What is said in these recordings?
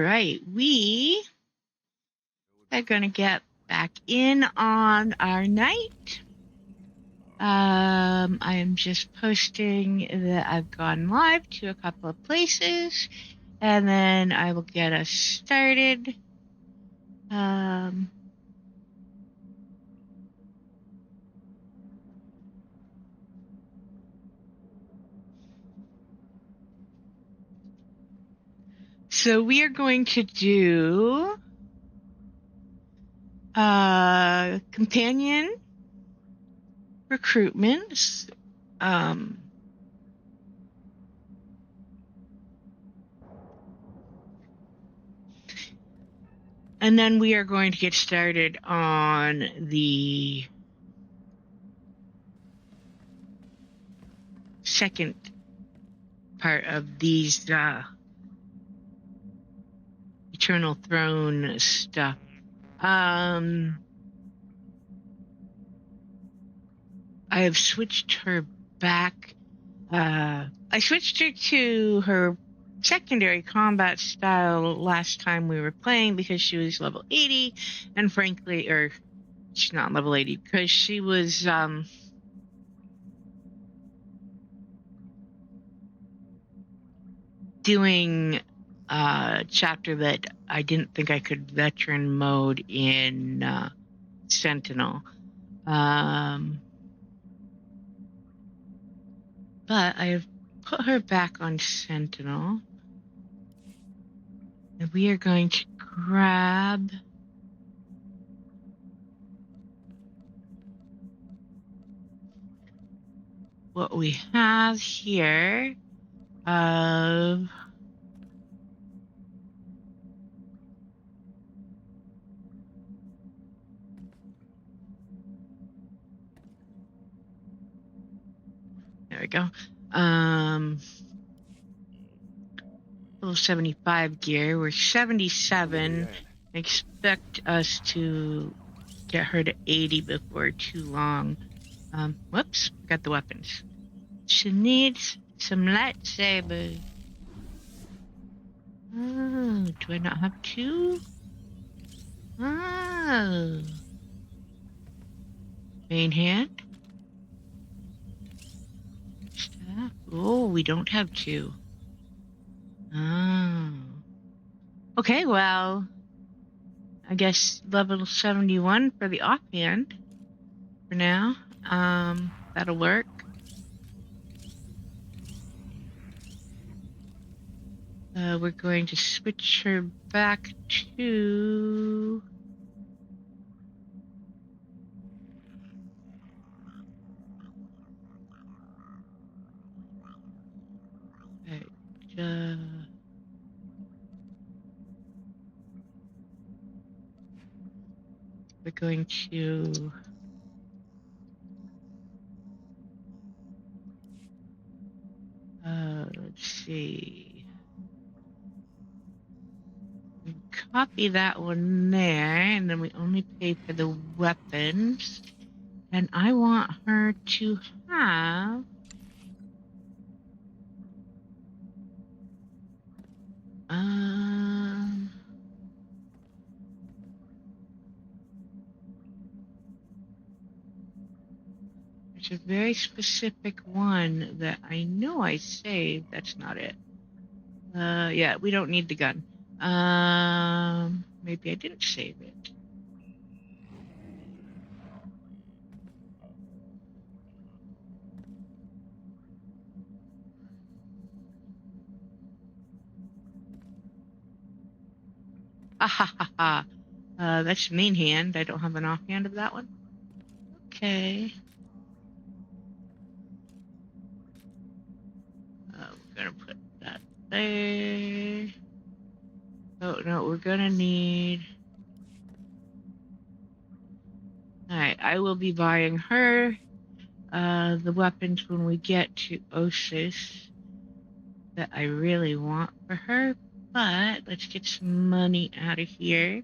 right, we are going to get back in on our night. I am just posting that I've gone live to a couple of places, and then I will get us started. So we are going to do companion recruitments. And then we are going to get started on the second part of these Eternal Throne stuff. I have switched her back. I switched her to her secondary combat style last time we were playing because she was level 80, and frankly, or she's not level 80 because she was doing a chapter that I didn't think I could veteran mode in Sentinel. But I have put her back on Sentinel. And we are going to grab what we have here of there we go. Level 75 gear. We're 77. I expect us to get her to 80 before too long. Whoops, got the weapons. She needs some lightsabers. Oh, do I not have two? Oh. Main hand. Staff. Oh, we don't have two. Oh. Okay, well, I guess level 71 for the offhand for now. That'll work. We're going to switch her back to we're going to let's see. We copy that one there, and then we only pay for the weapons. And I want her to have there's a very specific one that I know I saved. That's not it. Yeah, we don't need the gun. Maybe I didn't save it. That's main hand. I don't have an offhand of that one. Okay. We're gonna put that there. Oh no, we're gonna need. Alright, I will be buying her the weapons when we get to Osis that I really want for her. But let's get some money out of here.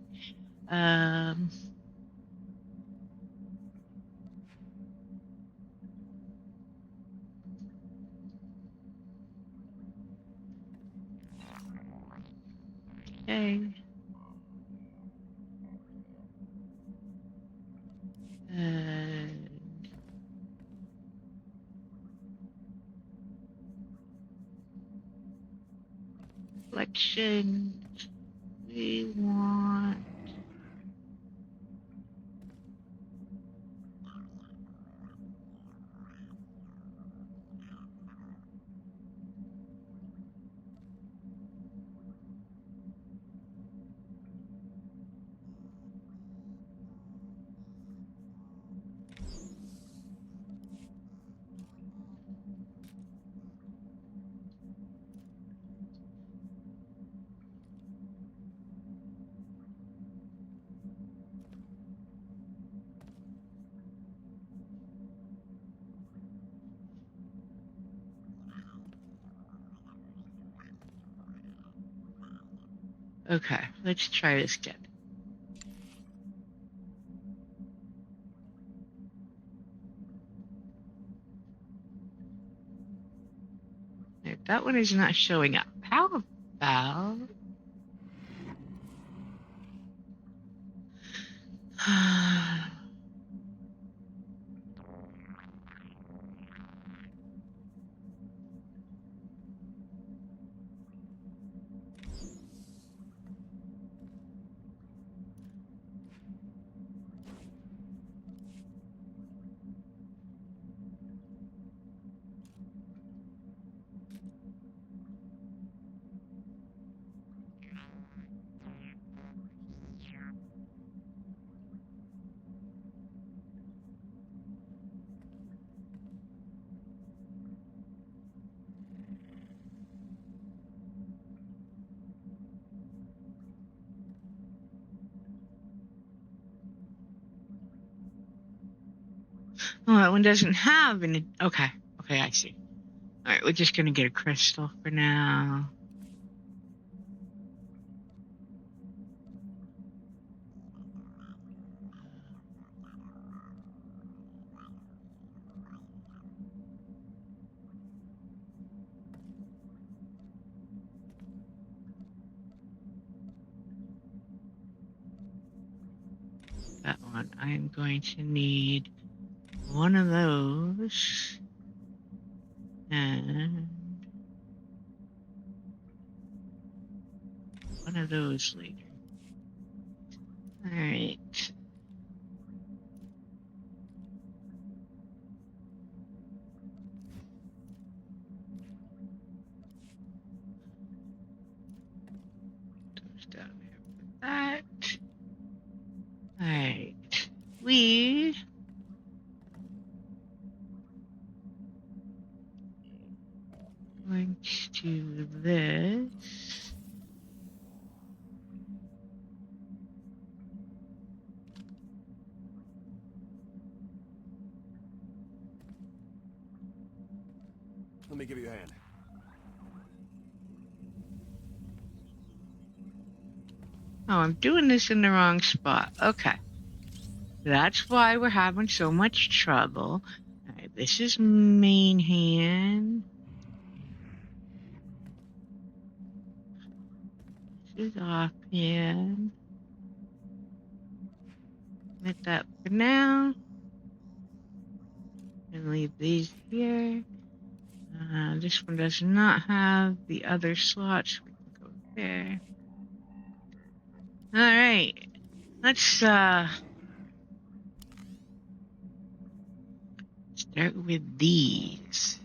Okay. Collection. We want. Okay, let's try this again. That one is not showing up. How about... Oh, that one doesn't have any. Okay, I see. All right, we're just gonna get a crystal for now. That one, I'm going to need one of those. And one of those later. All right. Those down there for that. All right. We going to do this. Let me give you a hand. Oh, I'm doing this in the wrong spot. Okay. That's why we're having so much trouble. All right, this is main hand. This is off hand. Hit that for now. And leave these here. This one does not have the other slots. We can go there. All right. Let's start with these.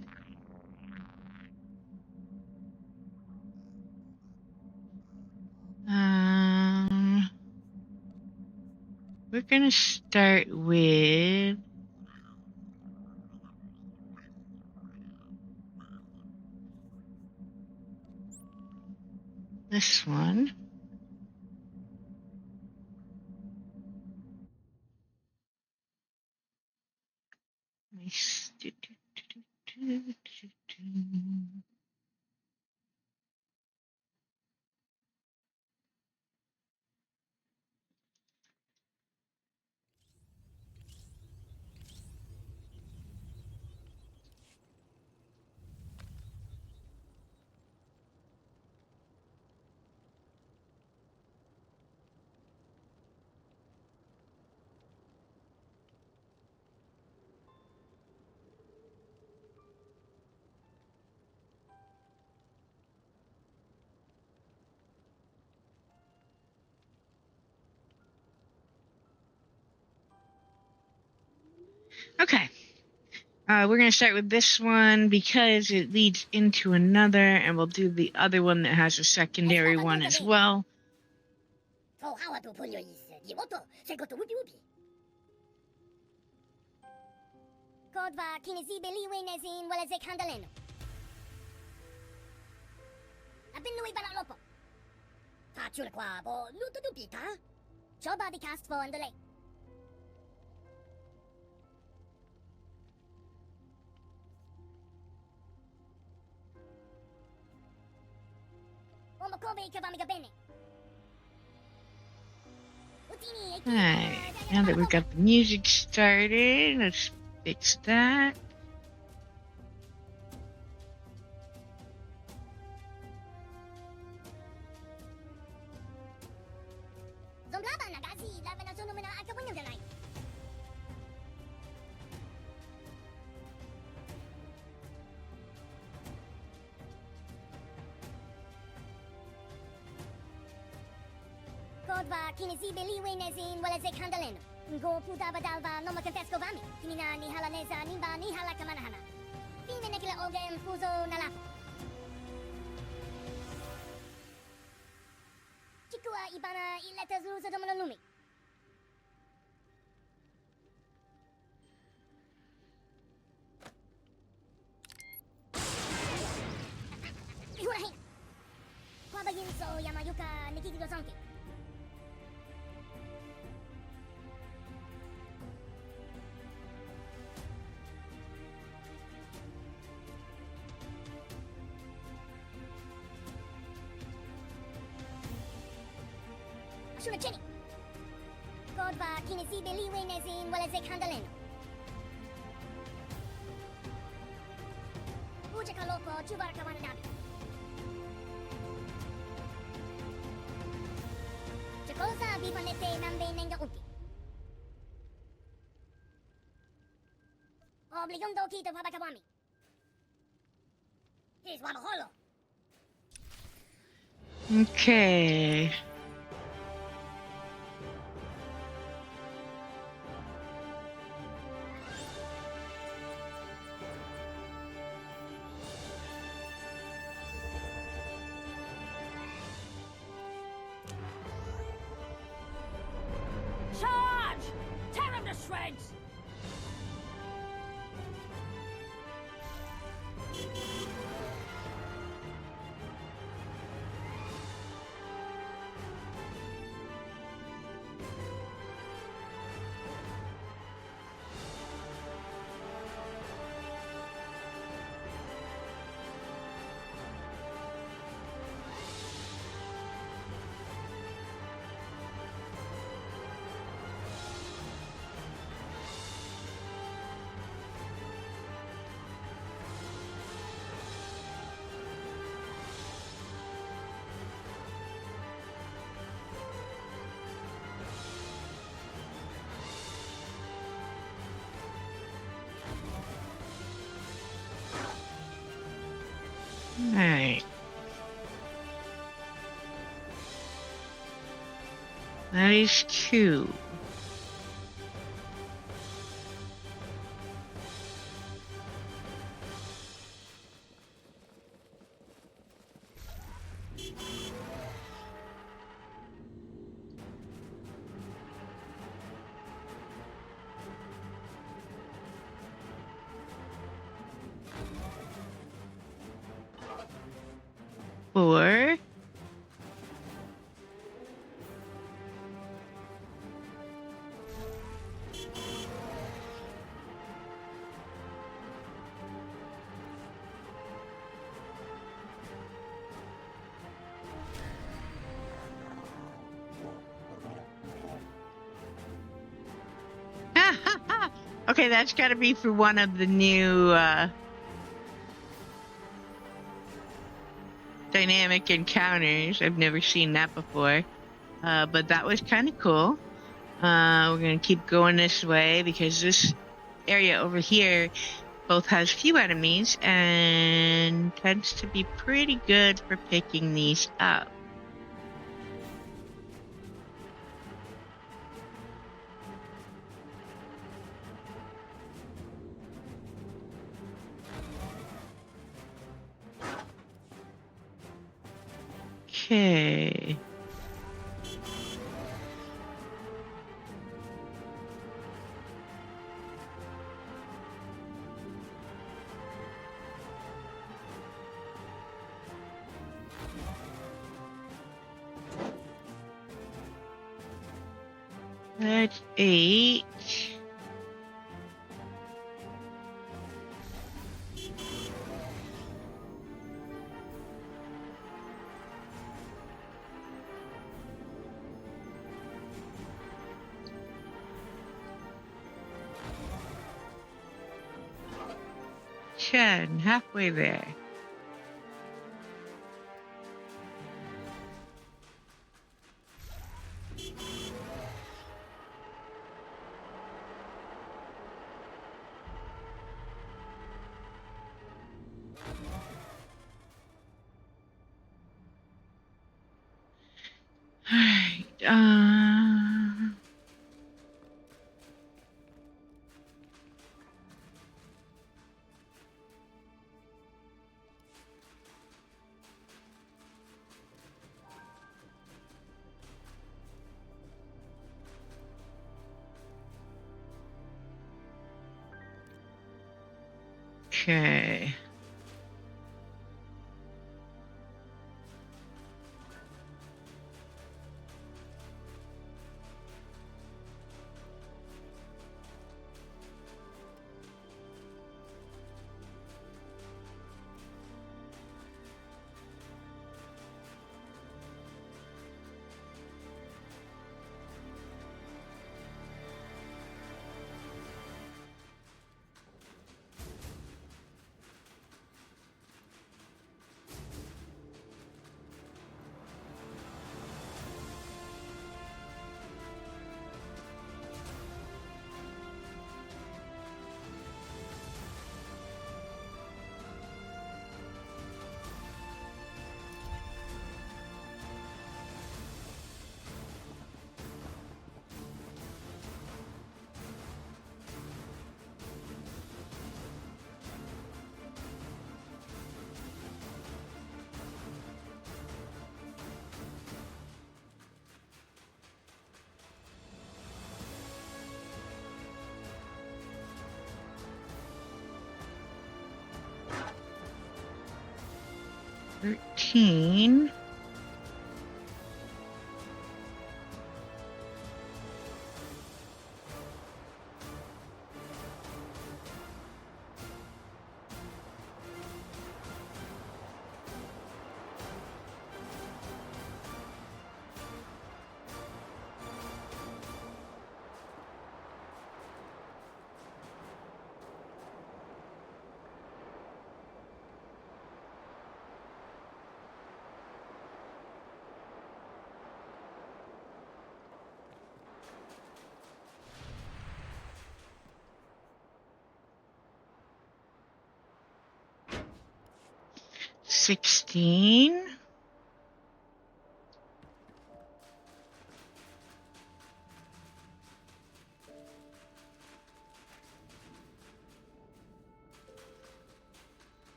We're gonna start with this one. Nice. Okay. We're going to start with this one because it leads into another, and we'll do the other one that has a secondary one as well. Coba di-cast for delay. Alright, now that we've got the music started, let's fix that. Kodva kinisibe liwe nezin wala ze kandaleno. Ngo puta badalva no makantesko vami. Kinina ni hala neza nimba ni hala kamanahana. Fine nekila ogen fuzo nalapo. Chikua ibana ileta zurusa domonolumi. Ihurahin. Kwabagin so yamayuka nikikido sanki. Shunachini. Kodva kinisibe liwe nezin wala ze kandaleno. Uja kalopo chubar kawanadabi. Chakosa bifanete nambe nenga uki. Obligondo kita babakawami. He's wabaholo. Okay. Charge! Tear him to shreds! Alright. That is 2. Four. Okay, that's got to be for one of the new dynamic encounters. I've never seen that before, but that was kind of cool. We're going to keep going this way because this area over here both has few enemies and tends to be pretty good for picking these up. Okay. That's 8. Ten, halfway there. Alright, okay. $13. $16.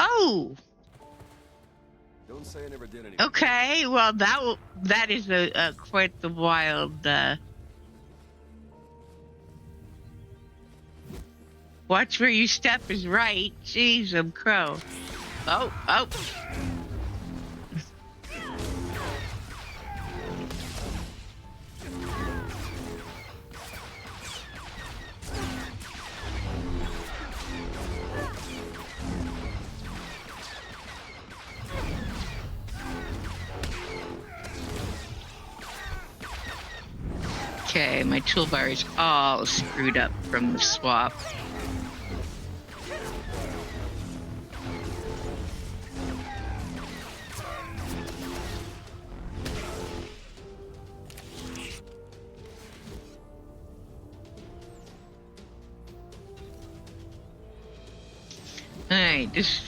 Oh, Don't say I never did anything. okay. Well, that is a quite the wild. Watch where you step is right. Jeez, I'm crow. Oh, oh. Okay, my toolbar is all screwed up from the swap. Alright, this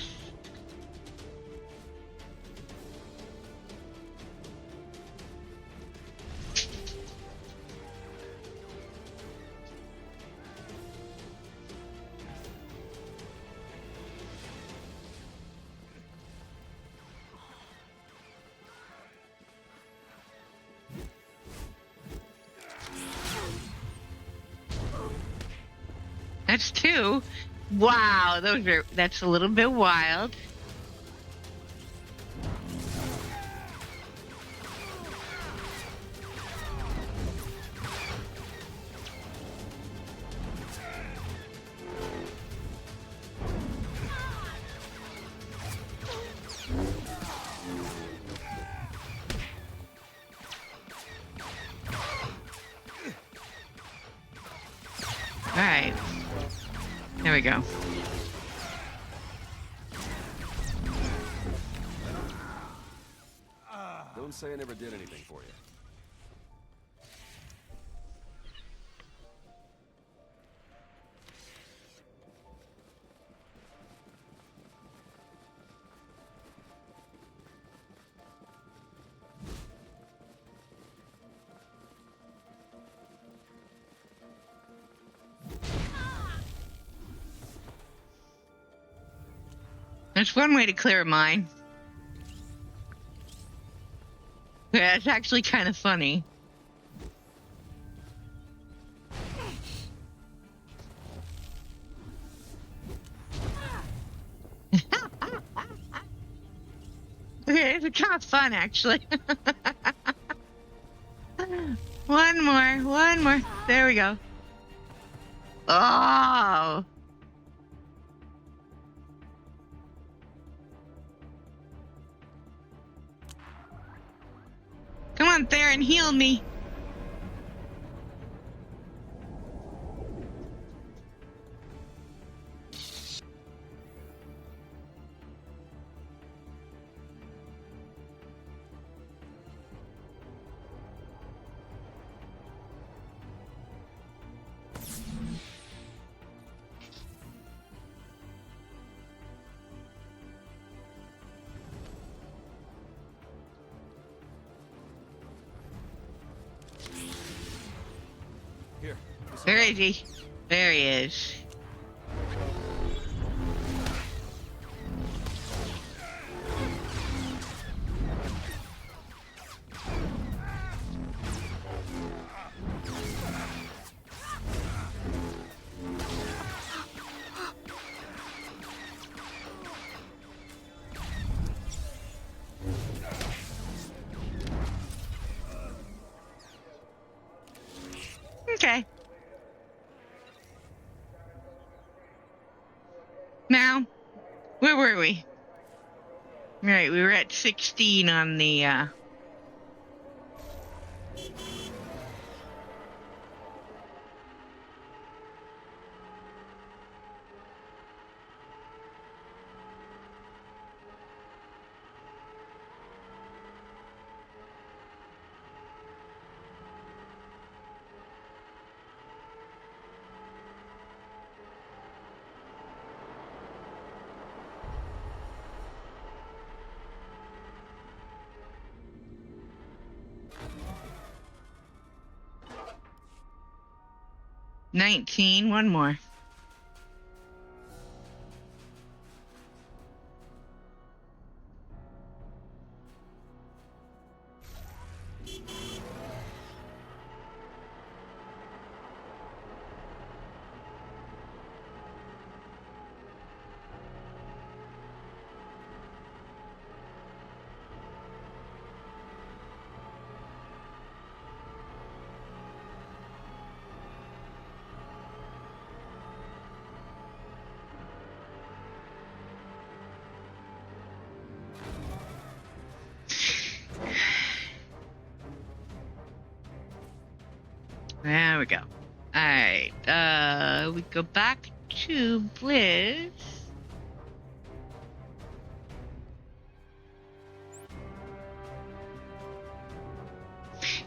That's two. Wow, that's a little bit wild. All right. There we go. Don't say I never did anything for you. That's one way to clear a mine. Yeah, it's actually kind of funny. Okay, it's kind of fun, actually. One more. There we go. Oh! Come on, Theron, heal me. Here. Where is he? There he is. Okay. Now, where were we? Right, we were at 16 on the, 19, one more. There we go. Alright, we go back to Bliss.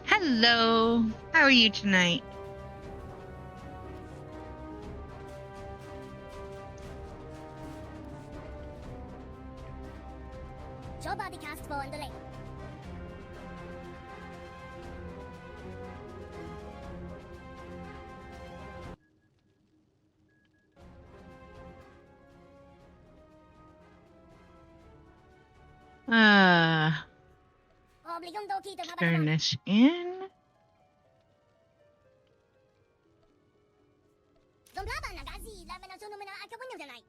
Hello, how are you tonight? Jobba the cast for delay. Obligondo kito Turn babakaman. this in. Zomblaba nagazi laban ang suno mo na akawinyo danay.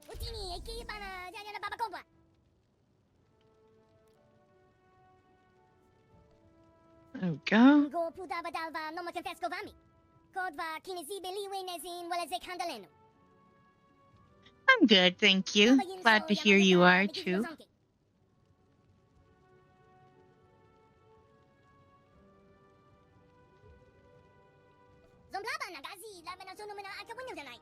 Utini ay kiba na dyan na babakobwa. There we go. Go puta badalva no confesco vami. Kodva kinesibe liwe nezin wala ze kandaleno. I'm good, thank you. Glad to hear you are too. Zomblaba nagazi laban ang suno mo na akawinyo danay.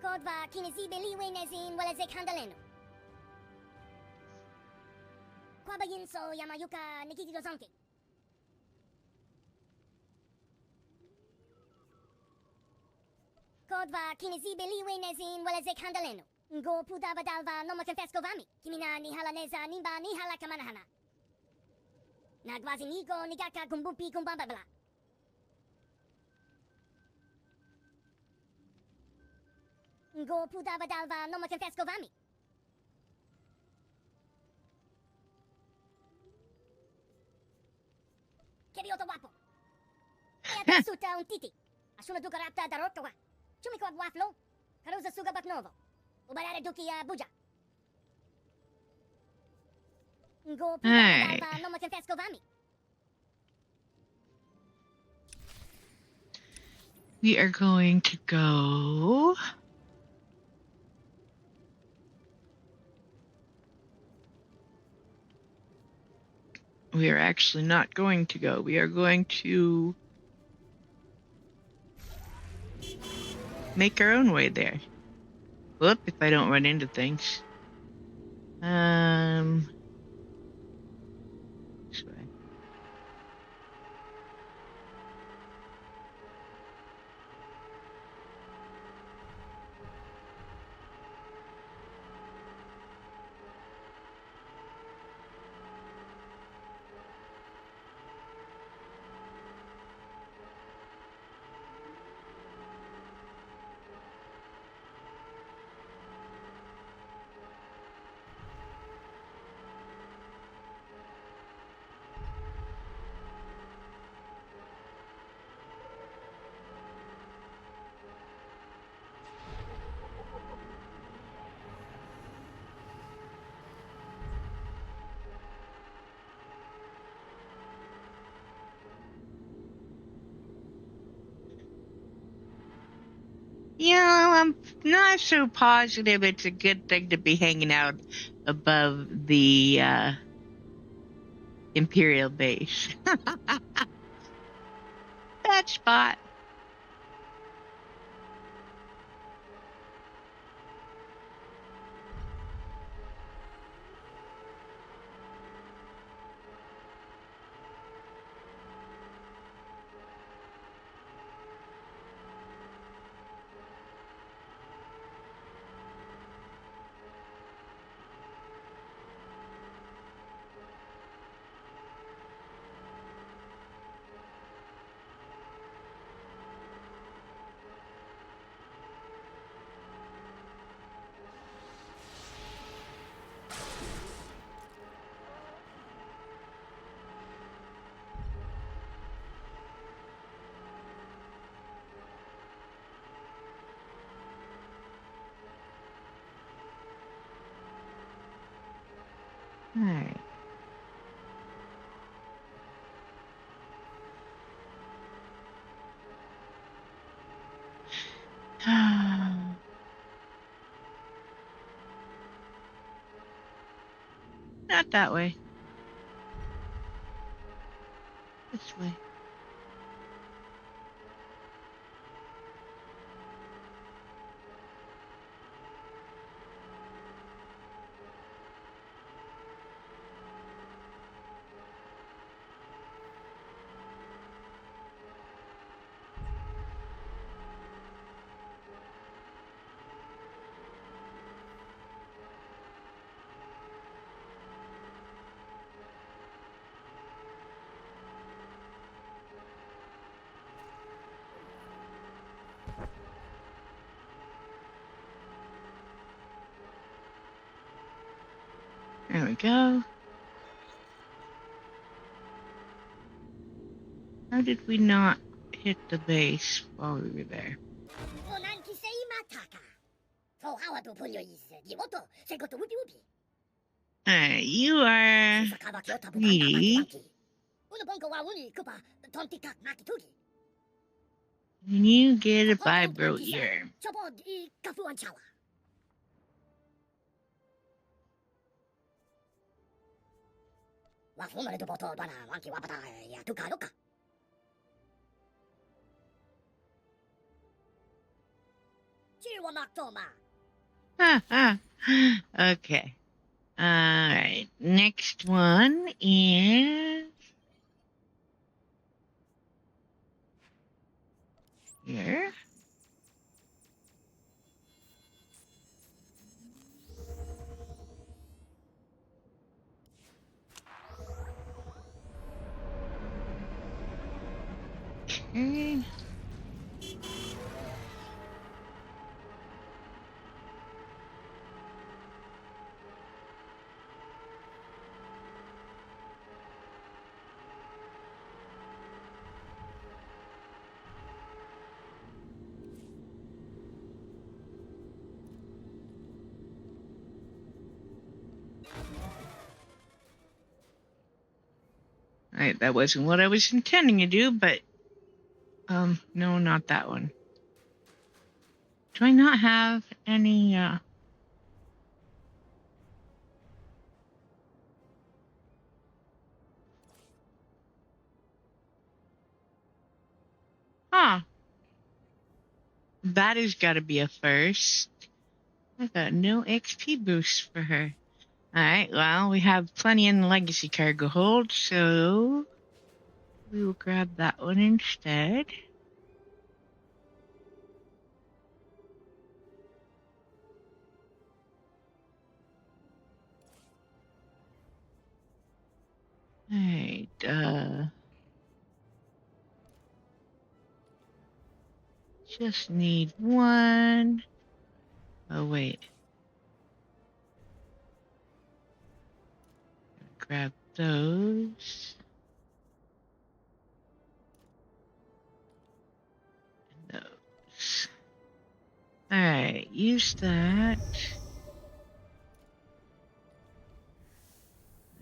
Kodva kinesibe liwe nezin wala ze kandaleno. Kwabayin so yamayuka nikitido zonke. Kodva kinesibe liwe nezin wala ze kandaleno. Go puta badalva no confesco vami. Kimina ni halaneza nimba ni hala kamanahana. Nagwazi niko nigaka kumbumpi kumbambabla. Go puta badalva no confesco vami. Kebioto wapo. Eata suta un titi. Asuna duka rapta darotwa. Chumiko waflo. Karuza suga batnovo. Ubarare duki buja. Go puta badalva no confesco vami. We are going to go. We are actually not going to go. We are going to make our own way there. Whoop, if I don't run into things. This way. You know, I'm not so positive it's a good thing to be hanging out above the Imperial base. That spot. All right. Not that way. This way. There we go. How did we not hit the base while we were there? Alright, you are greedy. And you get a vibro ear. Okay. Alright, next one is here. Okay. Alright, that wasn't what I was intending to do, but no, not that one. Do I not have any that has got to be a first. I got no XP boost for her. Alright, well, we have plenty in the legacy cargo hold, so we will grab that one instead. Alright, just need one. Oh, wait. Grab those. And those. Alright, use that.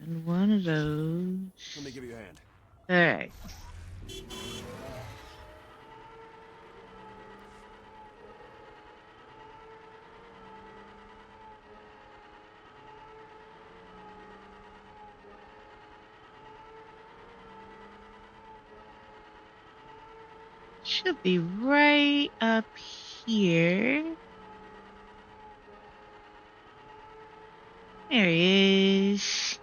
And one of those. Let me give you a hand. Alright. Should be right up here. There he is.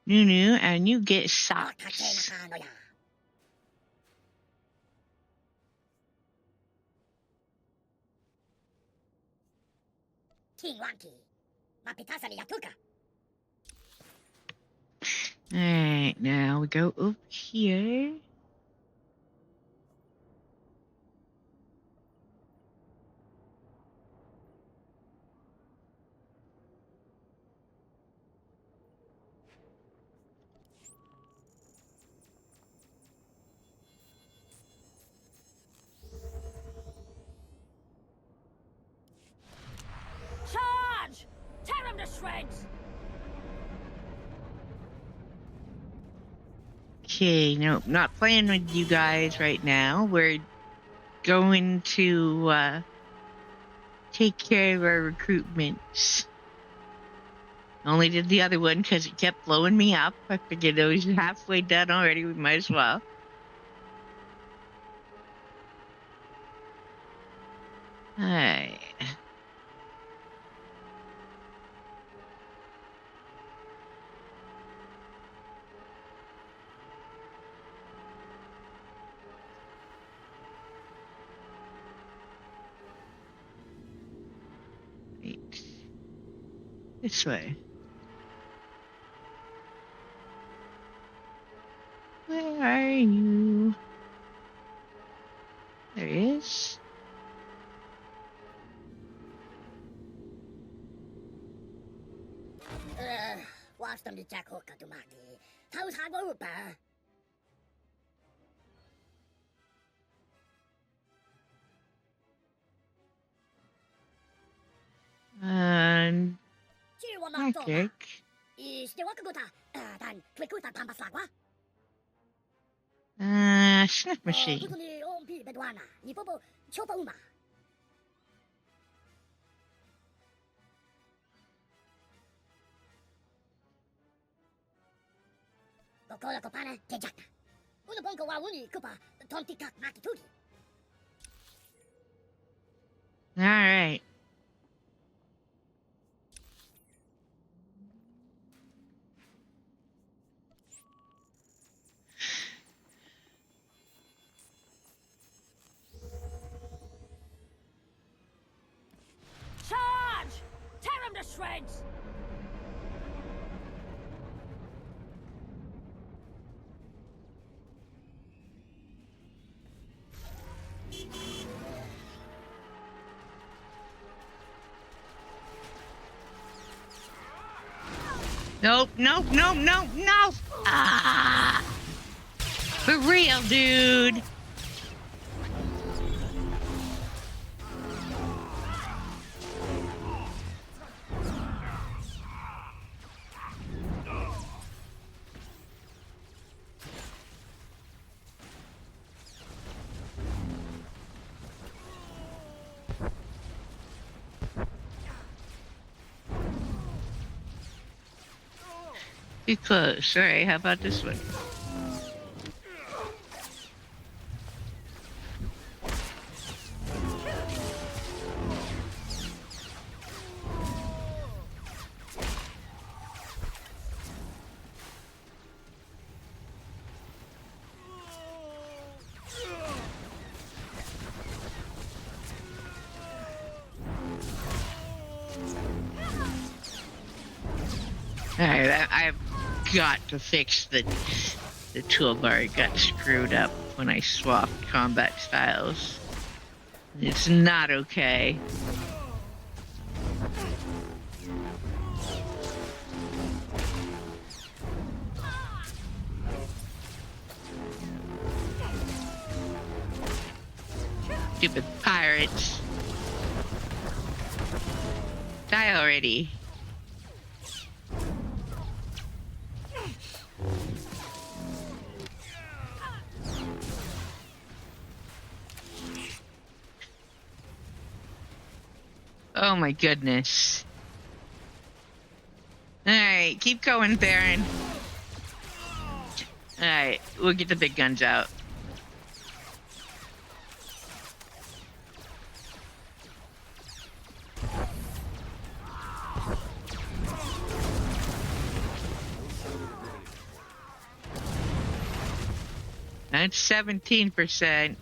Nunu, and you get socks. Alright, now we go over here. Charge! Tear him to shreds! Okay, nope, not playing with you guys right now. We're going to take care of our recruitments. Only did the other one because it kept blowing me up. I figured it was halfway done already. We might as well. Alright. Wait. This way. Where are you? There he is. Watch them the Jack Hooker to Maki. How's hard over? And magic. Sniff machine. All right. Charge! Tear him to shreds! Nope, nope, nope, nope, nope. Ah. For real, dude. Too close. All right, how about this one? All right, I've got to fix the toolbar. It got screwed up when I swapped combat styles. It's not okay. Stupid pirates. Die already. Oh my goodness. Alright, keep going, Baron. Alright, we'll get the big guns out. That's 17%.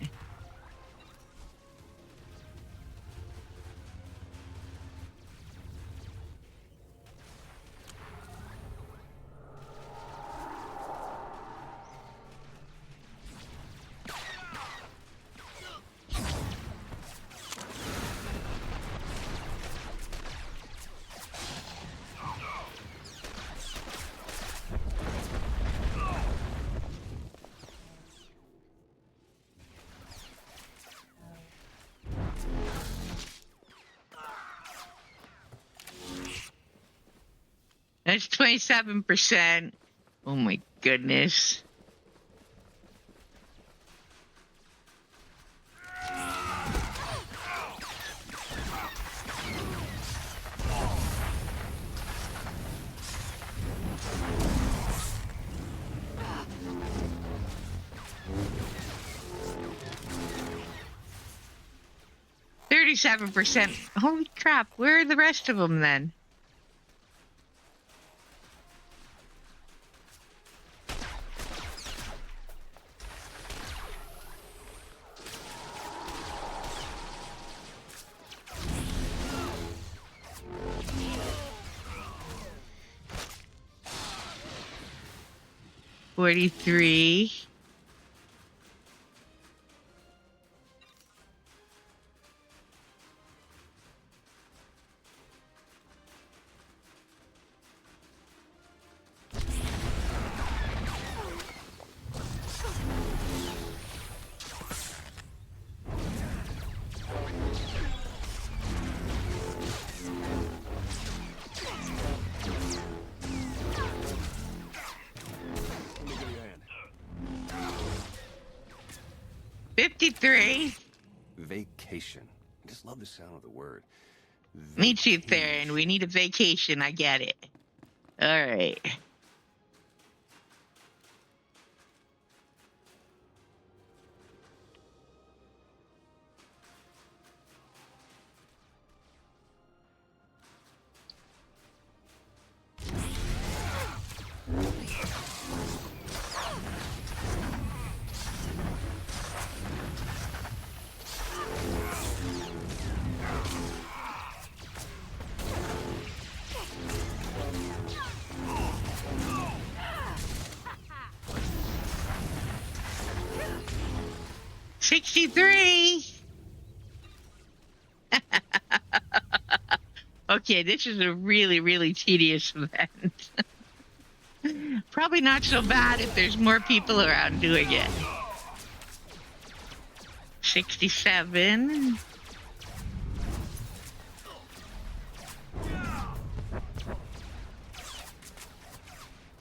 That's 27%. Oh my goodness. %. Holy crap, where are the rest of them then? 43. Let me give you a hand. 53. Vacation. I just love the sound of the word. Me too, Vacation. Theron. We need a vacation. I get it. All right. $63. Okay, this is a really, really tedious event. Probably not so bad if there's more people around doing it. 67.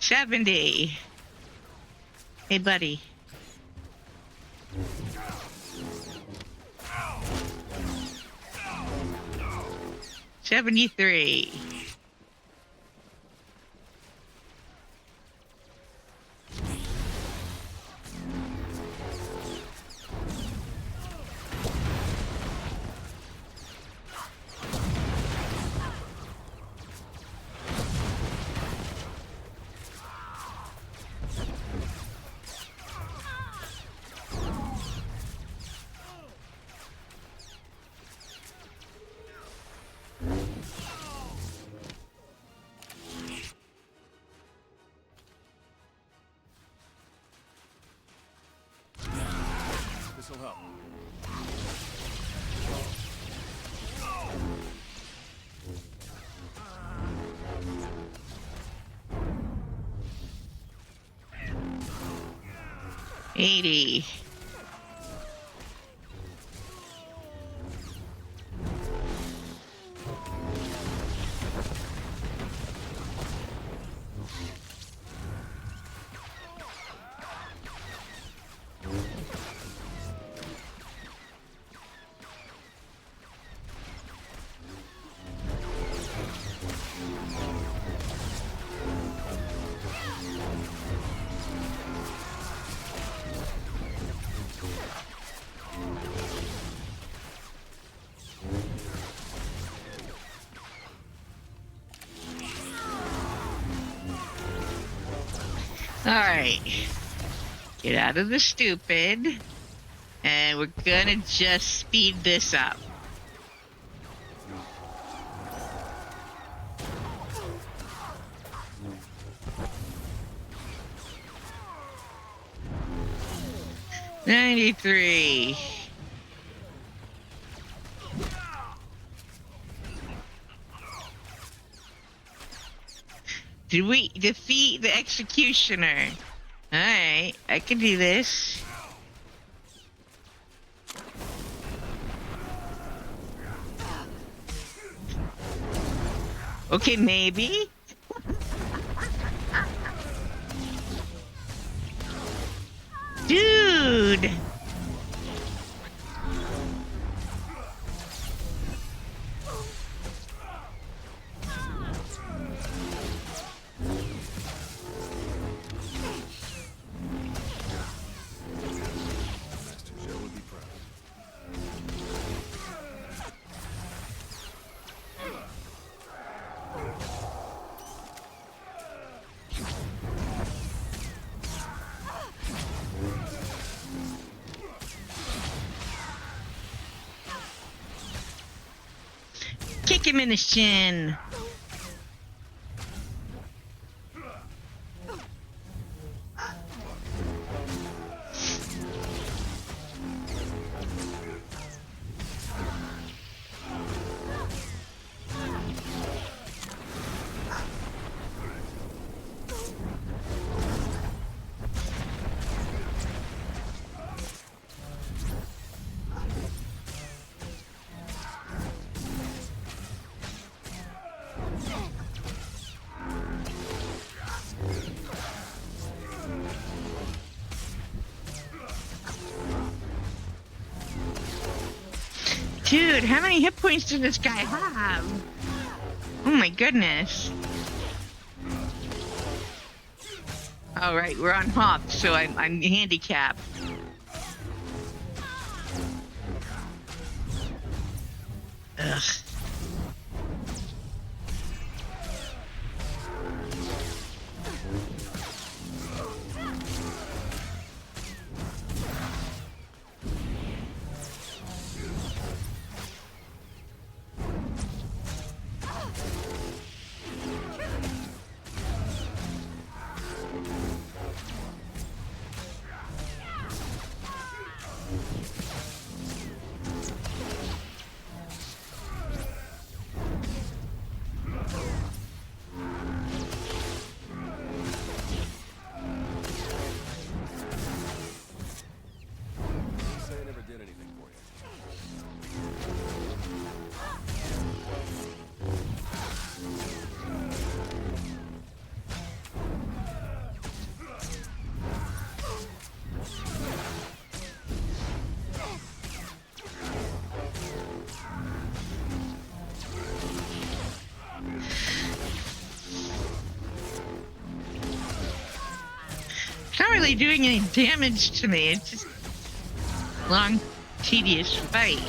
$70. Hey, buddy. $73. This'll help. $80. All right. Get out of the stupid. And we're gonna just speed this up. $93. Did we defeat the executioner? Alright, I can do this. Okay, maybe. Dude! Master Joe would be proud. Kick him in the shin. Dude, how many hit points does this guy have? Oh my goodness. All right, we're on Hop, so I'm handicapped. Ugh. Say I never did anything for you. It's not really doing any damage to me. It's just long, tedious fight.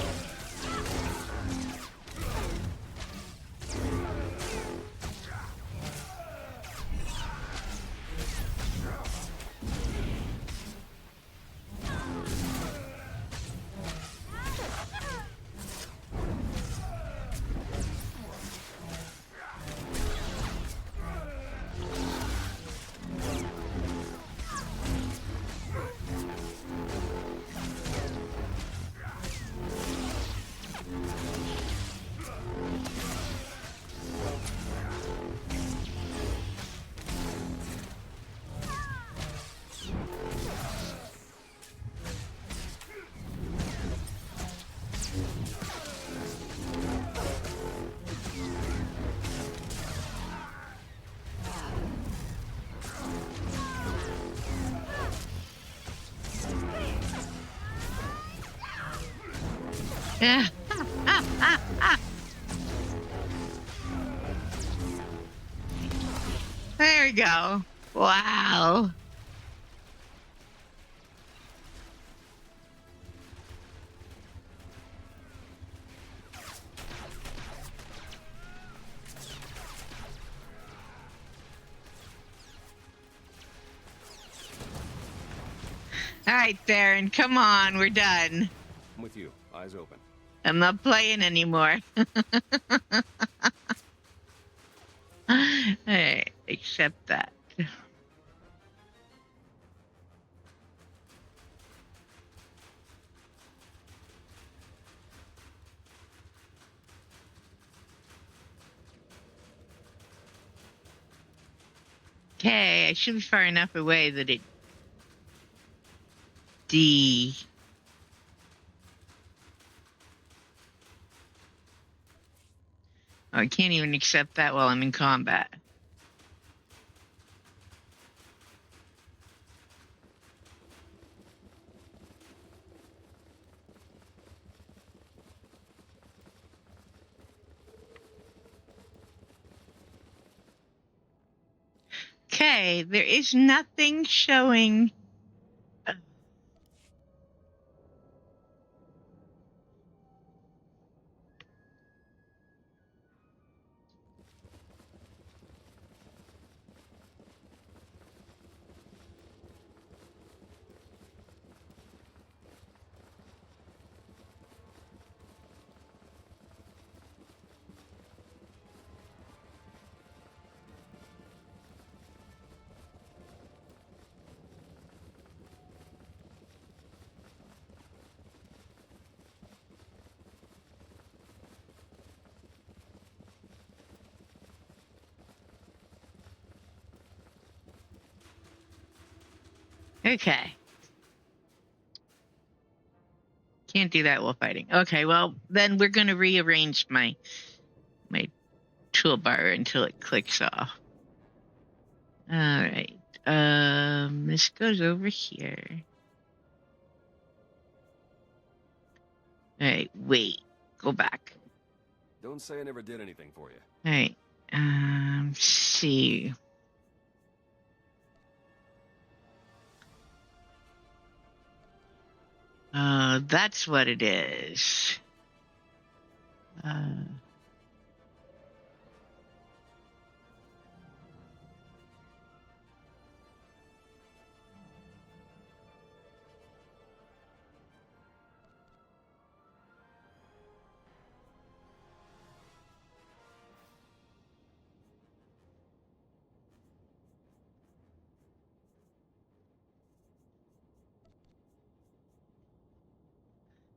Yeah. There we go. Wow. All right, Baron, come on, we're done. I'm with you. Eyes open. I'm not playing anymore. Hey, accept that. Okay, I should be far enough away that it D. Oh, I can't even accept that while I'm in combat. Okay, there is nothing showing. Okay. Can't do that while fighting. Okay, well, then we're going to rearrange my toolbar until it clicks off. All This goes over here. Alright, wait. Go back. Don't say I never did anything for you. Alright. See. That's what it is.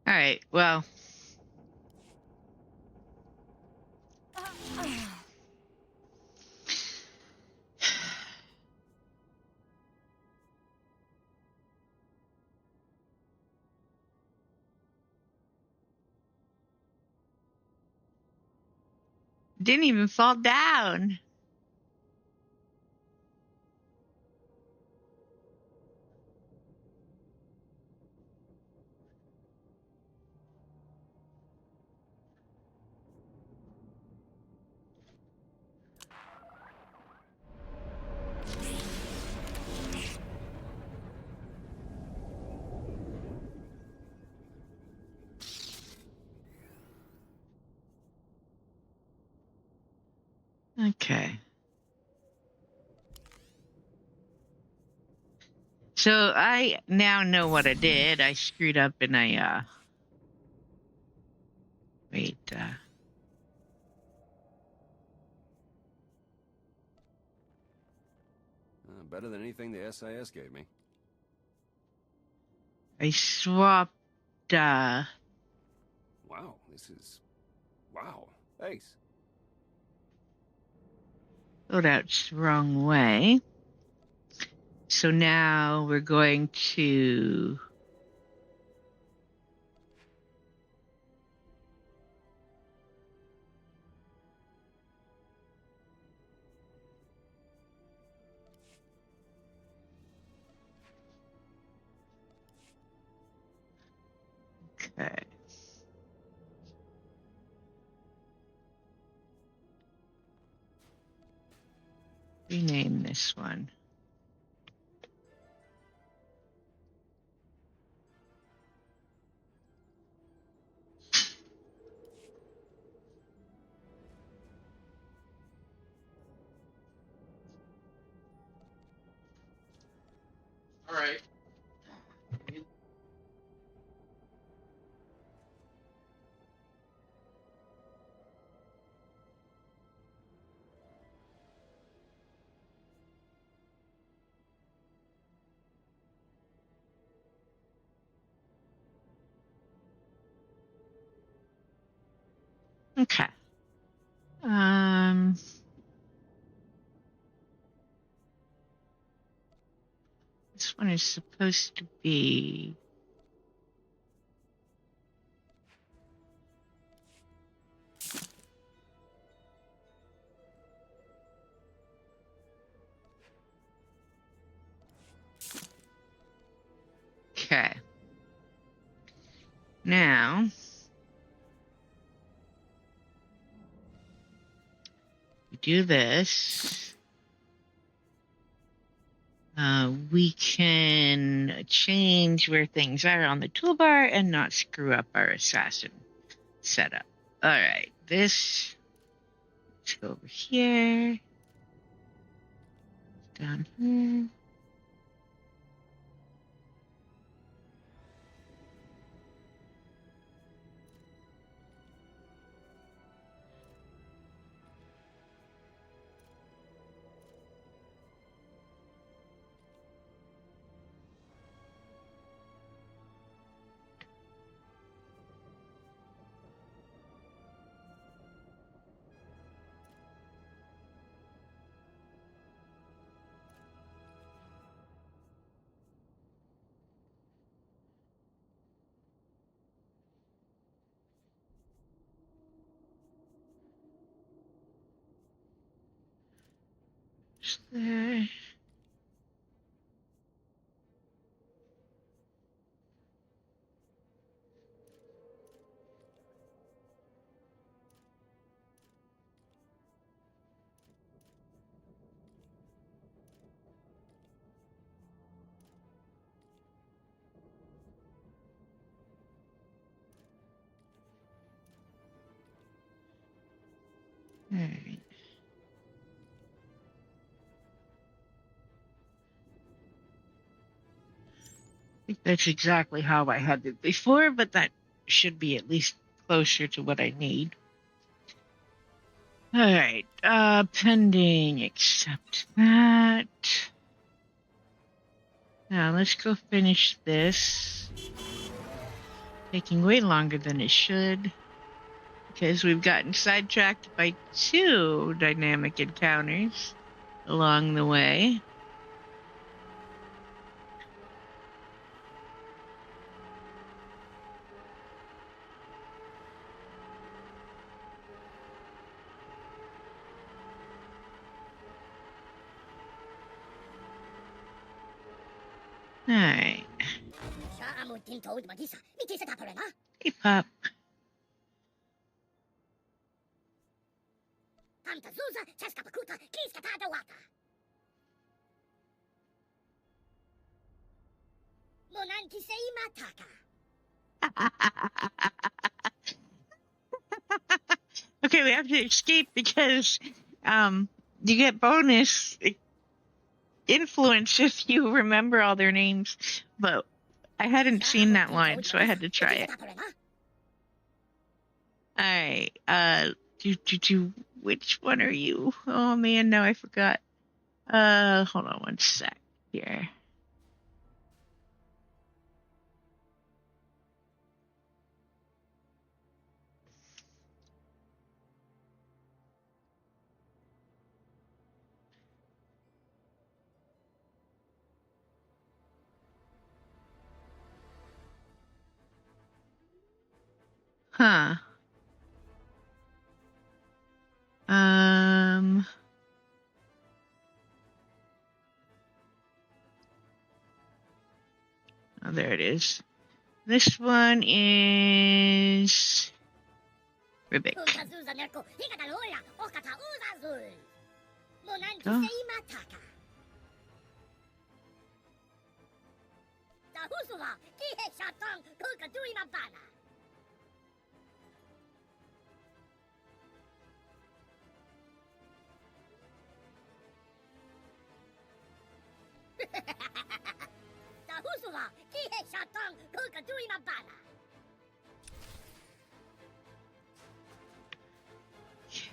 Alright, well. Didn't even fall down. Okay. So I now know what I did. I screwed up and wait, Better than anything the SIS gave me. I swapped, Wow, this is... Wow. Thanks. loadouts the wrong way. So now we're going to okay. Rename this one. All right. Okay. This one is supposed to be okay. Now we do this. We can change where things are on the toolbar and not screw up our assassin setup. All right, this, let's go over here, down here. There. think that's exactly how I had it before, but that should be at least closer to what I need. All right, pending, accept that. Now let's go finish this. Taking way longer than it should because we've gotten sidetracked by 2 dynamic encounters along the way. All right. Hey, Pop. Okay, we have to escape because you get bonus influence if you remember all their names, but I hadn't seen that line, so I had to try it. All right, which one are you? Oh man, now I forgot. Hold on one sec here. Huh. Oh, there it is. This one is Ribic. Go.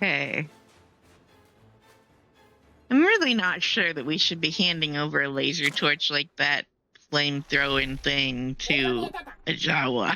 Okay. I'm really not sure that we should be handing over a laser torch like that flame-throwing thing to a Jawa.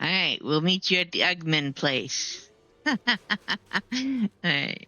All right, we'll meet you at the Eggman place. All right.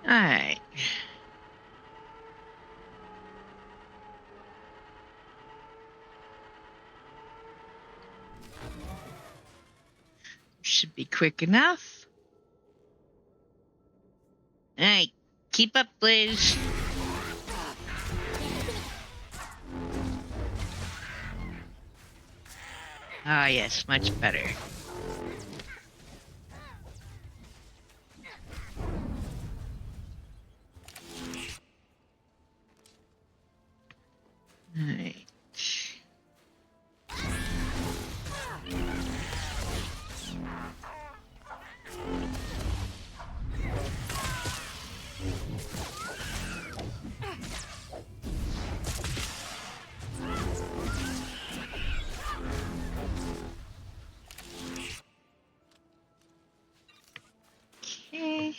Alright. Should be quick enough. Alright. Keep up, Blaze. Ah, yes, much better. Alright. Okay.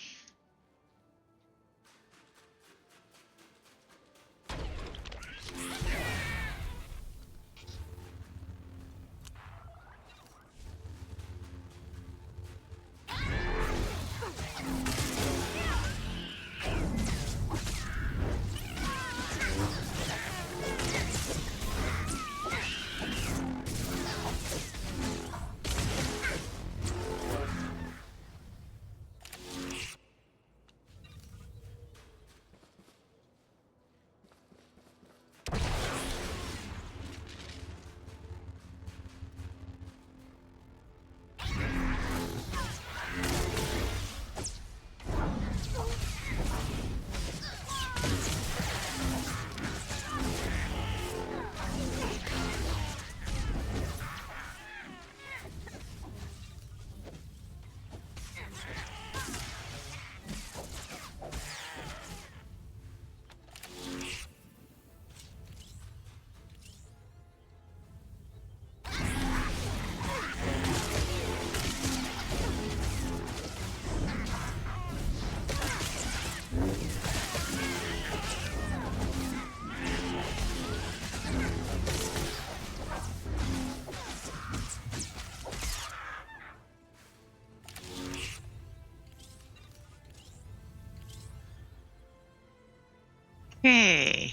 Okay.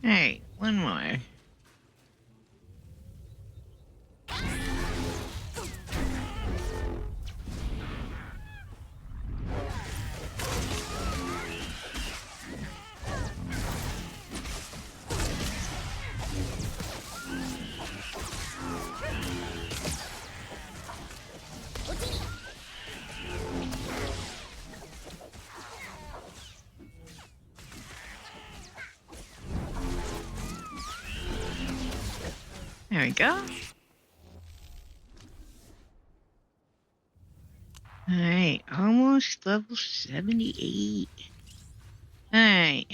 Alright, one more. There we go. Alright, almost level 78. Alright.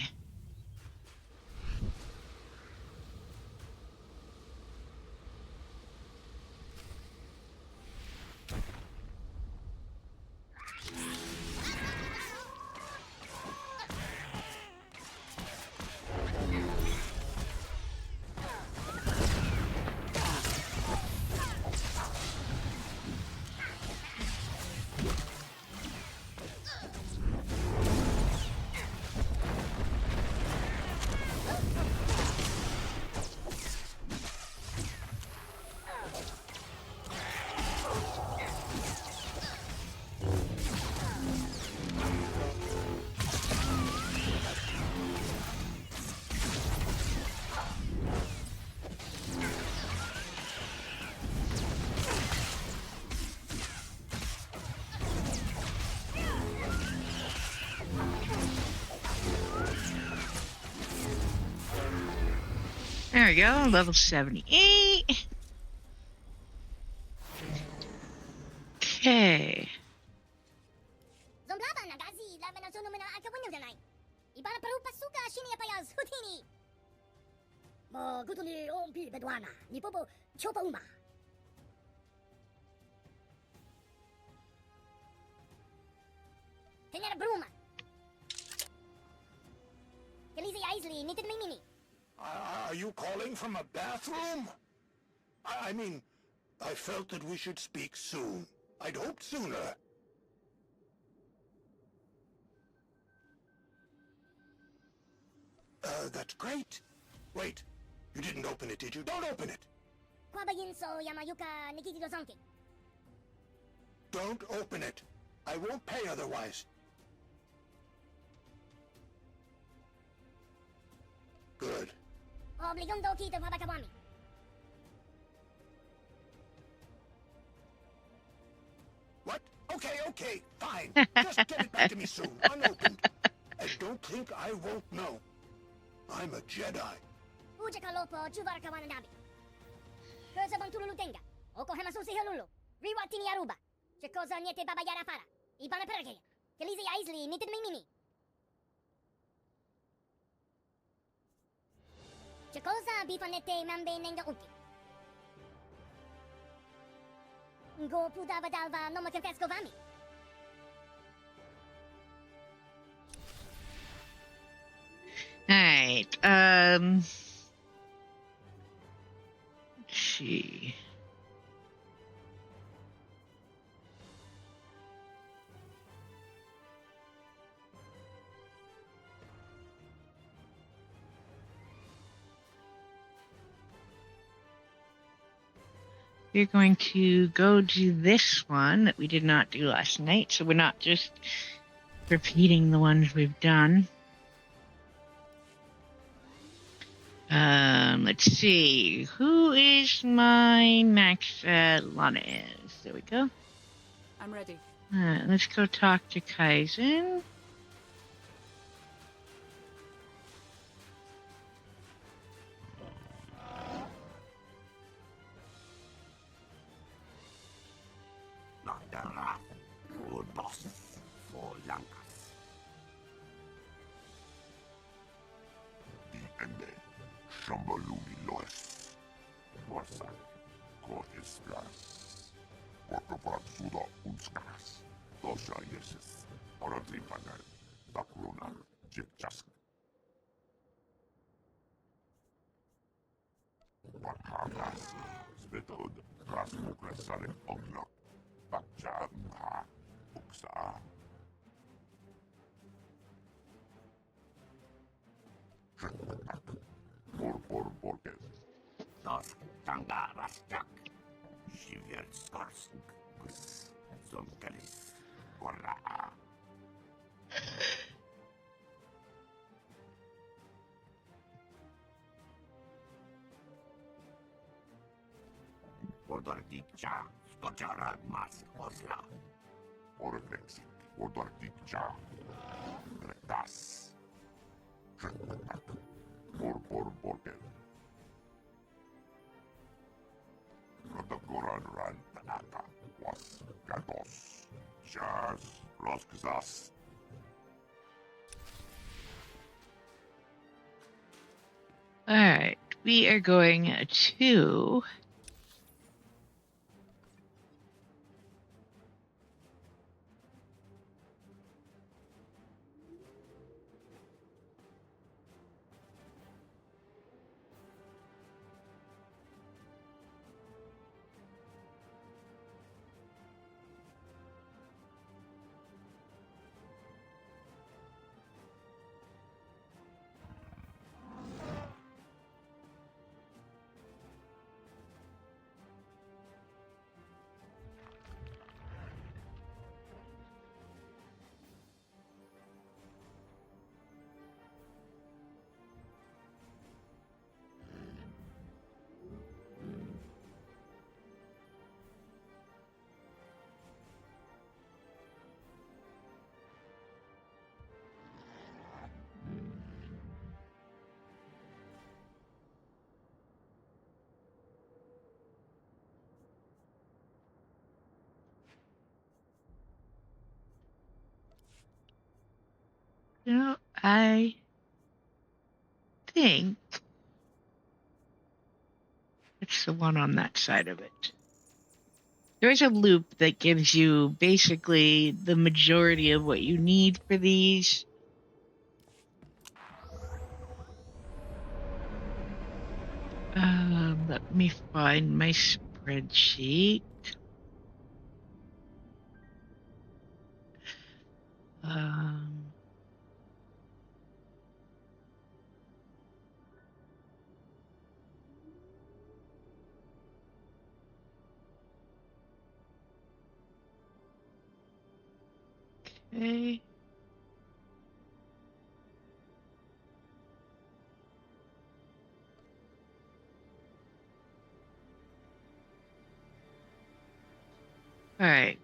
There we go, level 78. Okay. Zomblaba nagazi laban ang suno mo na agawin nyo danay. Ibara parupa suka shini apayaz hutini. Mo gutuli ompi bedwana. Ni popo chopa uma. Tenere bruma. Kelisi Isley, nitin mini. Are you calling from a bathroom? I mean, I felt that we should speak soon. I'd hoped sooner. That's great. Wait, you didn't open it, did you? Don't open it! Kwabayin so yamayuka nikiti do something. Don't open it. I won't pay otherwise. Good. Obligando kita babakawami. What? Okay, fine. Just get it back to me soon, unopened. And don't think I won't know. I'm a Jedi. Uja kalopo juvarakawana nabi. Cosa bang tululu tenga? Oko hemasusi helulu. Riwatini aruba. Che cosa niente baba yara fara. Ibana perke. Kelisi Isley nitin mini. Che cosa bifanete mambe nenga unti. Go pudava dalva non me confesco vami. Alright, let's see. We're going to go do this one that we did not do last night, so we're not just repeating the ones we've done. Let's see. Who is my next? Lana is. There we go. I'm ready. Let's go talk to Kaizen. Nandara, good boss, for Lankas. The Ende, Shambalumi Lois. Warsak, Kotis Blas. Wakopat Suda Unskas. Dosha Yesis. Oratripagal. Bakrunar, Jikjask. Bakhagas, Svetod, Rasmukresale Omlok. Bakchamha, Uksa. Por Borges. Das Tanga Rastak. Shiver Starsk. Gus. Zonkalis. Korra. Ordardikcha. Stochara Mas Osla. Orflexik. Ordardikcha. Retas. Por Borges. Protokoran ran tanaka was gatos. Jazz Roskzas. Alright, we are going to I think it's the one on that side of it. There's a loop that gives you basically the majority of what you need for these. Let me find my spreadsheet. Um, okay. All right.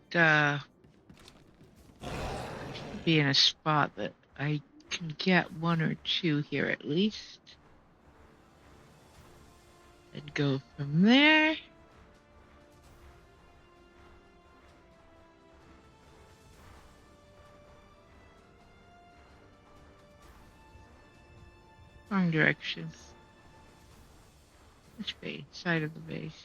Be in a spot that I can get one or two here at least. And go from there. Wrong direction. Which base? Side of the base.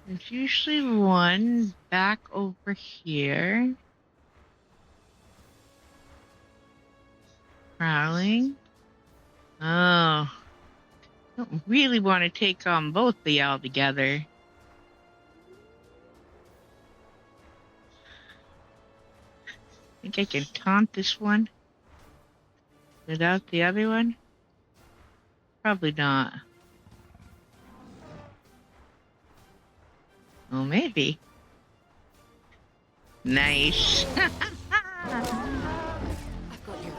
There's usually one back over here. Prowling. Oh. Don't really want to take on both of y'all together. Think I can taunt this one without the other one? Probably not. Oh, maybe. Nice. I've got you.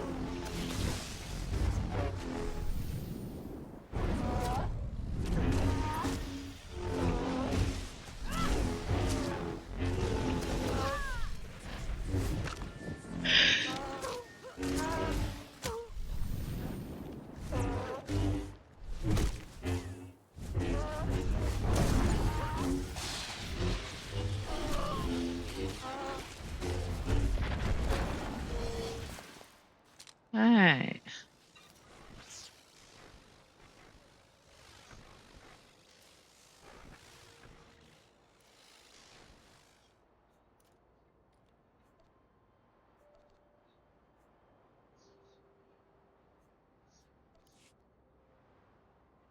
Alright.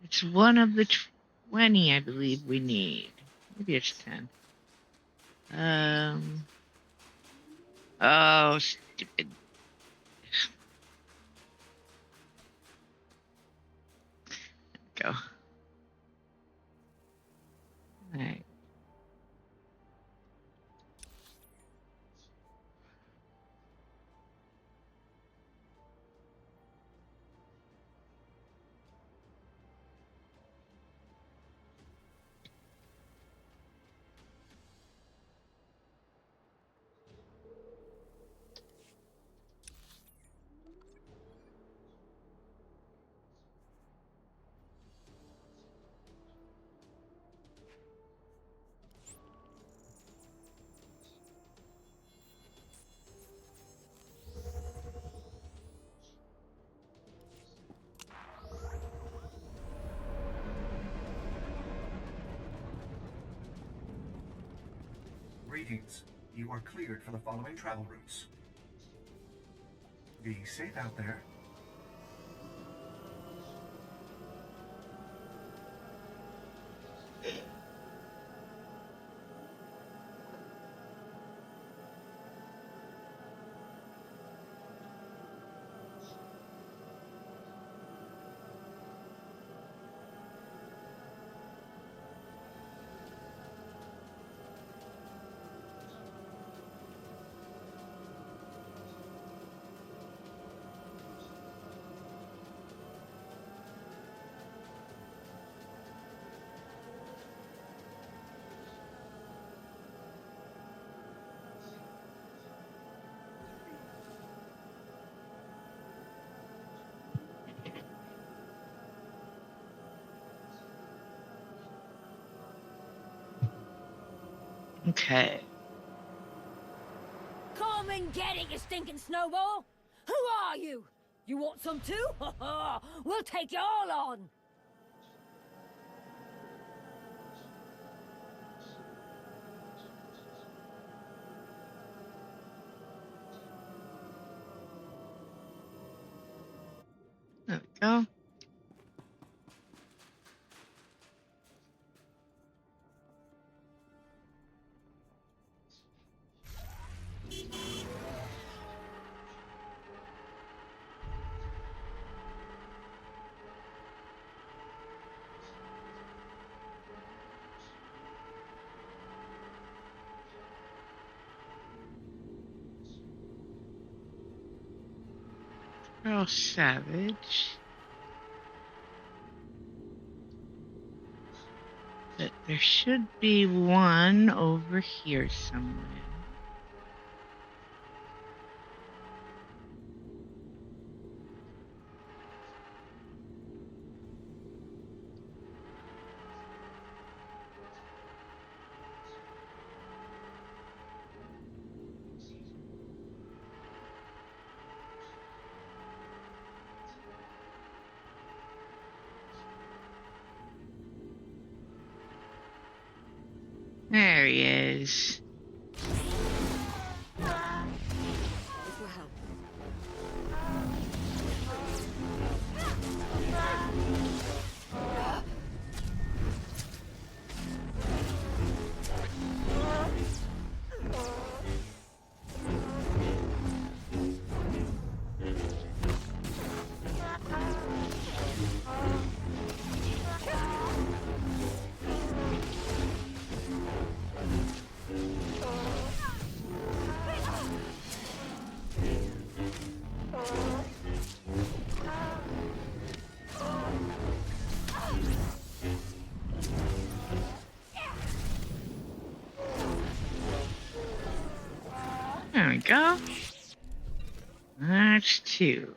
It's one of the 20, I believe we need. Maybe it's 10. Oh, stupid. Go. Alright. Greetings. You are cleared for the following travel routes. Be safe out there. Okay. Get it, you stinking snowball! Who are you? You want some too? We'll take you all on! There we go. Real savage. But there should be one over here somewhere. There he is. This will help. There we go. That's two.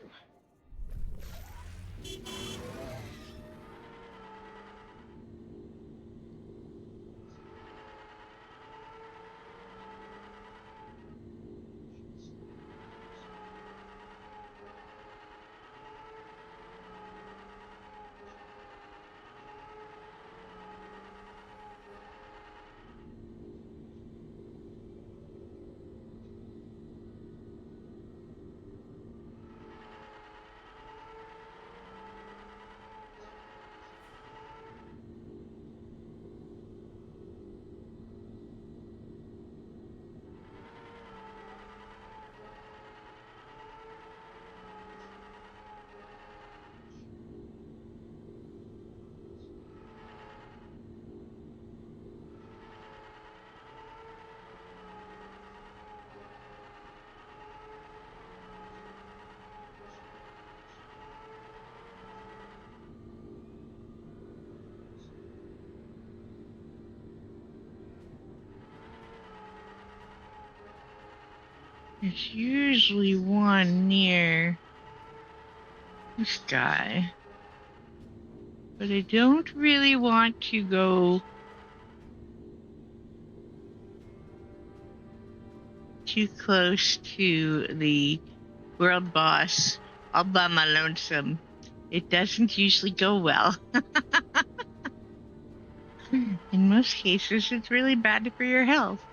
There's usually one near this guy. But I don't really want to go too close to the world boss all by my lonesome. It doesn't usually go well. In most cases, it's really bad for your health.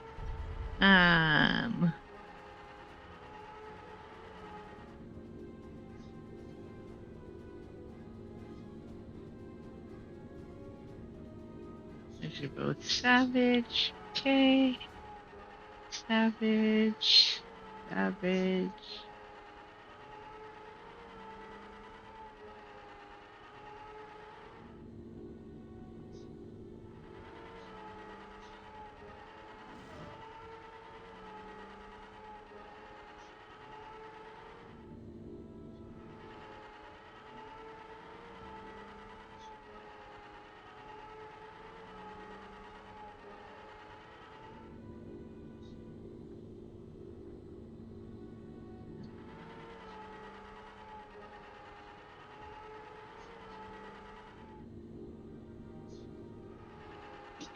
These are both savage. Okay. Savage. Savage.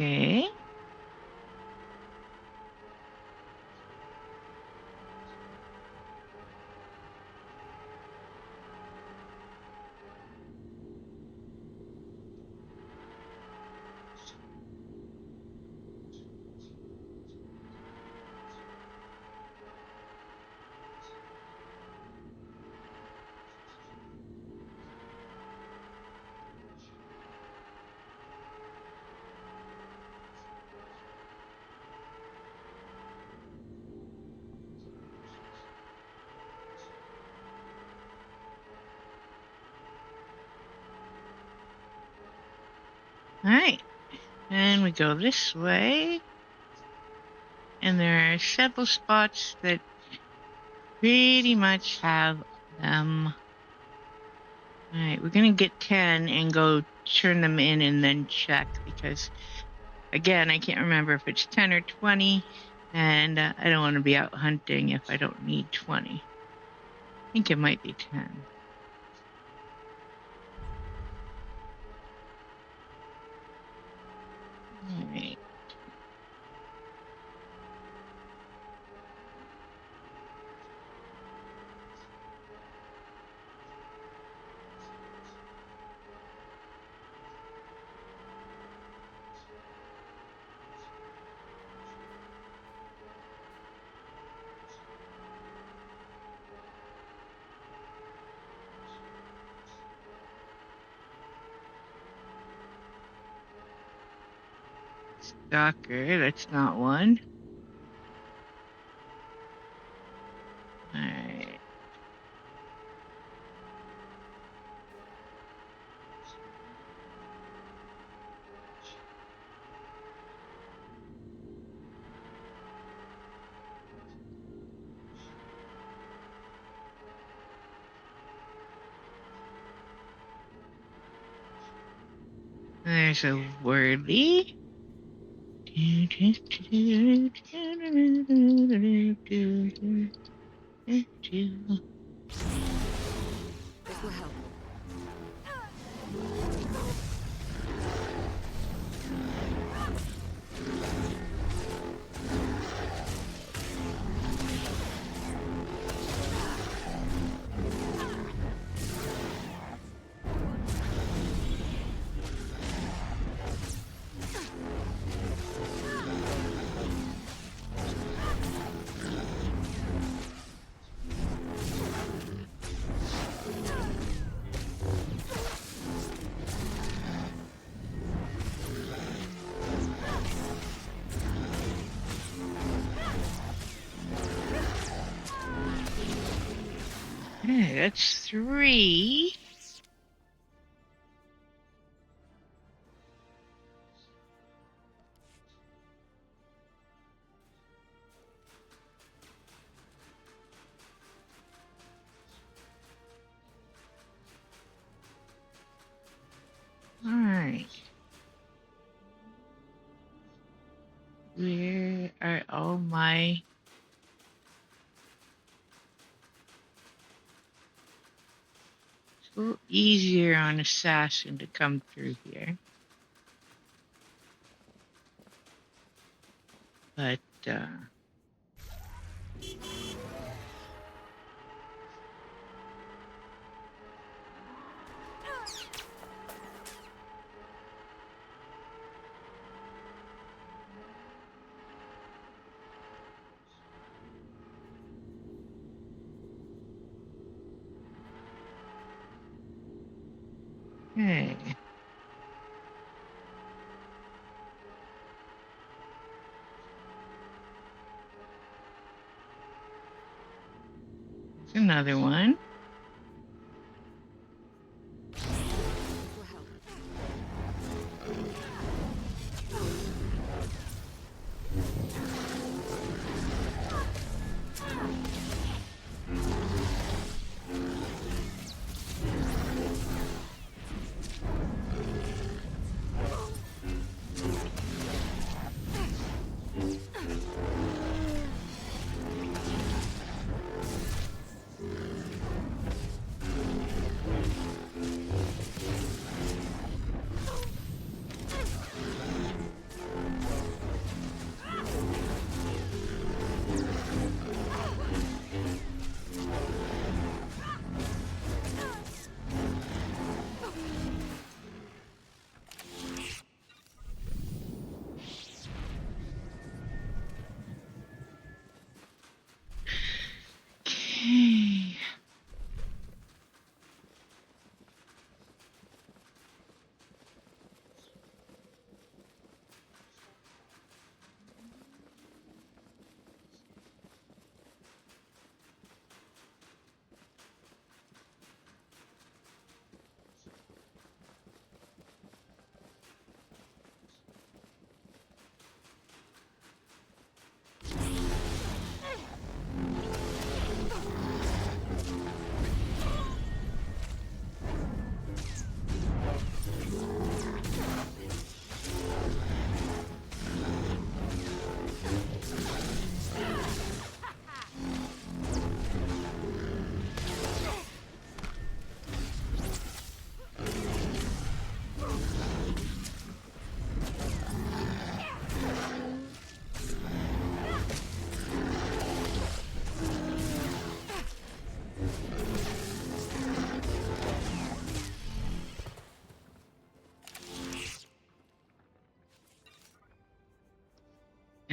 Okay. All right. And we go this way. And there are several spots that pretty much have them. All right, we're going to get 10 and go turn them in and then check because, again, I can't remember if it's 10 or 20, and I don't want to be out hunting if I don't need 20. I think it might be 10. All right. Stalker, that's not one. All right. There's a worthy. This will help. Okay, that's 3. All right. Where are all my... It's a little easier on Assassin to come through here. But, okay. There's another one. This will help.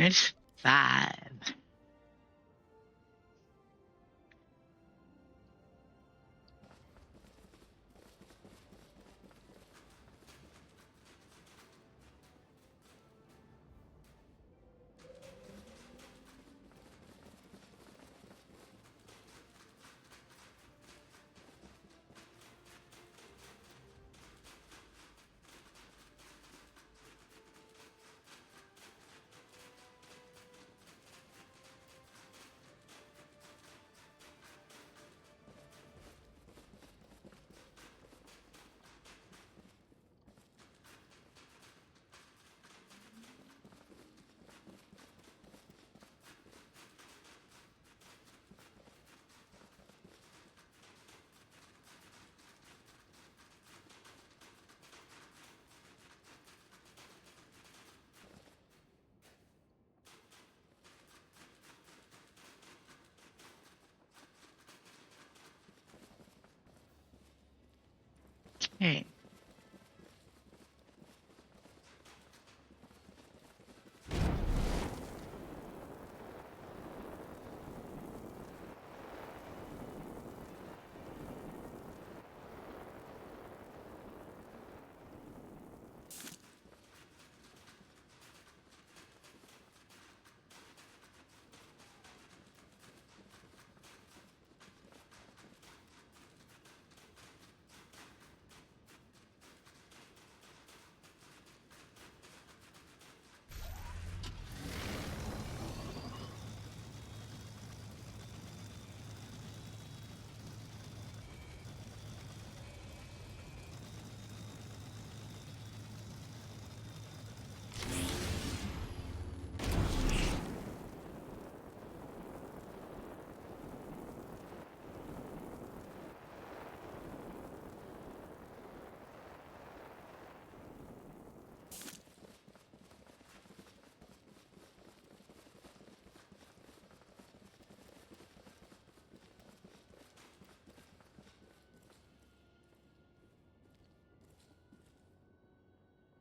It's 5. Okay.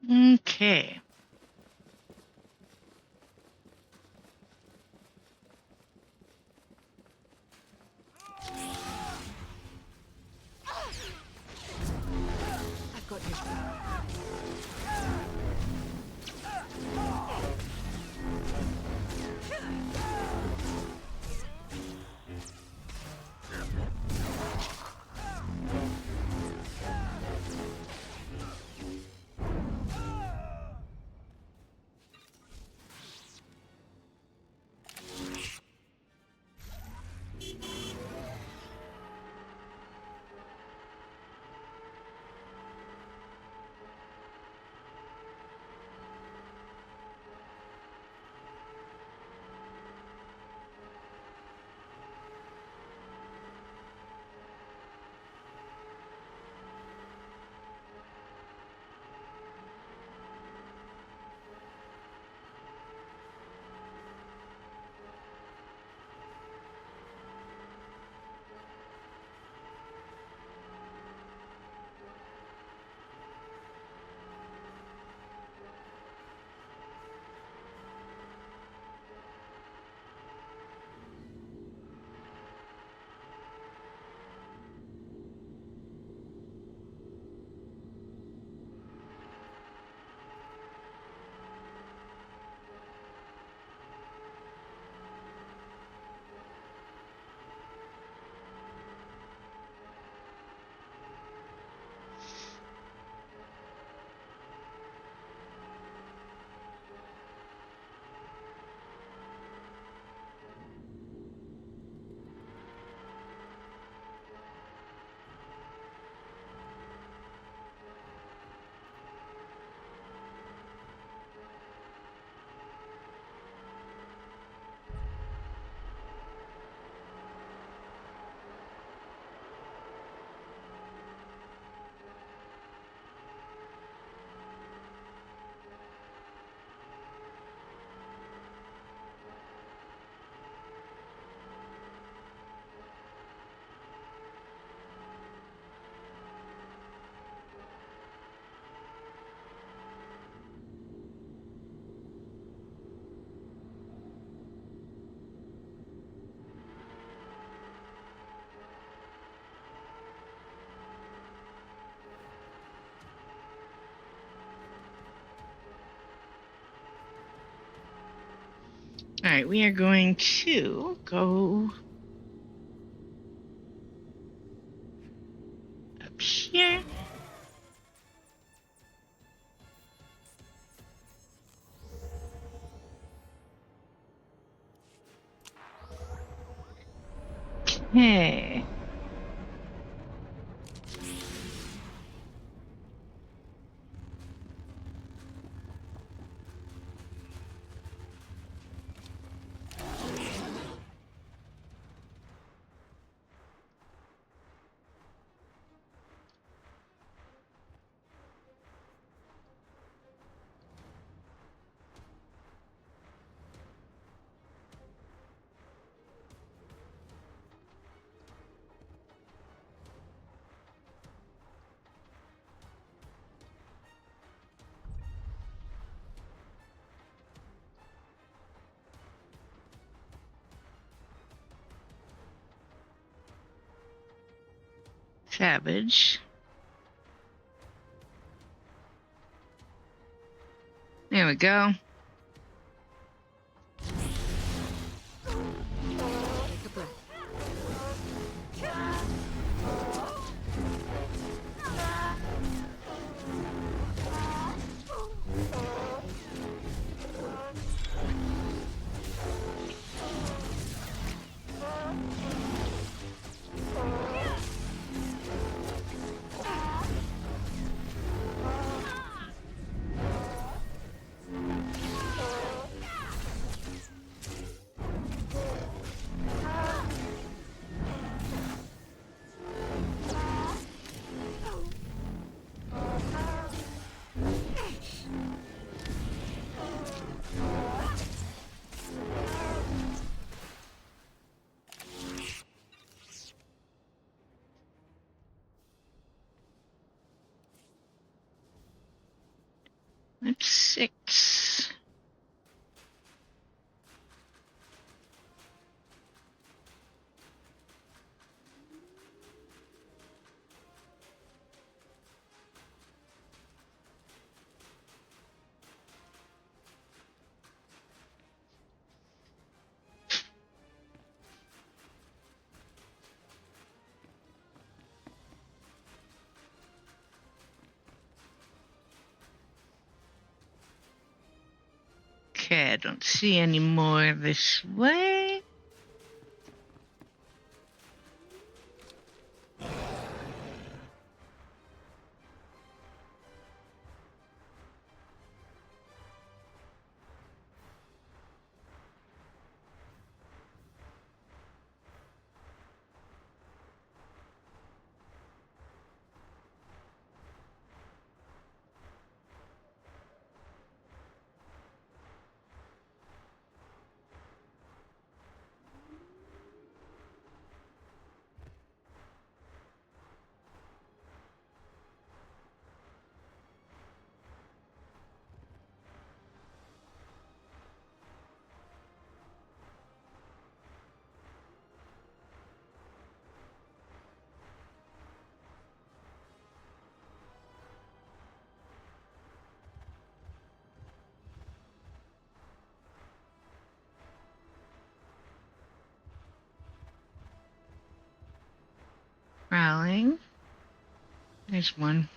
Okay. I've got you. All right, we are going to go up here. Okay. Savage. There we go. That's 6. Okay, I don't see any more this way. Prowling. There's one.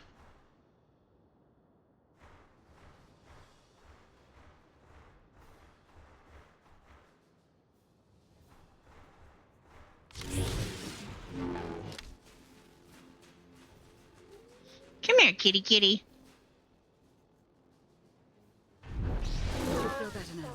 Come here, kitty kitty. Feel better now.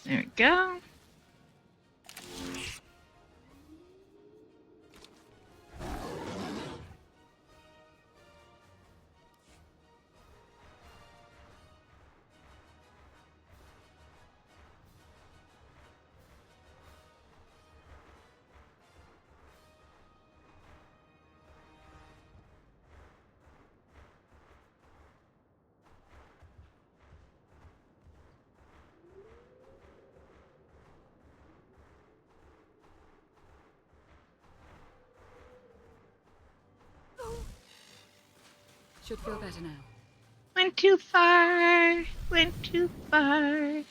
There we go. Should feel better now. Went too far. Went too far.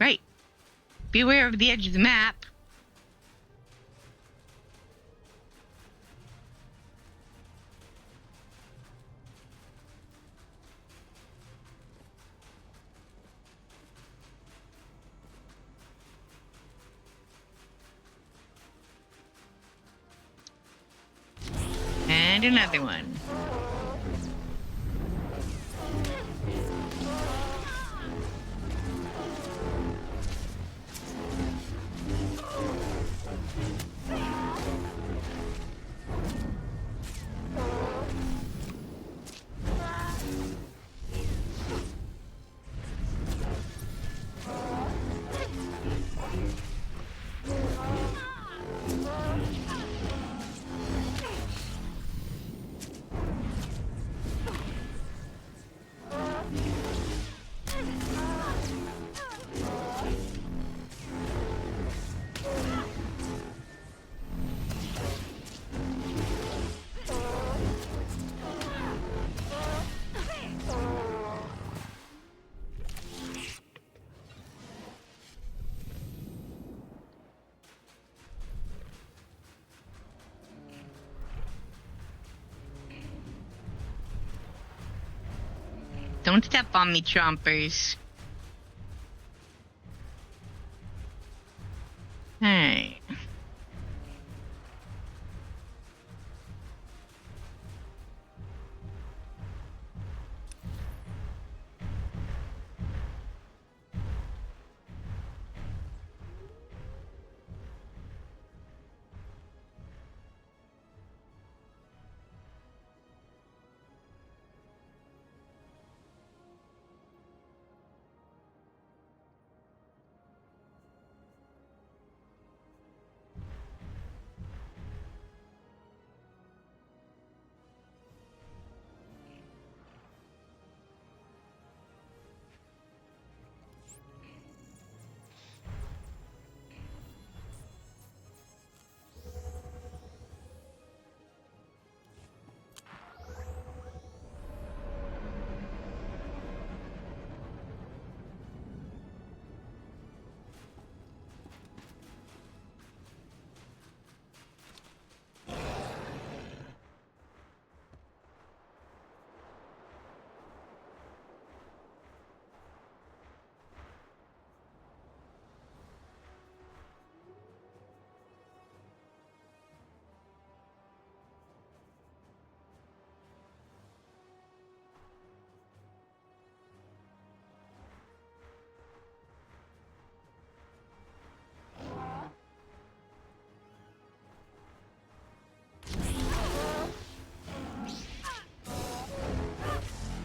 Right. Beware of the edge of the map. And another one. Don't step on me, chompers. Alright.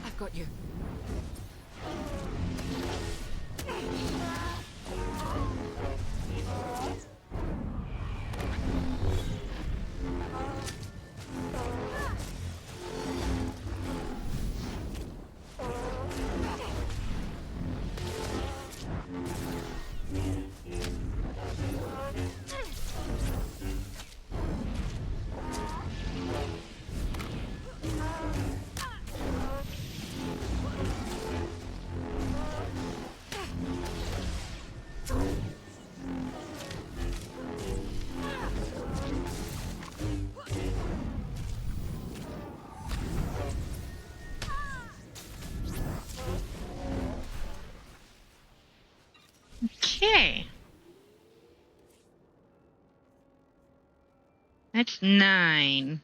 I've got you. Okay. That's 9.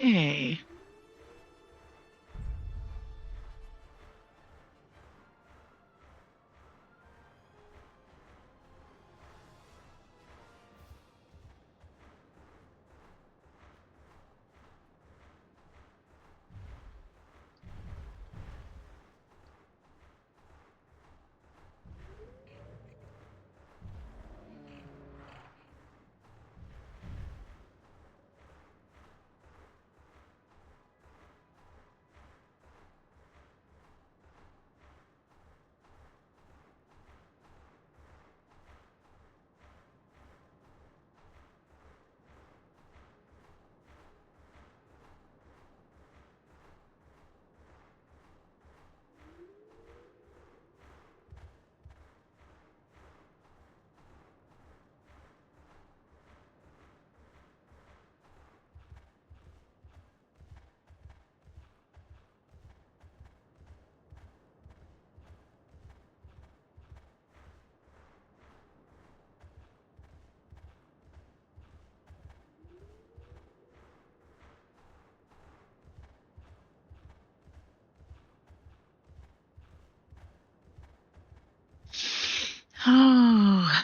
Okay. Oh.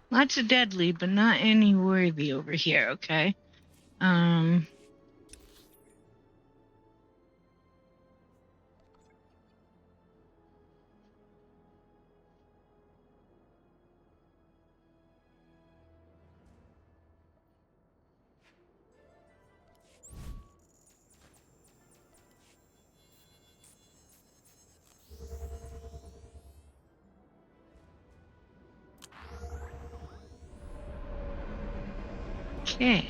Lots of deadly, but not any worthy over here, okay? Okay.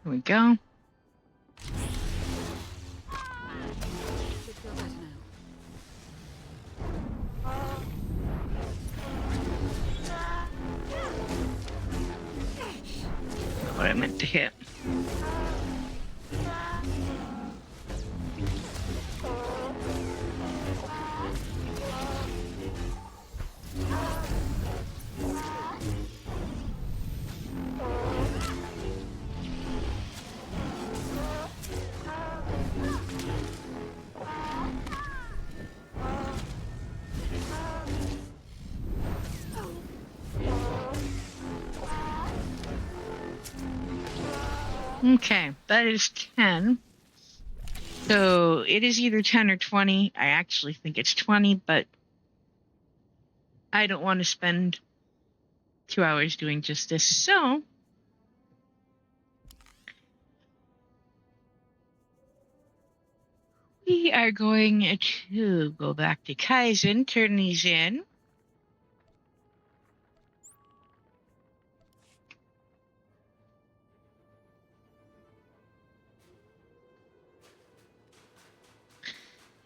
Here we go. Not what I meant to hit. Okay, that is 10. So it is either 10 or 20. I actually think it's 20, but I don't want to spend 2 hours doing just this. So we are going to go back to Kaizen, turn these in.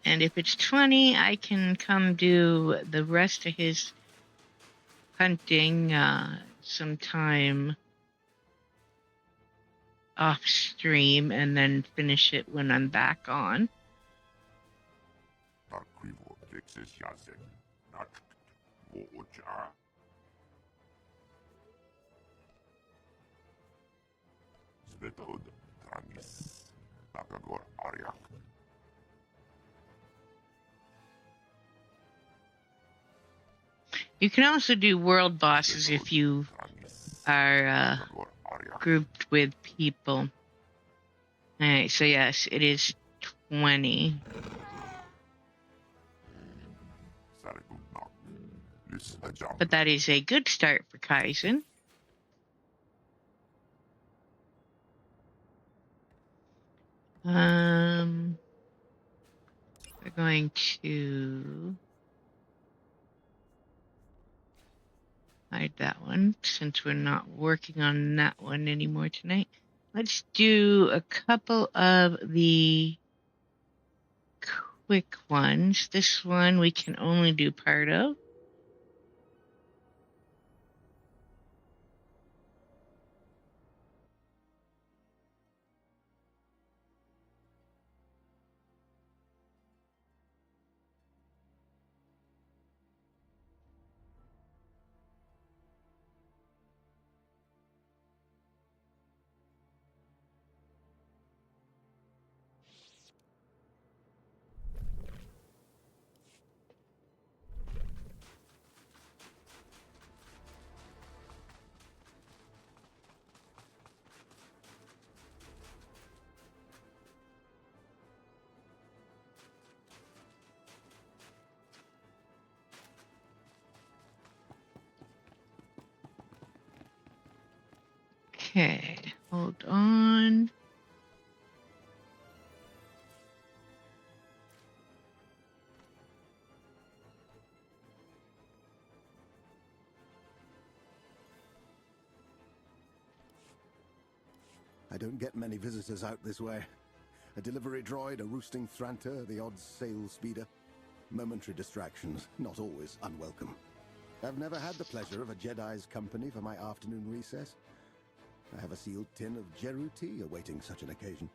And if it's 20, I can come do the rest of his hunting sometime off stream and then finish it when I'm back on. You can also do world bosses if you are grouped with people. Alright, so yes, it is 20. But that is a good start for Kaizen. We're going to hide that one since we're not working on that one anymore tonight. Let's do a couple of the quick ones. This one we can only do part of. Okay, hold on. I don't get many visitors out this way. A delivery droid, a roosting thranter, the odd sail speeder. Momentary distractions, not always unwelcome. I've never had the pleasure of a Jedi's company for my afternoon recess. I have a sealed tin of Jeru tea awaiting such an occasion.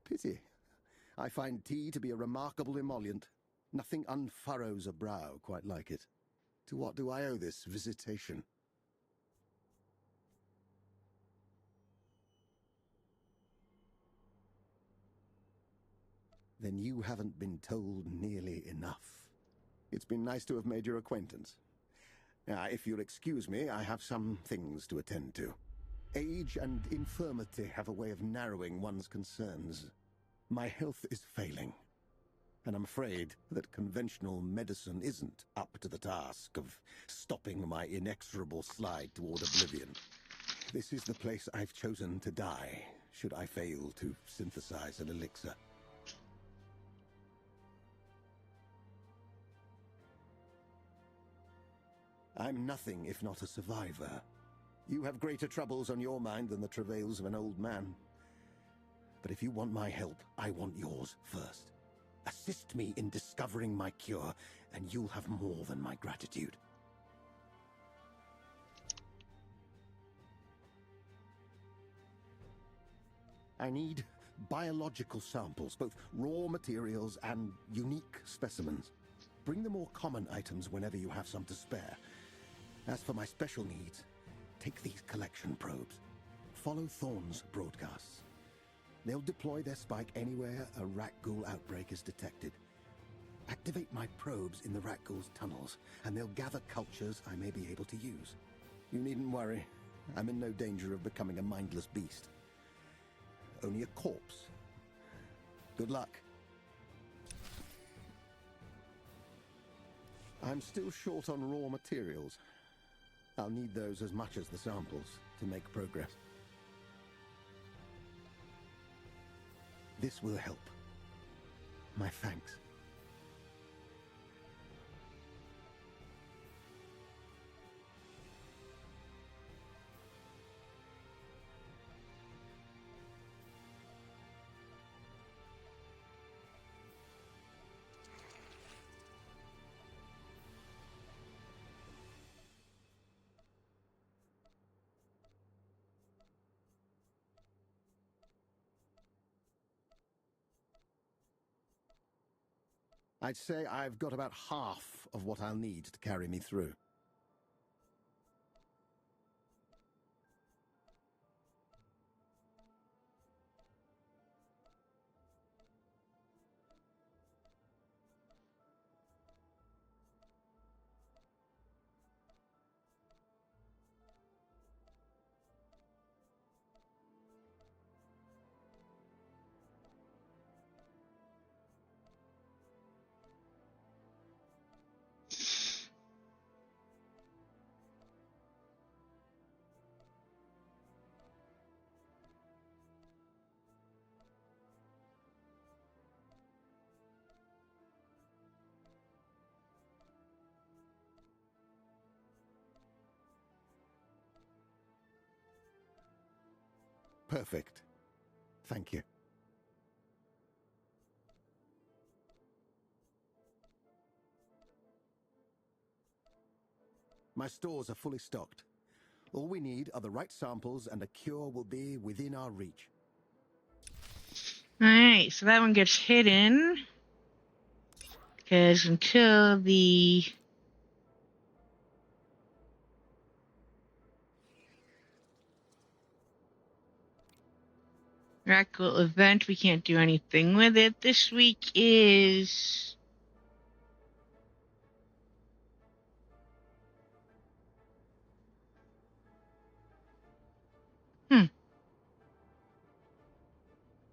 Pity. I find tea to be a remarkable emollient. Nothing unfurrows a brow quite like it. To what do I owe this visitation? Then you haven't been told nearly enough. It's been nice to have made your acquaintance. Now, if you'll excuse me, I have some things to attend to. Age and infirmity have a way of narrowing one's concerns. My health is failing, and I'm afraid that conventional medicine isn't up to the task of stopping my inexorable slide toward oblivion. This is the place I've chosen to die, should I fail to synthesize an elixir. I'm nothing if not a survivor. You have greater troubles on your mind than the travails of an old man. But if you want my help, I want yours first. Assist me in discovering my cure, and you'll have more than my gratitude. I need biological samples, both raw materials and unique specimens. Bring the more common items whenever you have some to spare. As for my special needs, take these collection probes. Follow Thorn's broadcasts. They'll deploy their spike anywhere a Rakghoul outbreak is detected. Activate my probes in the Rakghoul's tunnels, and they'll gather cultures I may be able to use. You needn't worry. I'm in no danger of becoming a mindless beast. Only a corpse. Good luck. I'm still short on raw materials. I'll need those as much as the samples to make progress. This will help. My thanks. I'd say I've got about half of what I'll need to carry me through. Perfect. Thank you. My stores are fully stocked. All we need are the right samples and a cure will be within our reach. Alright, so that one gets hidden. Because until the Miracle event, we can't do anything with it. This week is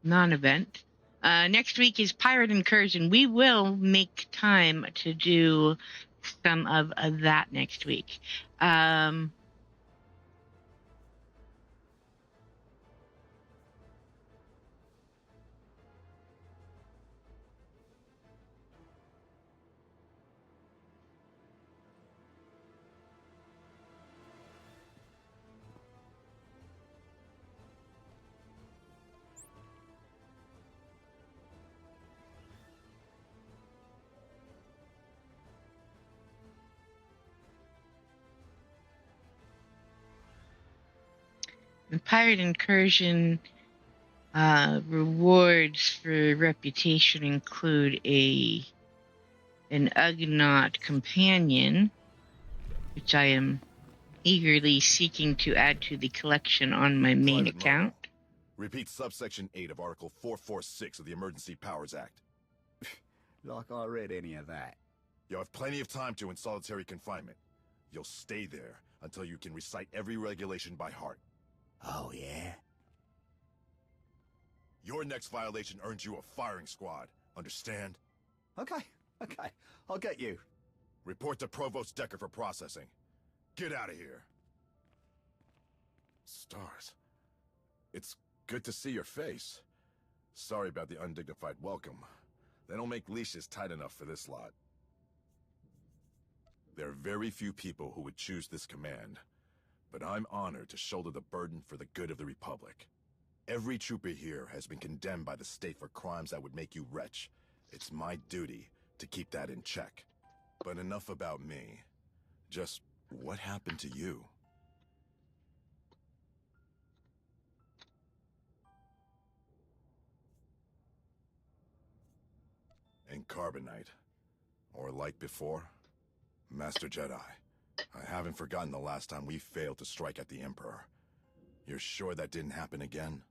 non-event. Next week is Pirate Incursion. We will make time to do some of that next week. And Pirate Incursion rewards for reputation include an Ugnaught companion, which I am eagerly seeking to add to the collection on my main Private account. Murdo. Repeat subsection 8 of Article 446 of the Emergency Powers Act. Like I read any of that. You'll have plenty of time to in solitary confinement. You'll stay there until you can recite every regulation by heart. Oh, yeah? Your next violation earns you a firing squad. Understand? Okay. I'll get you. Report to Provost Decker for processing. Get out of here. Stars. It's good to see your face. Sorry about the undignified welcome. They don't make leashes tight enough for this lot. There are very few people who would choose this command, but I'm honored to shoulder the burden for the good of the Republic. Every trooper here has been condemned by the state for crimes that would make you wretch. It's my duty to keep that in check. But enough about me. Just what happened to you? In Carbonite. Or like before? Master Jedi. I haven't forgotten the last time we failed to strike at the Emperor. You're sure that didn't happen again?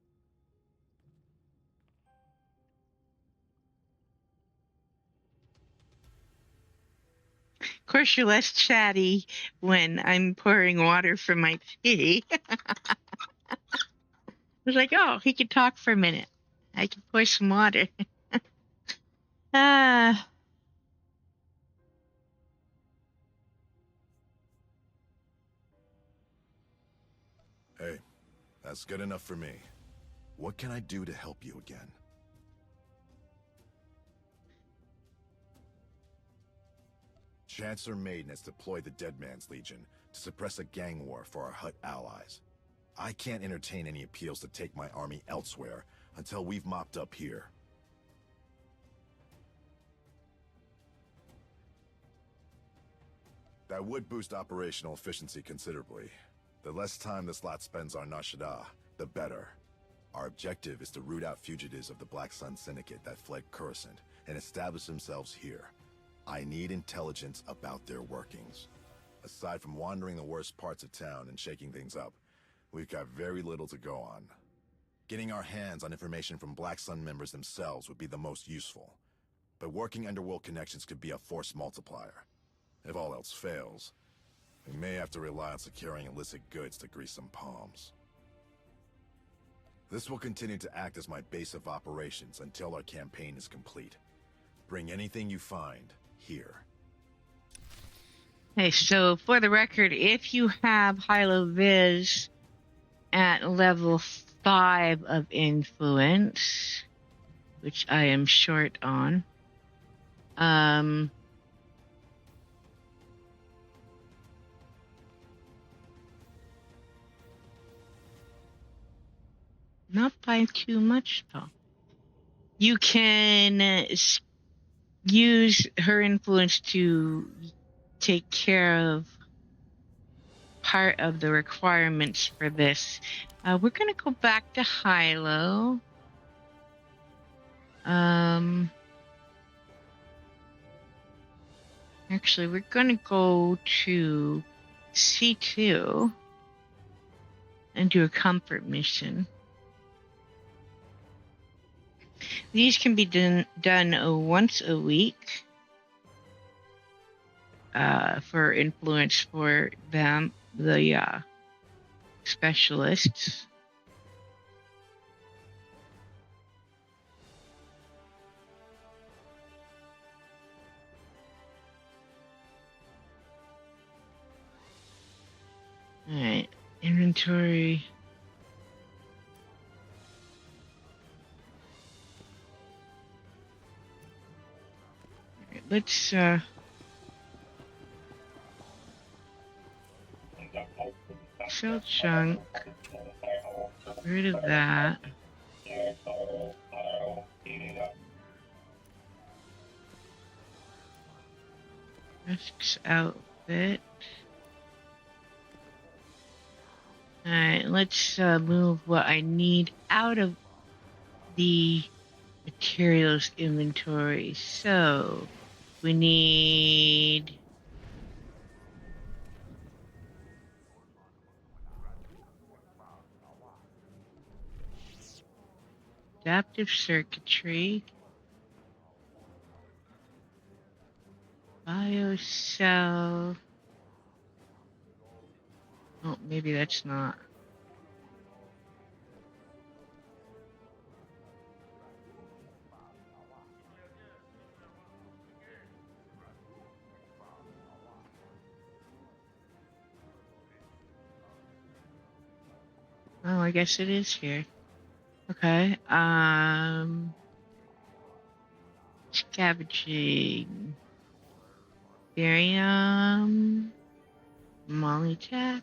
Of course, you're less chatty when I'm pouring water for my tea. I was like, oh, he could talk for a minute. I can pour some water. Ah. Hey, that's good enough for me. What can I do to help you again? Chancellor Maiden has deployed the Dead Man's Legion to suppress a gang war for our Hutt allies. I can't entertain any appeals to take my army elsewhere until we've mopped up here. That would boost operational efficiency considerably. The less time this lot spends on Nashida, the better. Our objective is to root out fugitives of the Black Sun Syndicate that fled Coruscant and establish themselves here. I need intelligence about their workings. Aside from wandering the worst parts of town and shaking things up, we've got very little to go on. Getting our hands on information from Black Sun members themselves would be the most useful. But working underworld connections could be a force multiplier. If all else fails, we may have to rely on securing illicit goods to grease some palms. This will continue to act as my base of operations until our campaign is complete. Bring anything you find here. Okay, so for the record, if you have Hilo Viz at level 5 of influence, which I am short on, not by too much though. You can use her influence to take care of part of the requirements for this. We're going to go back to Hilo. Actually, we're going to go to C2 and do a comfort mission. These can be done once a week for influence for them, the specialists. All right, inventory. All right, let's sell junk. Get rid of that. Risk's outfit. Alright, let's move what I need out of the materials inventory. So, we need adaptive circuitry, biocell. Oh, maybe that's not. Oh, I guess it is here. Okay. Scavenging. Barium. Mollytech.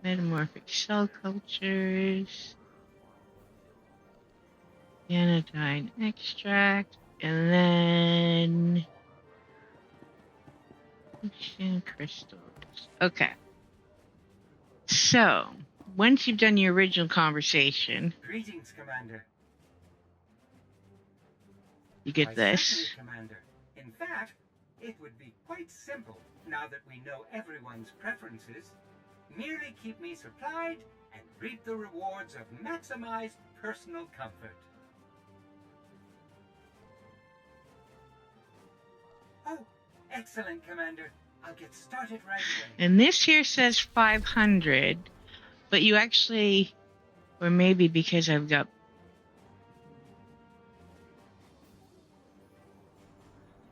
Metamorphic cell cultures. Anodyne extract. And then crystals. Okay. So, once you've done your original conversation, Greetings, Commander. you get Why, this. certainly, Commander. In fact, it would be quite simple now that we know everyone's preferences. Merely keep me supplied and reap the rewards of maximized personal comfort. Oh, excellent, Commander. I'll get started right away. And this here says 500, but you actually, or maybe because I've got,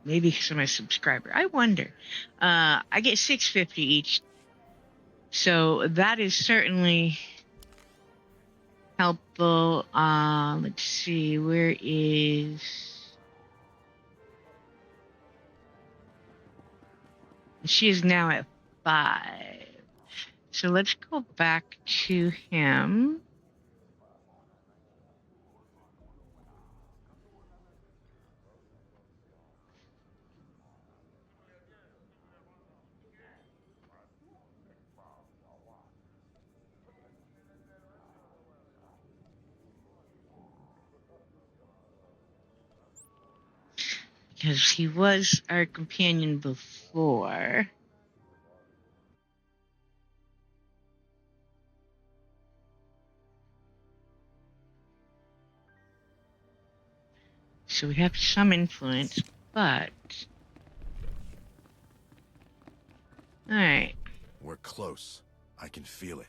maybe because I'm a subscriber, I wonder. I get 650 each, so that is certainly helpful. Let's see, where is... She is now at 5. So let's go back to him. because he was our companion before. So we have some influence, but... Alright. We're close. I can feel it.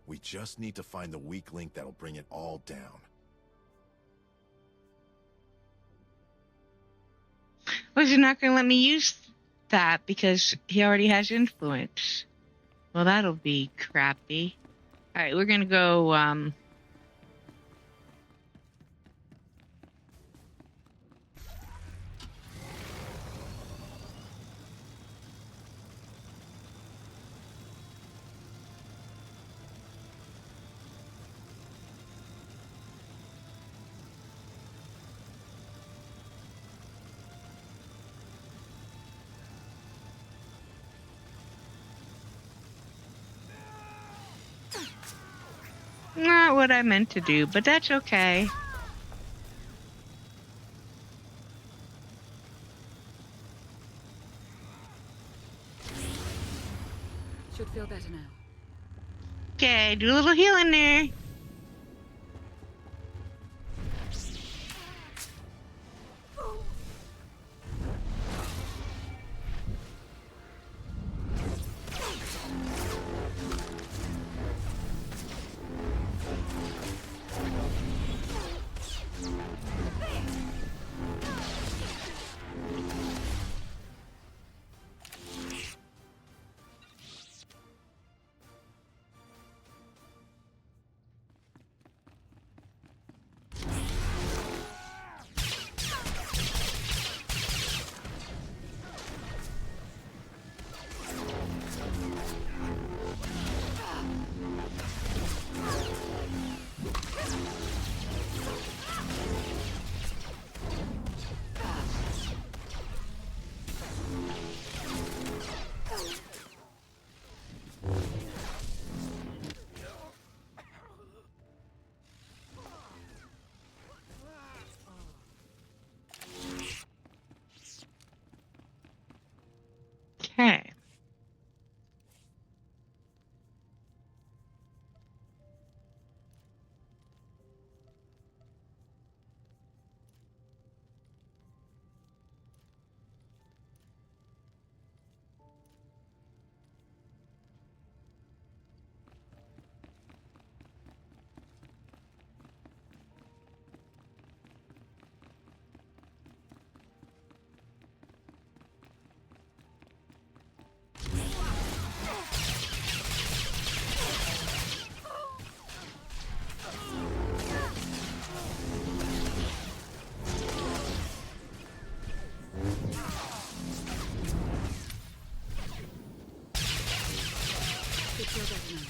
We just need to find the weak link that'll bring it all down. Well, he's not going to let me use that because he already has influence. Well, that'll be crappy. Alright, we're going to go, not what I meant to do, but that's okay. Should feel better now. Okay, do a little healing there. Okay. Should feel better now.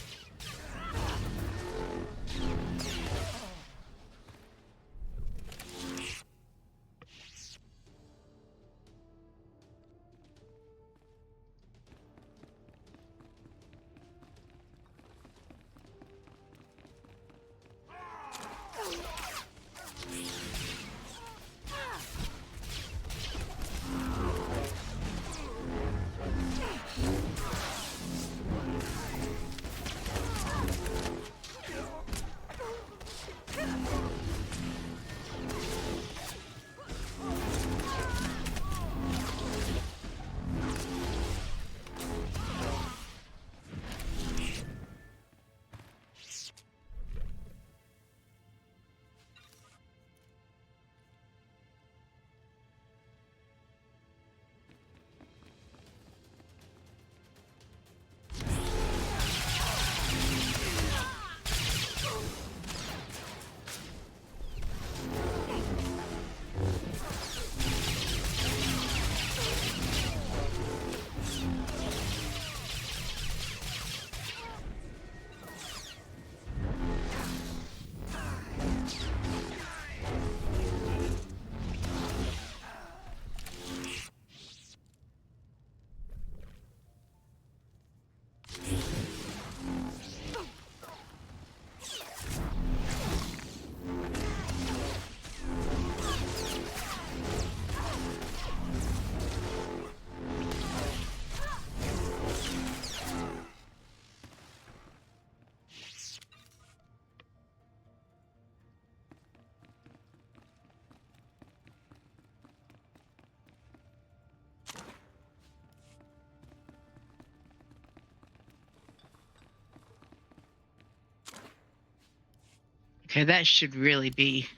Okay, that should really be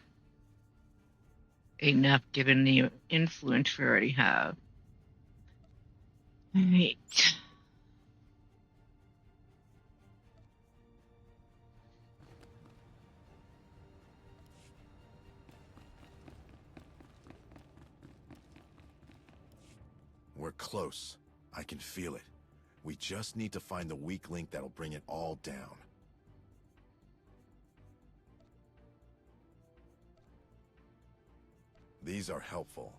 enough given the influence we already have. All right. We're close. I can feel it. We just need to find the weak link that'll bring it all down. These are helpful.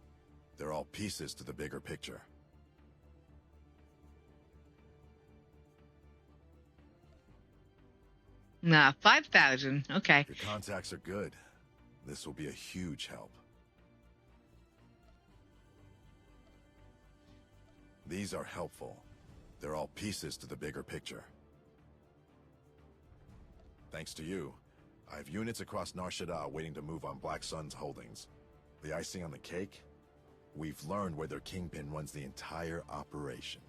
They're all pieces to the bigger picture. Nah, 5,000. Okay. Your contacts are good. This will be a huge help. These are helpful. They're all pieces to the bigger picture. Thanks to you, I have units across Nar Shaddaa waiting to move on Black Sun's holdings. The icing on the cake? We've learned where their kingpin runs the entire operation.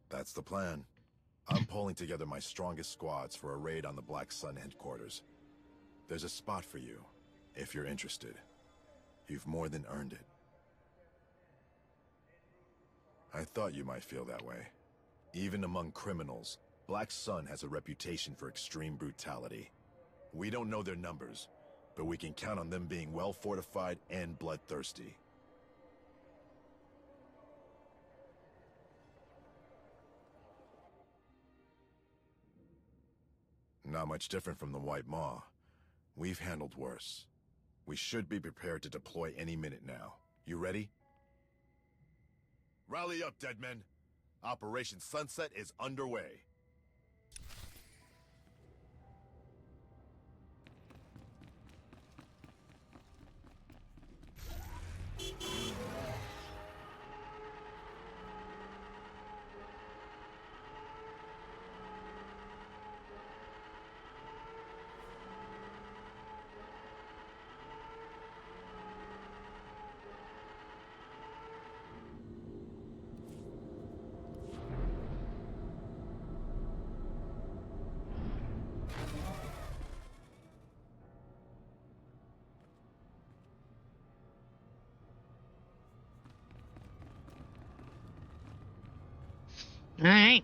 That's the plan. I'm pulling together my strongest squads for a raid on the Black Sun headquarters. There's a spot for you, if you're interested. You've more than earned it. I thought you might feel that way. Even among criminals, Black Sun has a reputation for extreme brutality. We don't know their numbers, but we can count on them being well fortified and bloodthirsty. Not much different from the White Maw. We've handled worse. We should be prepared to deploy any minute now. You ready? Rally up, dead men. Operation Sunset is underway. All right.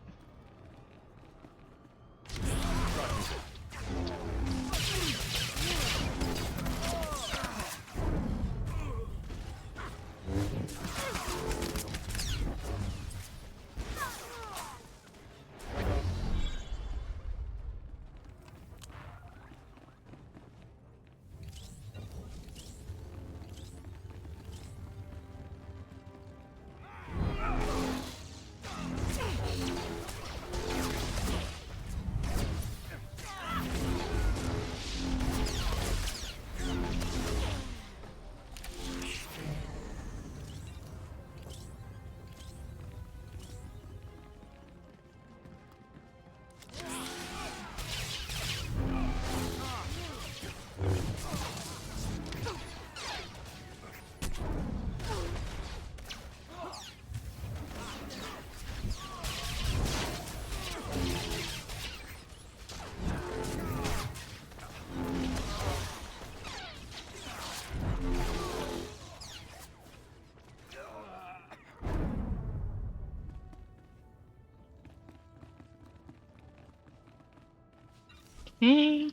Okay.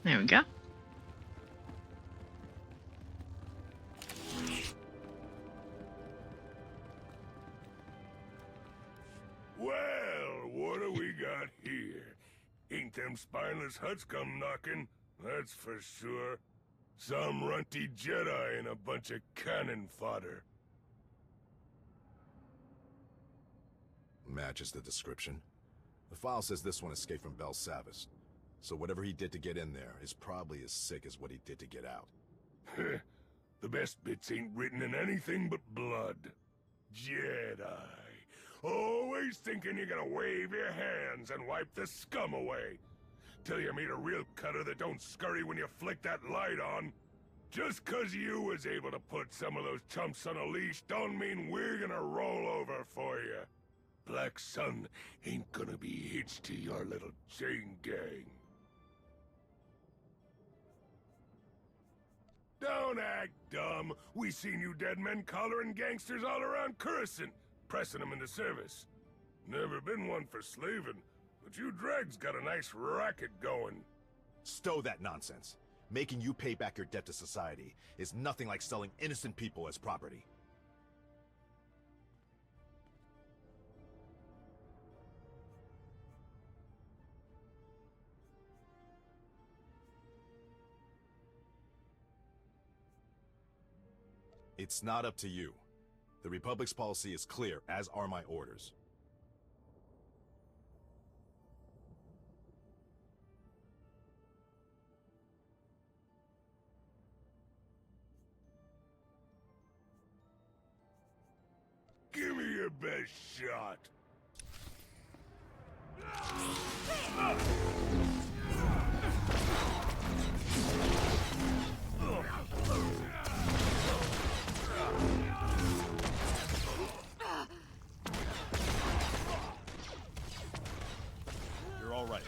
There we go. Well, what do we got here? Ain't them spineless huts come knocking, that's for sure. Some runty Jedi and a bunch of cannon fodder. Matches the description. The file says this one escaped from Bel Savis. So whatever he did to get in there is probably as sick as what he did to get out. The best bits ain't written in anything but blood. Jedi. Always thinking you're gonna wave your hands and wipe the scum away. Till you meet a real cutter that don't scurry when you flick that light on. Just 'cause you was able to put some of those chumps on a leash don't mean we're gonna roll over for you. Black Sun ain't gonna be hitched to your little chain gang. Don't act dumb. We seen you dead men collaring gangsters all around Coruscant, pressing them into service. Never been one for slaving, but you dregs got a nice racket going. Stow that nonsense. Making you pay back your debt to society is nothing like selling innocent people as property. It's not up to you. The Republic's policy is clear, as are my orders. Give me your best shot. You're all right.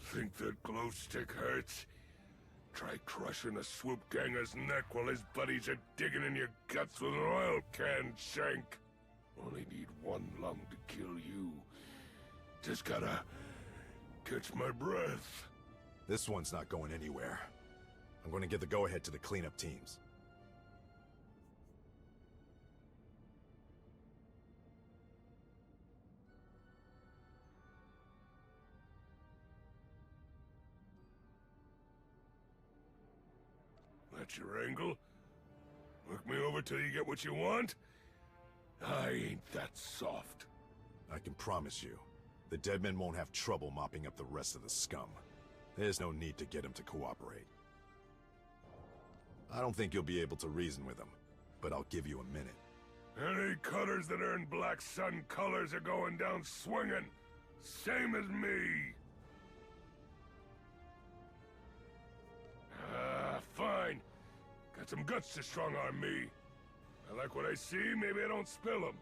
Think that glow stick hurts? Try crushing a swoop ganger's neck while his buddies are digging in your guts with an oil can shank. Only need one lung to kill you. Just gotta catch my breath. This one's not going anywhere. I'm going to give the go-ahead to the cleanup teams. That's your angle? Work me over till you get what you want? I ain't that soft. I can promise you, the dead men won't have trouble mopping up the rest of the scum. There's no need to get them to cooperate. I don't think you'll be able to reason with them, but I'll give you a minute. Any cutters that earn Black Sun colors are going down swinging. Same as me. Fine. Got some guts to strong-arm me. I like what I see, maybe I don't spill them.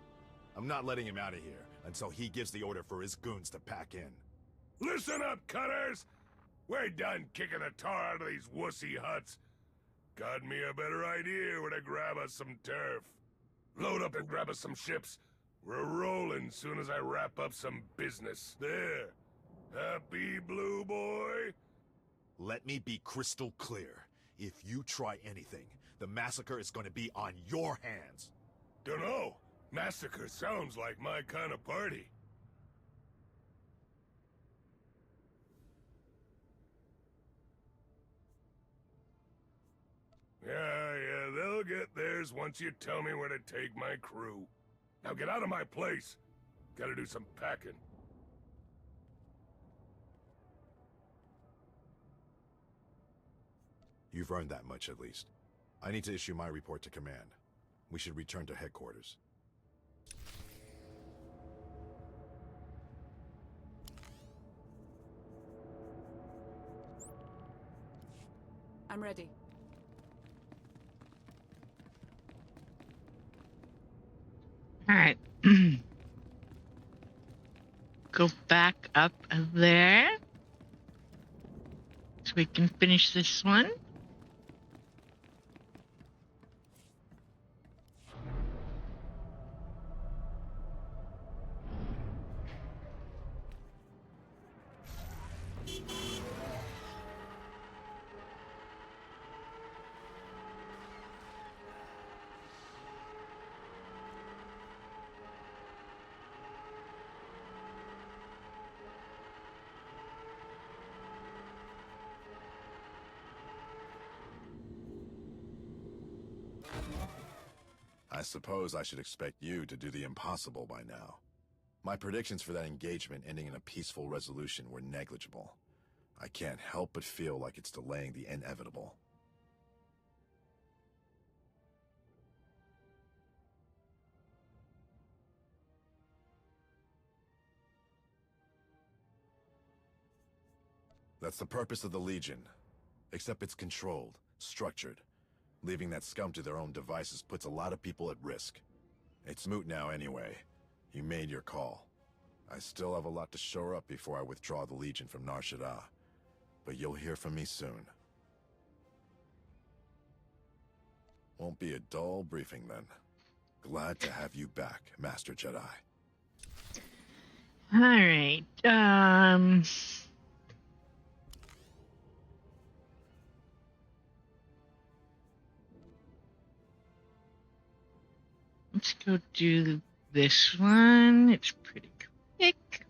I'm not letting him out of here until he gives the order for his goons to pack in. Listen up, cutters! We're done kicking the tar out of these wussy huts. Got me a better idea where to grab us some turf. Load up and grab us some ships. We're rolling soon as I wrap up some business. There. Happy, blue boy? Let me be crystal clear. If you try anything, the massacre is going to be on your hands. Dunno. Massacre sounds like my kind of party. Yeah, they'll get theirs once you tell me where to take my crew. Now get out of my place. Gotta do some packing. You've earned that much, at least. I need to issue my report to command. We should return to headquarters. I'm ready. All right. Go back up there so we can finish this one. I suppose I should expect you to do the impossible by now. My predictions for that engagement ending in a peaceful resolution were negligible. I can't help but feel like it's delaying the inevitable. That's the purpose of the Legion. Except it's controlled, structured. Leaving that scum to their own devices puts a lot of people at risk. It's moot now anyway. You made your call. I still have a lot to shore up before I withdraw the Legion from Nar Shaddaa. But you'll hear from me soon. Won't be a dull briefing then. Glad to have you back, Master Jedi. All right. Let's go do this one. It's pretty quick.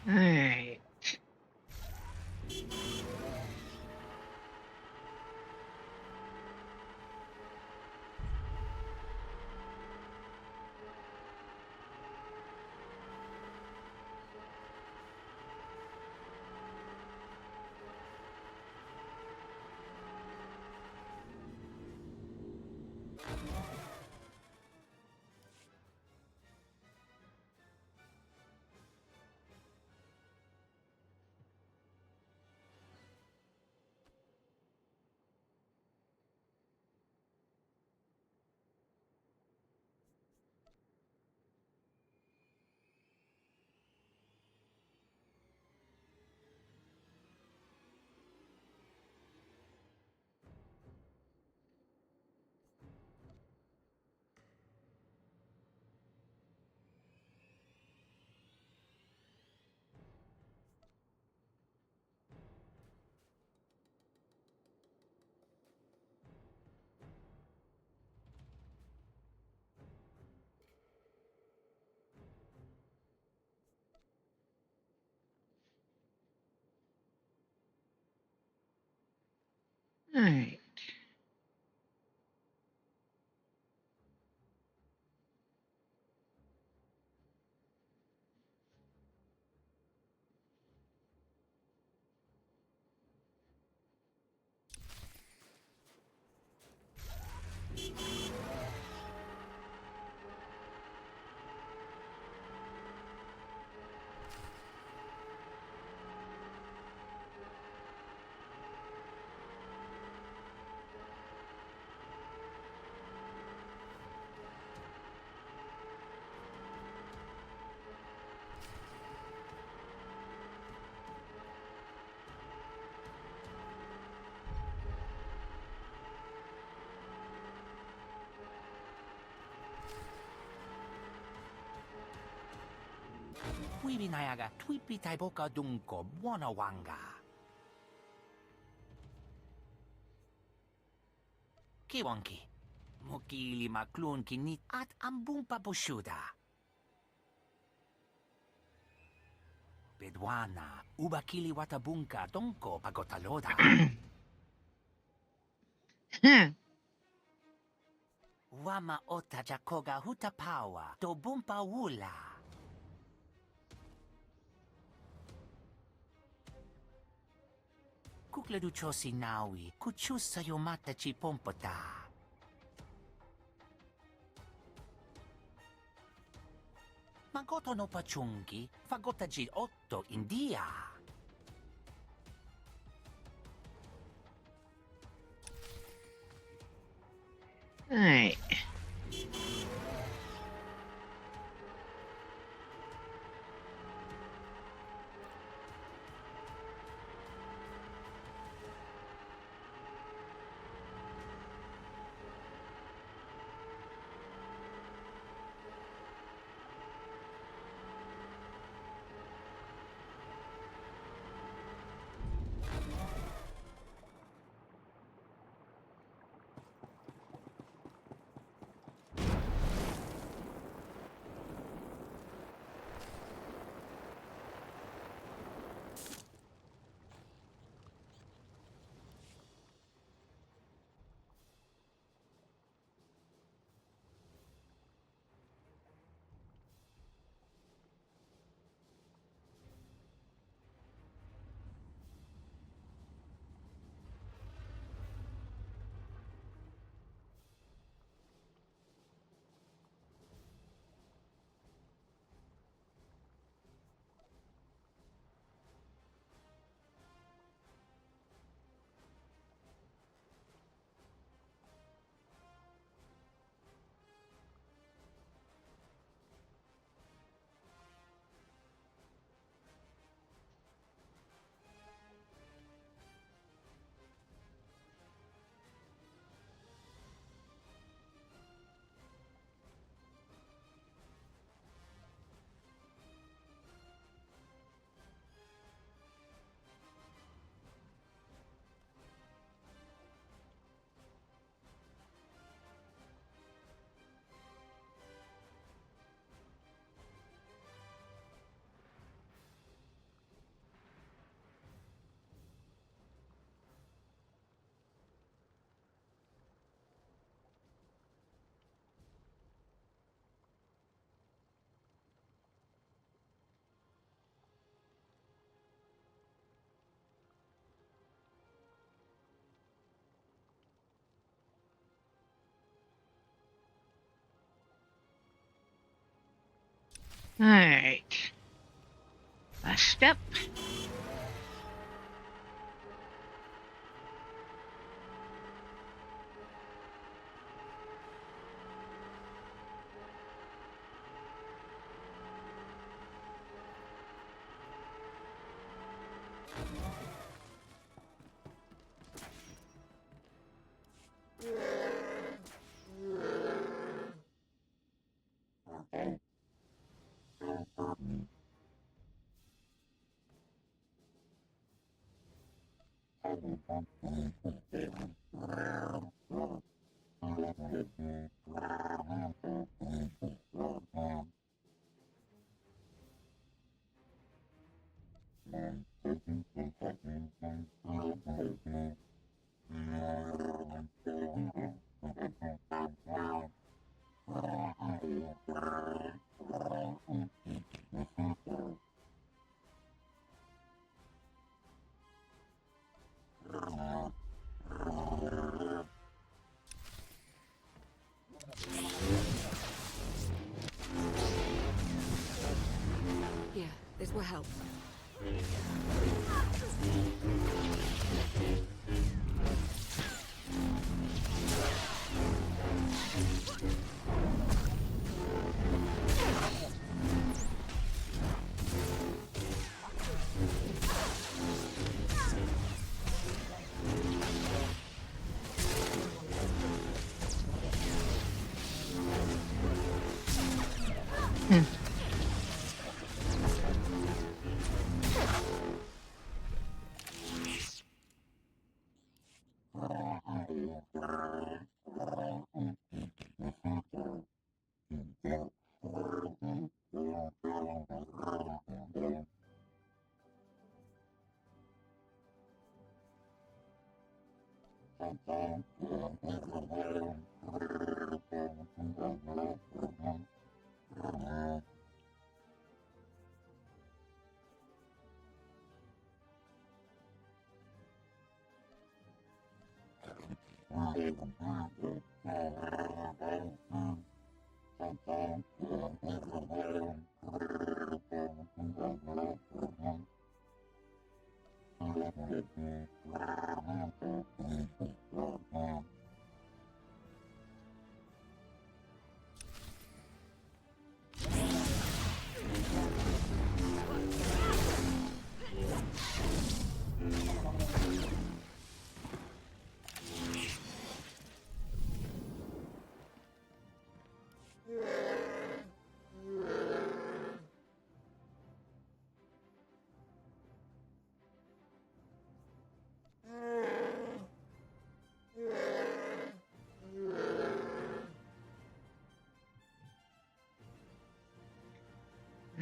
All right. All right. Wibinayaga twipi taiboka dunko buona wanga. Kiwanki. Mukili maklun kinit at ambumpa bushuda. Bedwana ubakili watabunka donko pagotaloda. Wama ota jakoga hutapawa do bumpa wula. Kukla duchosi nawi, kuchusa yomata chipompota. Magoto no pachungi, fagota ji 8 India. All right. All right. Last step. for help.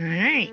All right.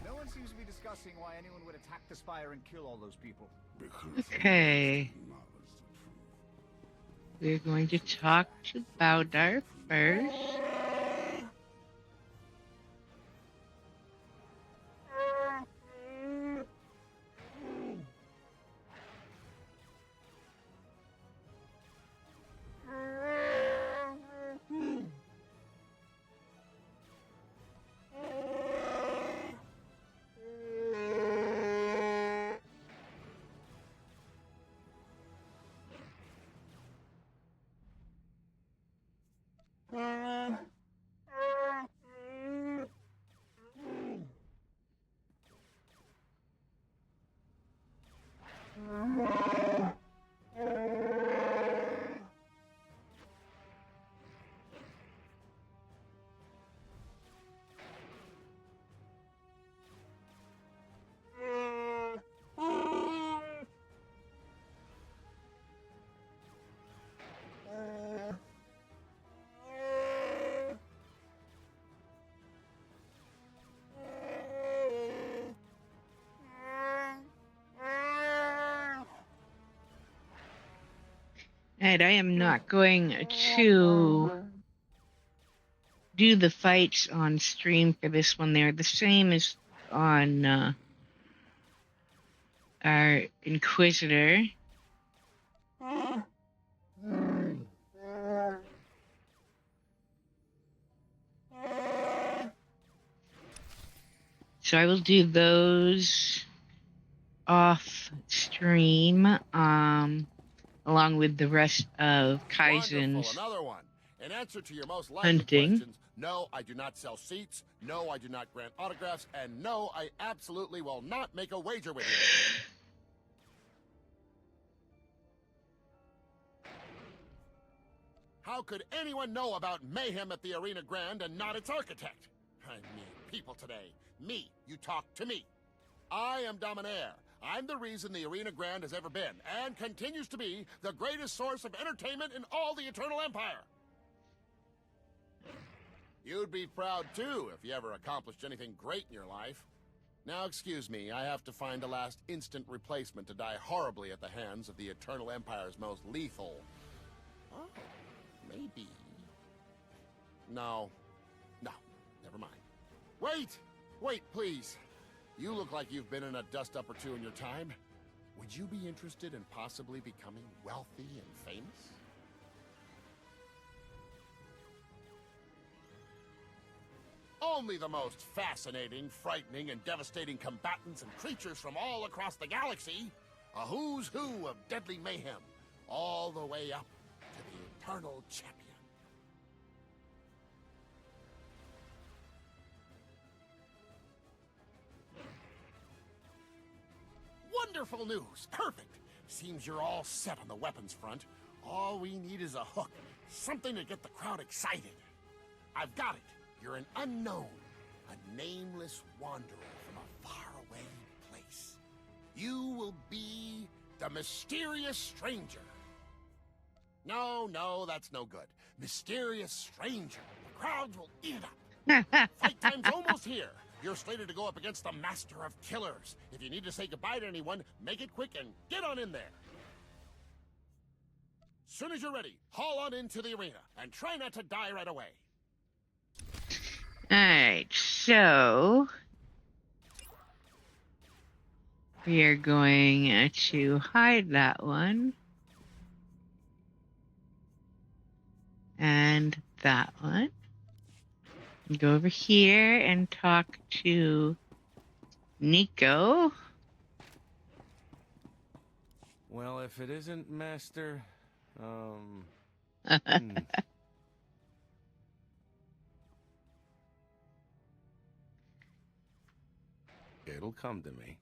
No one seems to be discussing why anyone would attack the Spire and kill all those people. Okay. We're going to talk to Baudar first. And I am not going to do the fights on stream for this one. They're the same as on our Inquisitor. So I will do those off stream, along with the rest of Kaizen's Another one. In answer to your most hunting. questions, no, I do not sell seats, no, I do not grant autographs, and no, I absolutely will not make a wager with you. How could anyone know about mayhem at the Arena Grande and not its architect? I mean, people today. Me. You talk to me. I am Dominaire. I'm the reason the Arena Grande has ever been, and continues to be, the greatest source of entertainment in all the Eternal Empire. You'd be proud, too, if you ever accomplished anything great in your life. Now, excuse me, I have to find a last instant replacement to die horribly at the hands of the Eternal Empire's most lethal. Oh, maybe. No. No, never mind. Wait! Wait, please. You look like you've been in a dust-up or two in your time. Would you be interested in possibly becoming wealthy and famous? Only the most fascinating, frightening, and devastating combatants and creatures from all across the galaxy. A who's who of deadly mayhem, all the way up to the Eternal Champion. Wonderful news! Perfect! Seems you're all set on the weapons front. All we need is a hook. Something to get the crowd excited. I've got it. You're an unknown. A nameless wanderer from a faraway place. You will be the mysterious stranger. No, that's no good. Mysterious stranger. The crowds will eat it up. Fight time's almost here. You're slated to go up against the master of killers. If you need to say goodbye to anyone, make it quick and get on in there. Soon as you're ready, haul on into the arena and try not to die right away. Alright, so we are going to hide that one. And that one. Go over here and talk to Nico. Well, if it isn't Master, It'll come to me.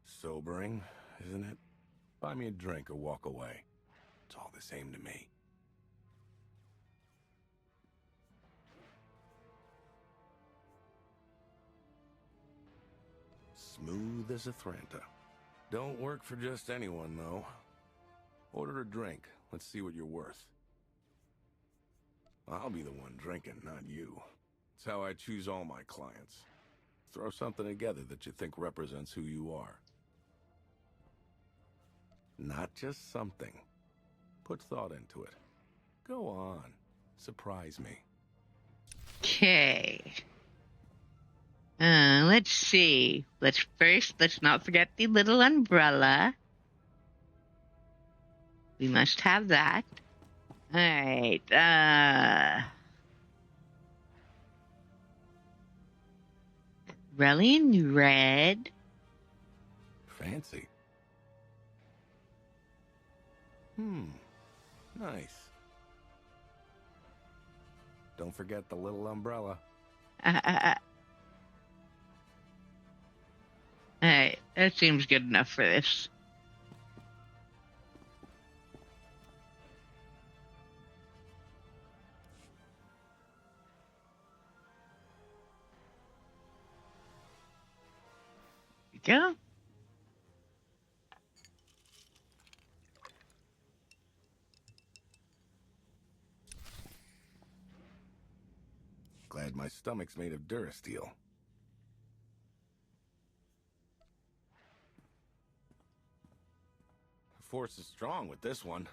Sobering, isn't it? Buy me a drink or walk away. It's all the same to me. Smooth as a Thranta. Don't work for just anyone, though. Order a drink. Let's see what you're worth. I'll be the one drinking, not you. It's how I choose all my clients. Throw something together that you think represents who you are. Not just something. Put thought into it. Go on. Surprise me. Okay. Let's see. Let's not forget the little umbrella. We must have that. Alright, Relian red. Fancy. Nice. Don't forget the little umbrella. Alright, that seems good enough for this. Go. Glad my stomach's made of Durasteel. Force is strong with this one.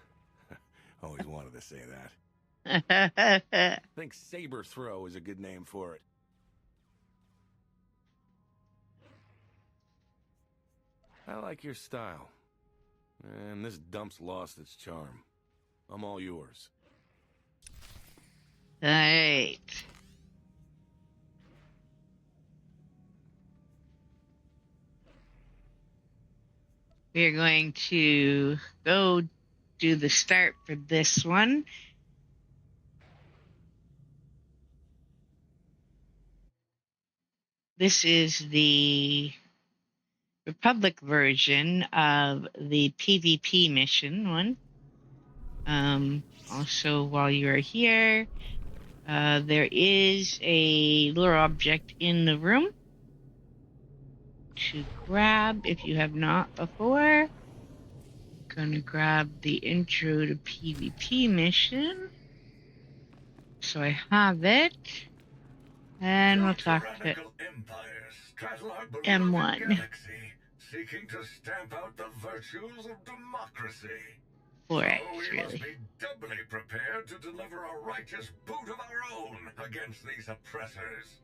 Always wanted to say that. I think Saber Throw is a good name for it. I like your style. And this dump's lost its charm. I'm all yours. Alright. We are going to go do the start for this one. This is the Republic version of the PvP mission one. Also, while you're here, there is a lure object in the room to grab if you have not before. Gonna grab the intro to PvP mission. So I have it. And we'll talk to M1. Seeking to stamp out the virtues of democracy. 4X, So we really. must be doubly prepared to deliver a righteous boot of our own against these oppressors.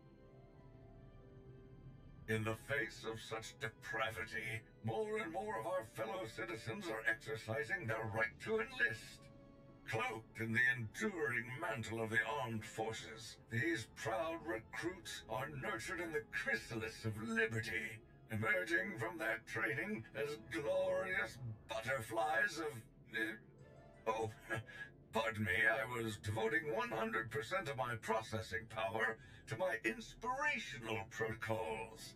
In the face of such depravity, more and more of our fellow citizens are exercising their right to enlist. Cloaked in the enduring mantle of the armed forces, these proud recruits are nurtured in the chrysalis of liberty, emerging from their training as glorious butterflies of... oh, pardon me, I was devoting 100% of my processing power to my inspirational protocols.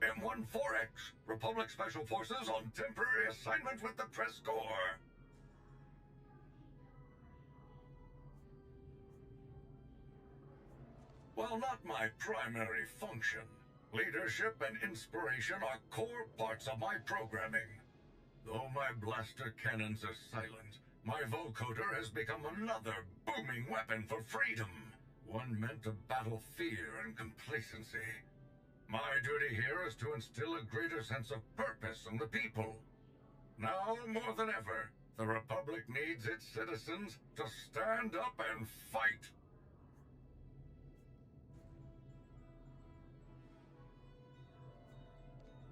M14X, Republic Special Forces on temporary assignment with the Press Corps. While not my primary function, leadership and inspiration are core parts of my programming. Though my blaster cannons are silent, my vocoder has become another booming weapon for freedom, one meant to battle fear and complacency. My duty here is to instill a greater sense of purpose in the people. Now more than ever, the Republic needs its citizens to stand up and fight.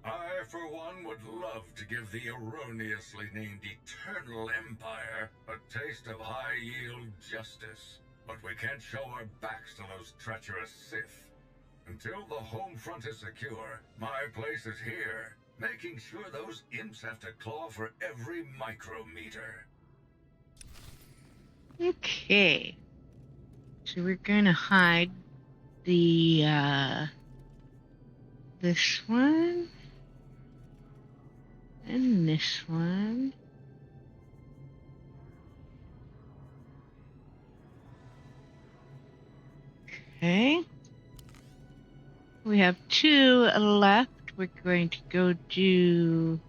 I, for one, would love to give the erroneously named Eternal Empire a taste of high-yield justice. But we can't show our backs to those treacherous Sith. Until the home front is secure, my place is here, making sure those imps have to claw for every micrometer. Okay. So we're gonna hide the, this one. And this one. Okay. We have 2 left. We're going to go do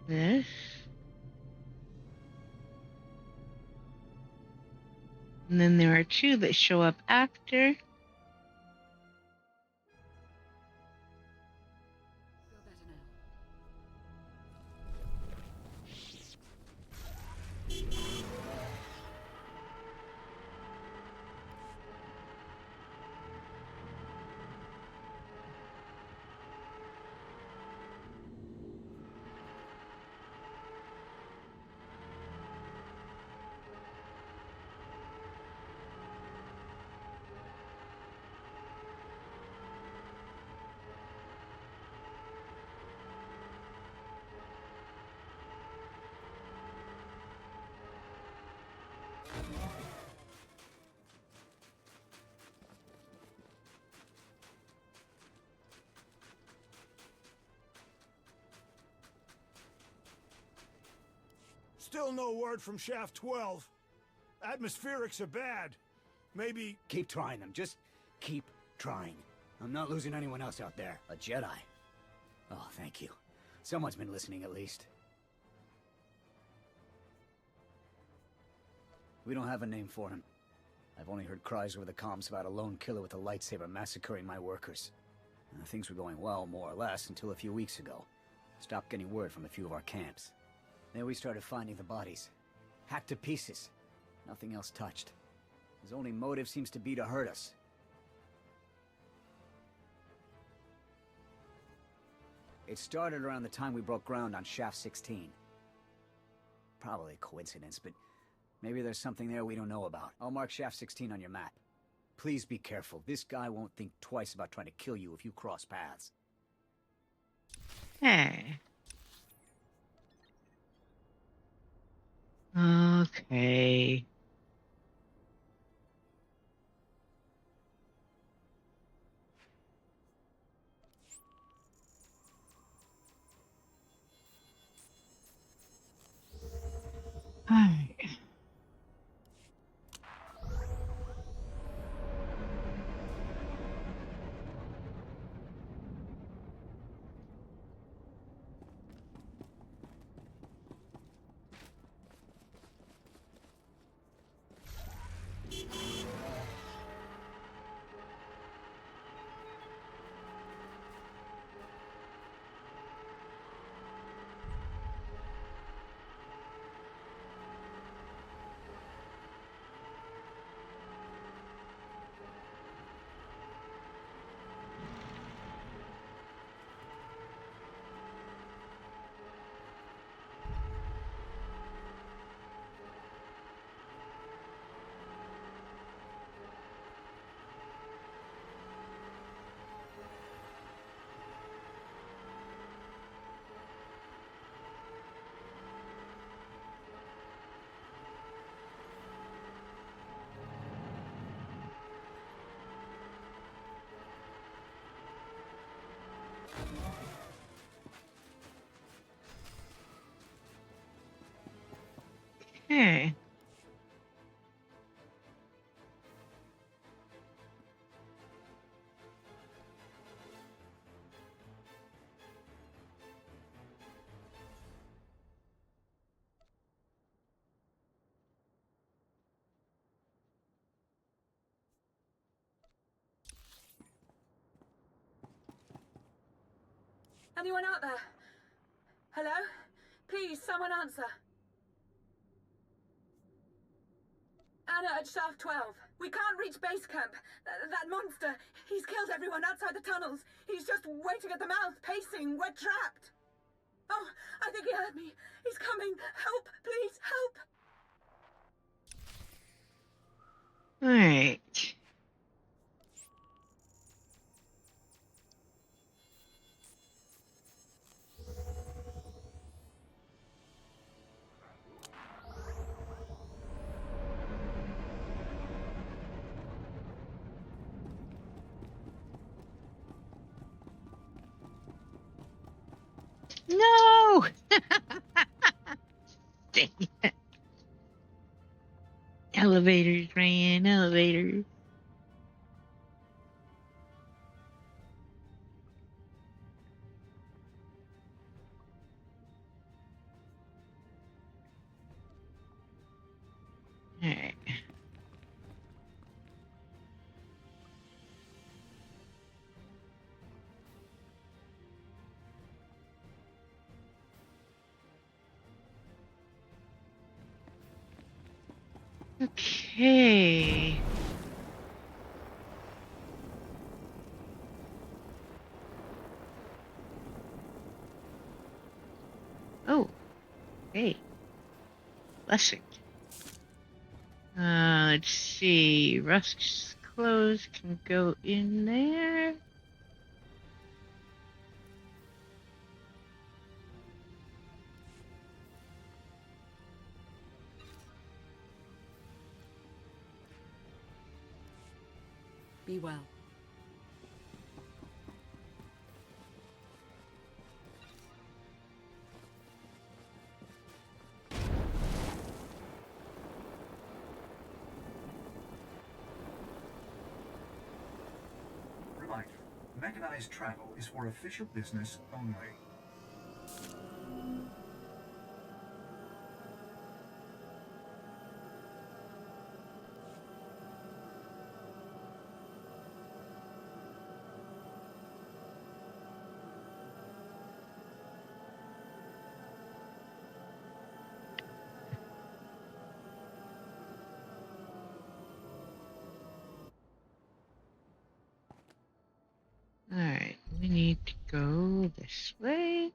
this. And then there are 2 that show up after. Still no word from Shaft 12. Atmospherics are bad. Maybe... Keep trying them. Just keep trying. I'm not losing anyone else out there. A Jedi. Oh, thank you. Someone's been listening at least. We don't have a name for him. I've only heard cries over the comms about a lone killer with a lightsaber massacring my workers. Things were going well, more or less, until a few weeks ago. Stopped getting word from a few of our camps. Then we started finding the bodies. Hacked to pieces. Nothing else touched. His only motive seems to be to hurt us. It started around the time we broke ground on Shaft 16. Probably a coincidence, but maybe there's something there we don't know about. I'll mark Shaft 16 on your map. Please be careful. This guy won't think twice about trying to kill you if you cross paths. Hey. Okay. Okay. Anyone out there? Hello? Please, someone answer. Anna at shaft 12. We can't reach base camp. That monster, he's killed everyone outside the tunnels. He's just waiting at the mouth, pacing. We're trapped. Oh, I think he heard me. He's coming. Help, please, help. All right. No! Dang it. Elevators, man, elevators. All right. Okay. Oh, hey. Blessing. Let's see. Rusk's clothes can go in there. Be well. Reminder, mechanized travel is for official business only. All right. We need to go this way.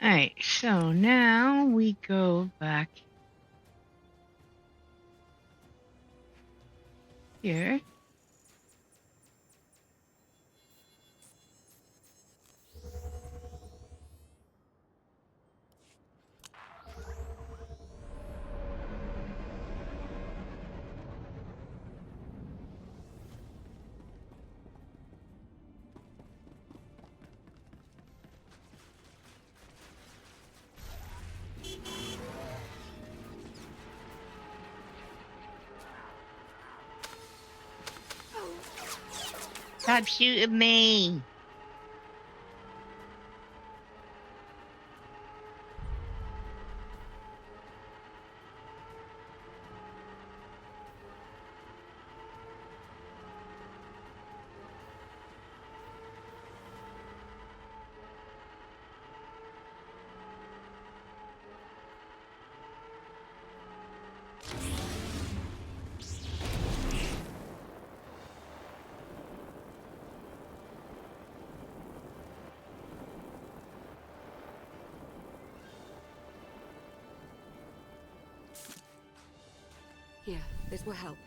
Alright, so now we go back here. Stop shooting me! Here, this will help.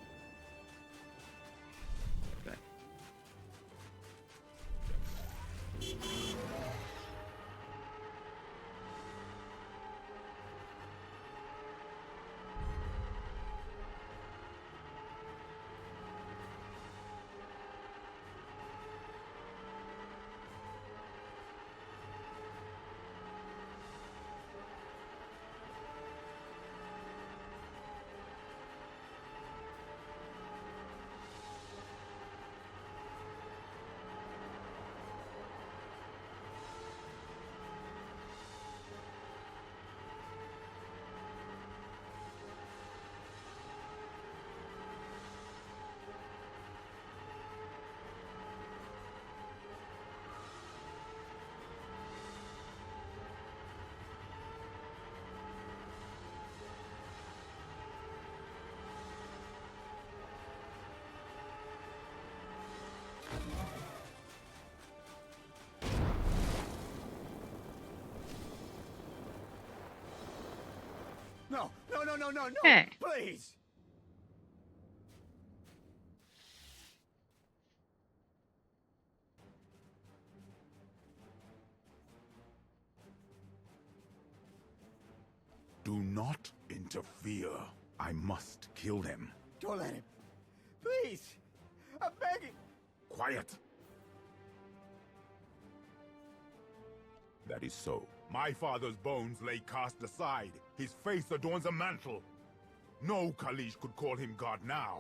No, no, no, no, no, no! Hey. Please! Do not interfere. I must kill them. Don't let him. Please! I'm begging! Quiet! That is so. My father's bones lay cast aside. His face adorns a mantle. No Kalish could call him God now.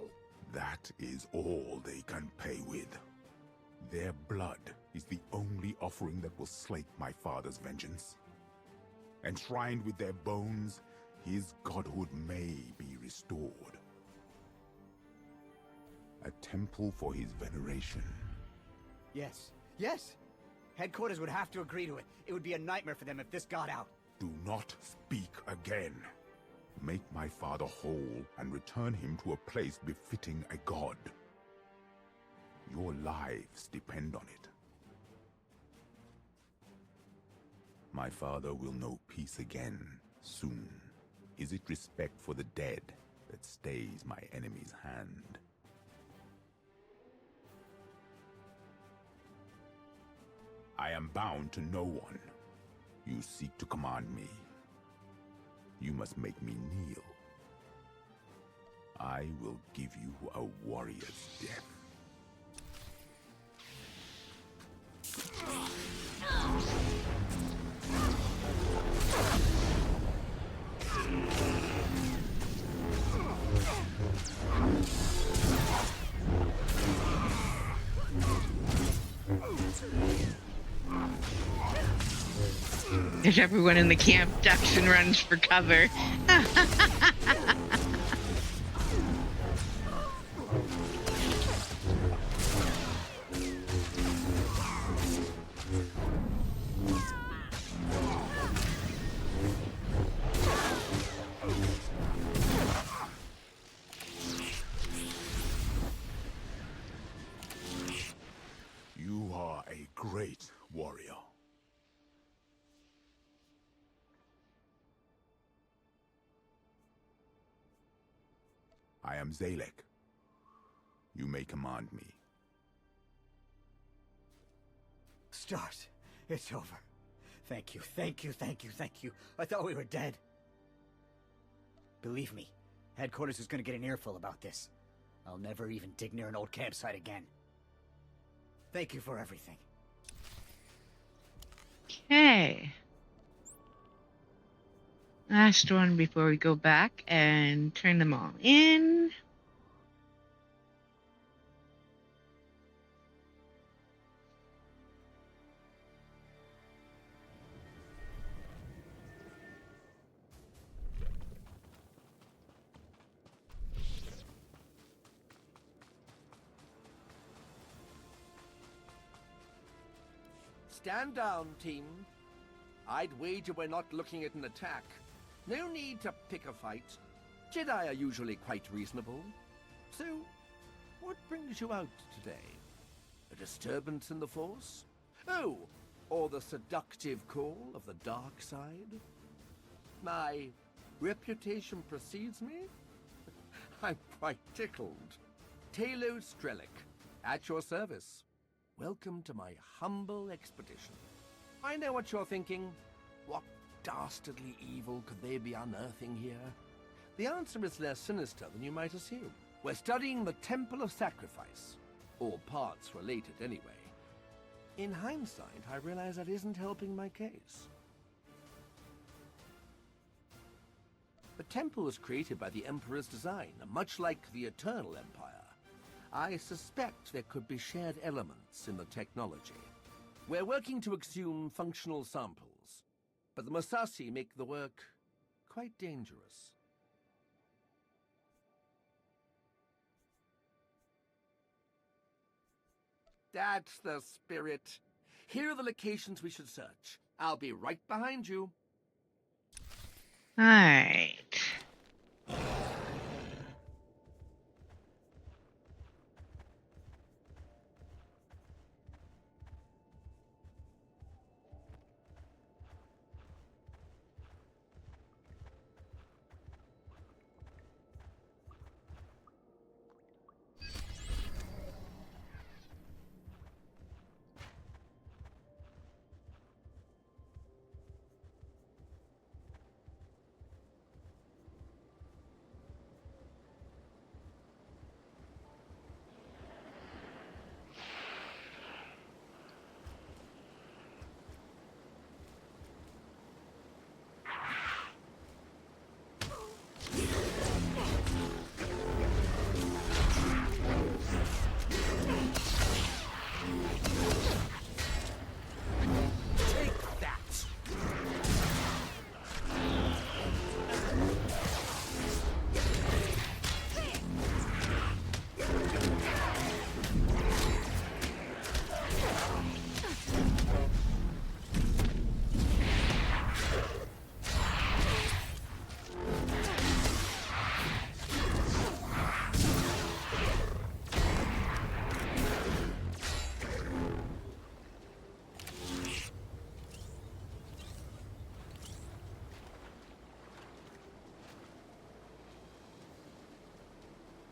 That is all they can pay with. Their blood is the only offering that will slake my father's vengeance. Enshrined with their bones, his godhood may be restored. A temple for his veneration. Yes, yes! Headquarters would have to agree to it. It would be a nightmare for them if this got out. Do not speak again. Make my father whole and return him to a place befitting a god. Your lives depend on it. My father will know peace again soon. Is it respect for the dead that stays my enemy's hand? I am bound to no one. You seek to command me. You must make me kneel. I will give you a warrior's death. As everyone in the camp ducks and runs for cover. You are a great warrior. I am Zalek. You may command me. Stars, it's over. Thank you, thank you, thank you, thank you. I thought we were dead. Believe me, headquarters is gonna get an earful about this. I'll never even dig near an old campsite again. Thank you for everything. Okay. Last one before we go back and turn them all in. Stand down, team. I'd wager we're not looking at an attack. No need to pick a fight. Jedi are usually quite reasonable. So, what brings you out today? A disturbance in the Force? Oh, or the seductive call of the dark side? My reputation precedes me? I'm quite tickled. Talo Strelick, at your service. Welcome to my humble expedition. I know what you're thinking. What dastardly evil could they be unearthing here? The answer is less sinister than you might assume. We're studying the Temple of Sacrifice, or parts related anyway. In hindsight, I realize that isn't helping my case. The temple was created by the Emperor's design, much like the Eternal Empire. I suspect there could be shared elements in the technology. We're working to exhume functional samples, but the Massassi make the work quite dangerous. That's the spirit. Here are the locations we should search. I'll be right behind you. All right.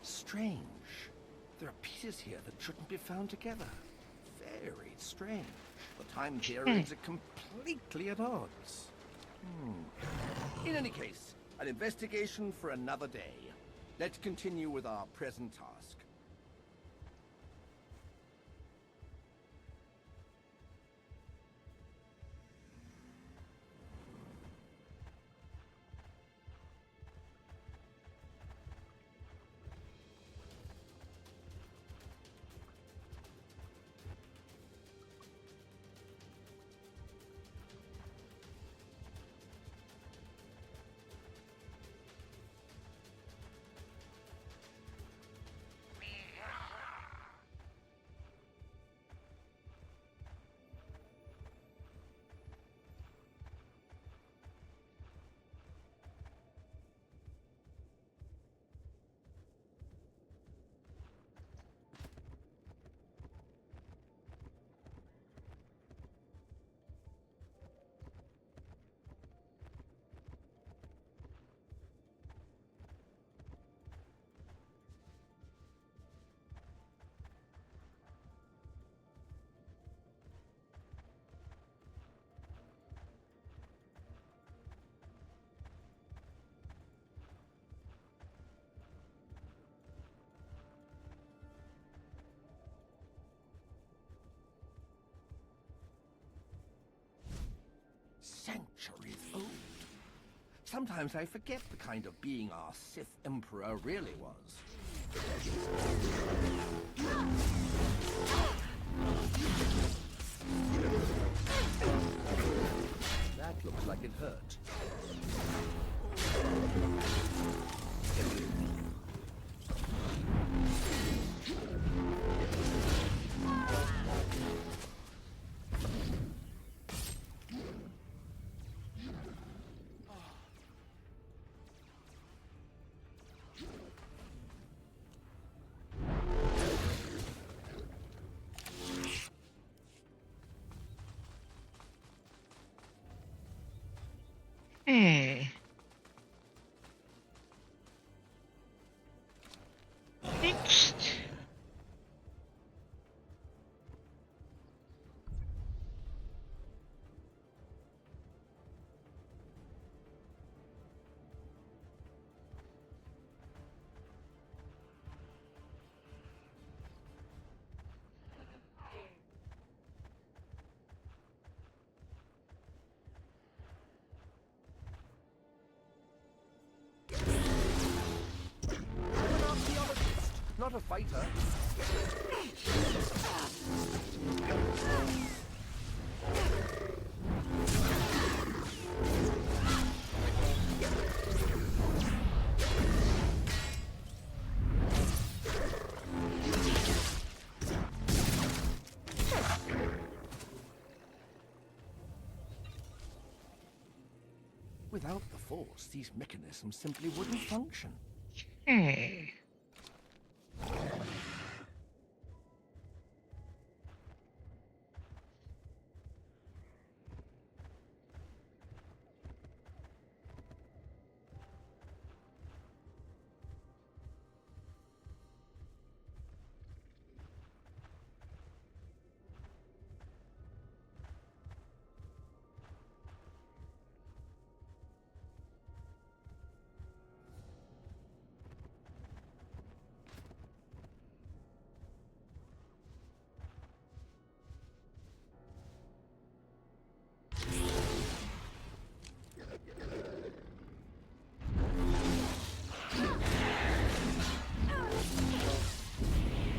Strange. There are pieces here that shouldn't be found together. Very strange. The time periods are completely at odds. In any case, an investigation for another day. Let's continue with our present task. centuries old. Sometimes I forget the kind of being our Sith Emperor really was. That looks like it hurt. Hey. Next. Not a fighter. Without the Force, these mechanisms simply wouldn't function. Hey.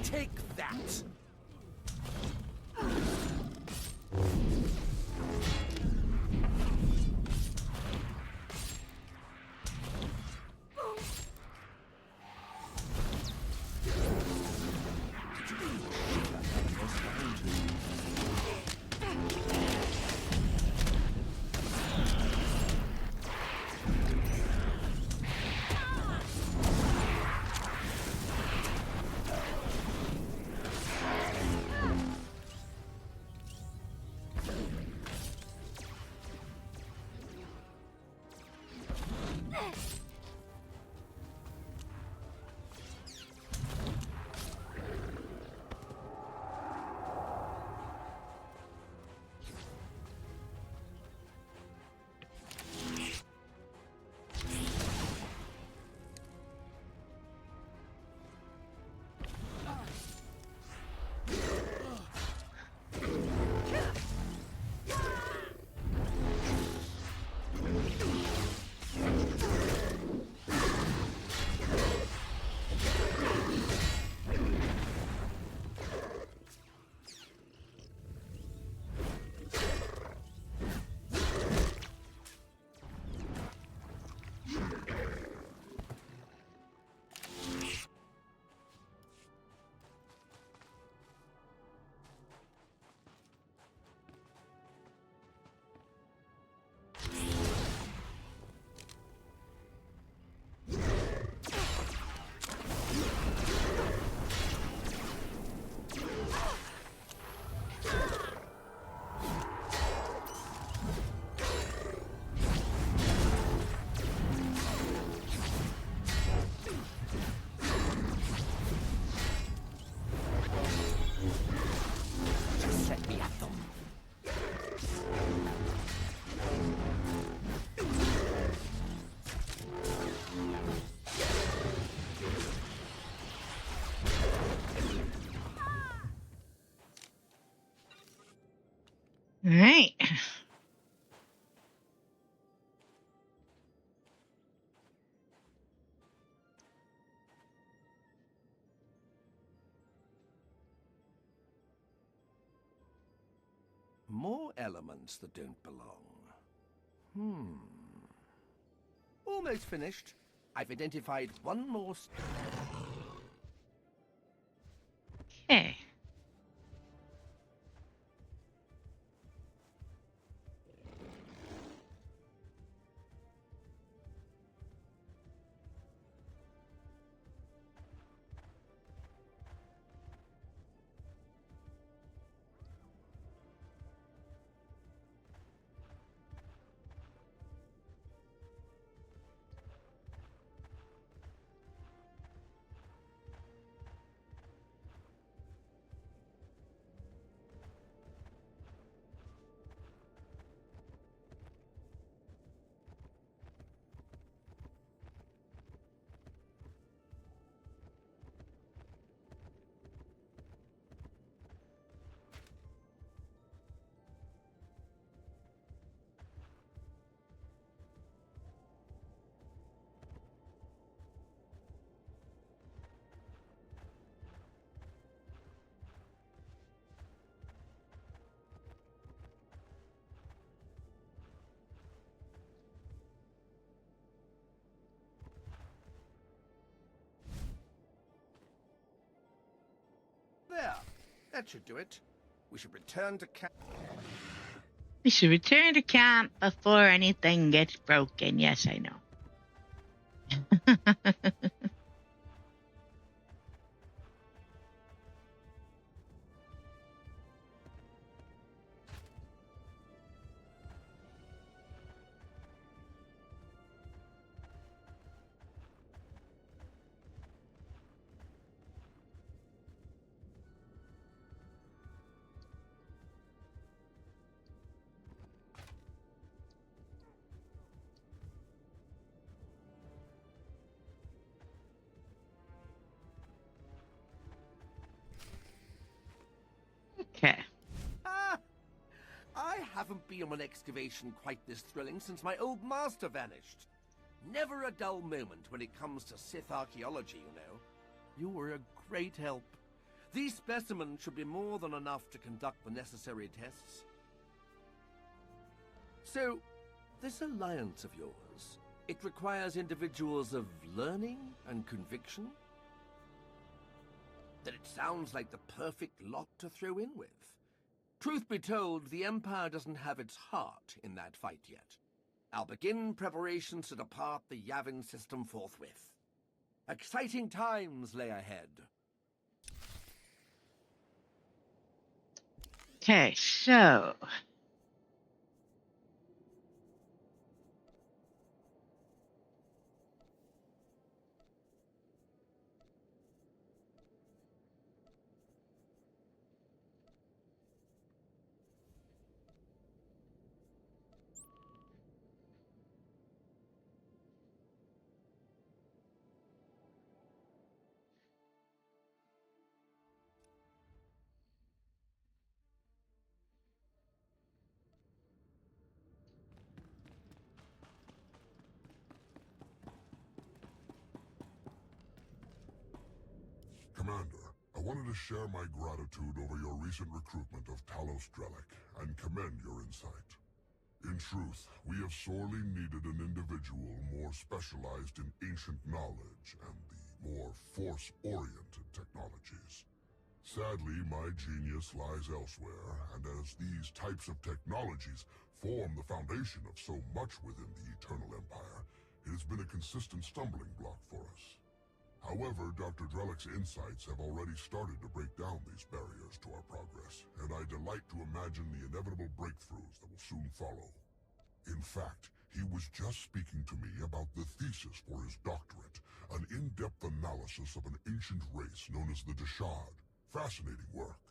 Take that! All right. more elements that don't belong. Almost finished. I've identified one more... Okay. There. That should do it. We should return to camp. We should return to camp before anything gets broken. Yes, I know. Okay. I haven't been on an excavation quite this thrilling since my old master vanished. Never a dull moment when it comes to Sith archaeology, you know. You were a great help. These specimens should be more than enough to conduct the necessary tests. So, this alliance of yours, it requires individuals of learning and conviction? Then it sounds like the perfect lot to throw in with. Truth be told, the Empire doesn't have its heart in that fight yet. I'll begin preparations to depart the Yavin system forthwith. Exciting times lay ahead. Okay, so... Commander, I wanted to share my gratitude over your recent recruitment of Talos Drellic and commend your insight. In truth, we have sorely needed an individual more specialized in ancient knowledge and the more force-oriented technologies. Sadly, my genius lies elsewhere, and as these types of technologies form the foundation of so much within the Eternal Empire, it has been a consistent stumbling block for us. However, Dr. Drellic's insights have already started to break down these barriers to our progress, and I delight to imagine the inevitable breakthroughs that will soon follow. In fact, he was just speaking to me about the thesis for his doctorate, an in-depth analysis of an ancient race known as the Deshad. Fascinating work.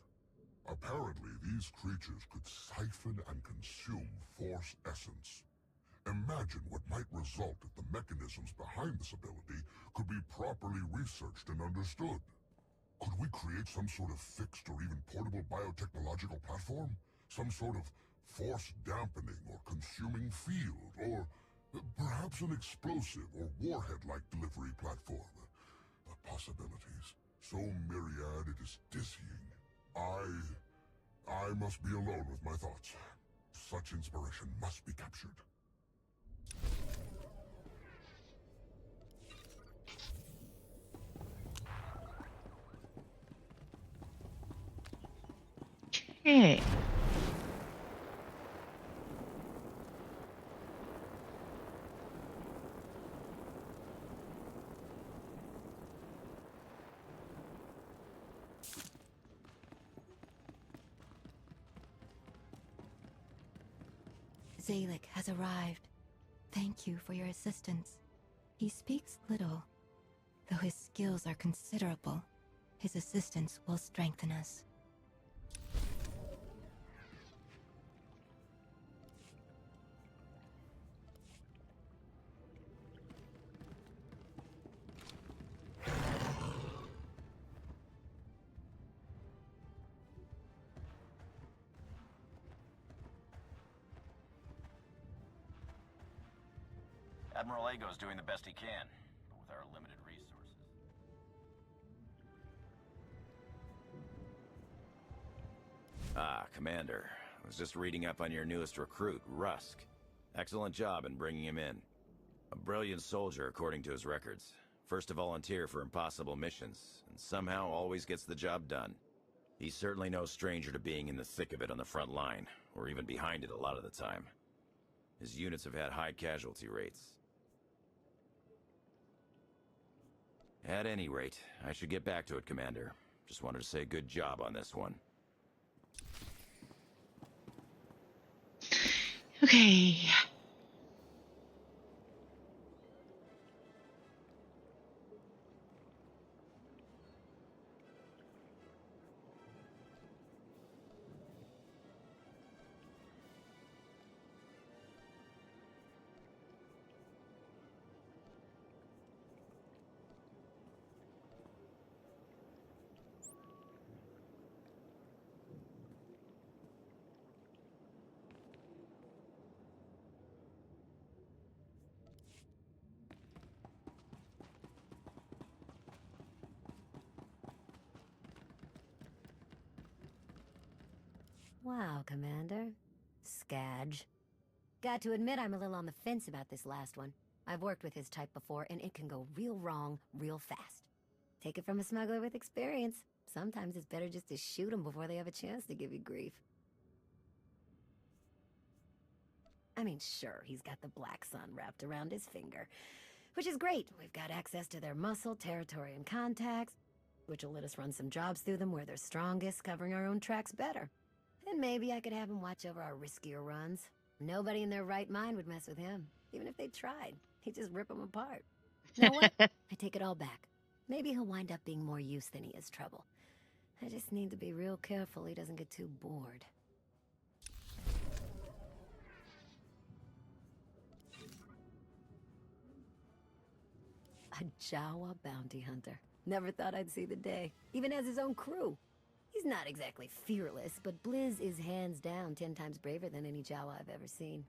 Apparently, these creatures could siphon and consume Force essence. Imagine what might result if the mechanisms behind this ability could be properly researched and understood. Could we create some sort of fixed or even portable biotechnological platform? Some sort of force-dampening or consuming field? Or perhaps an explosive or warhead-like delivery platform? The possibilities. So myriad it is dizzying. I must be alone with my thoughts. Such inspiration must be captured. Okay. Zalek has arrived. Thank you for your assistance. He speaks little. Though his skills are considerable, his assistance will strengthen us. Admiral Ago's doing the best he can, with our limited resources. Ah, Commander. I was just reading up on your newest recruit, Rusk. Excellent job in bringing him in. A brilliant soldier, according to his records. First to volunteer for impossible missions, and somehow always gets the job done. He's certainly no stranger to being in the thick of it on the front line, or even behind it a lot of the time. His units have had high casualty rates. At any rate, I should get back to it, Commander. Just wanted to say good job on this one. Okay. Wow, Commander. Skadge. Got to admit I'm a little on the fence about this last one. I've worked with his type before, and it can go real wrong real fast. Take it from a smuggler with experience. Sometimes it's better just to shoot them before they have a chance to give you grief. I mean, sure, he's got the Black Sun wrapped around his finger, which is great. We've got access to their muscle, territory, and contacts, which will let us run some jobs through them where they're strongest, covering our own tracks better. And maybe I could have him watch over our riskier runs. Nobody in their right mind would mess with him. Even if they tried, he'd just rip them apart. You know what? I take it all back. Maybe he'll wind up being more use than he is trouble. I just need to be real careful he doesn't get too bored. A Jawa bounty hunter. Never thought I'd see the day. Even has his own crew. He's not exactly fearless, but Blizz is hands down 10 times braver than any Jawa I've ever seen.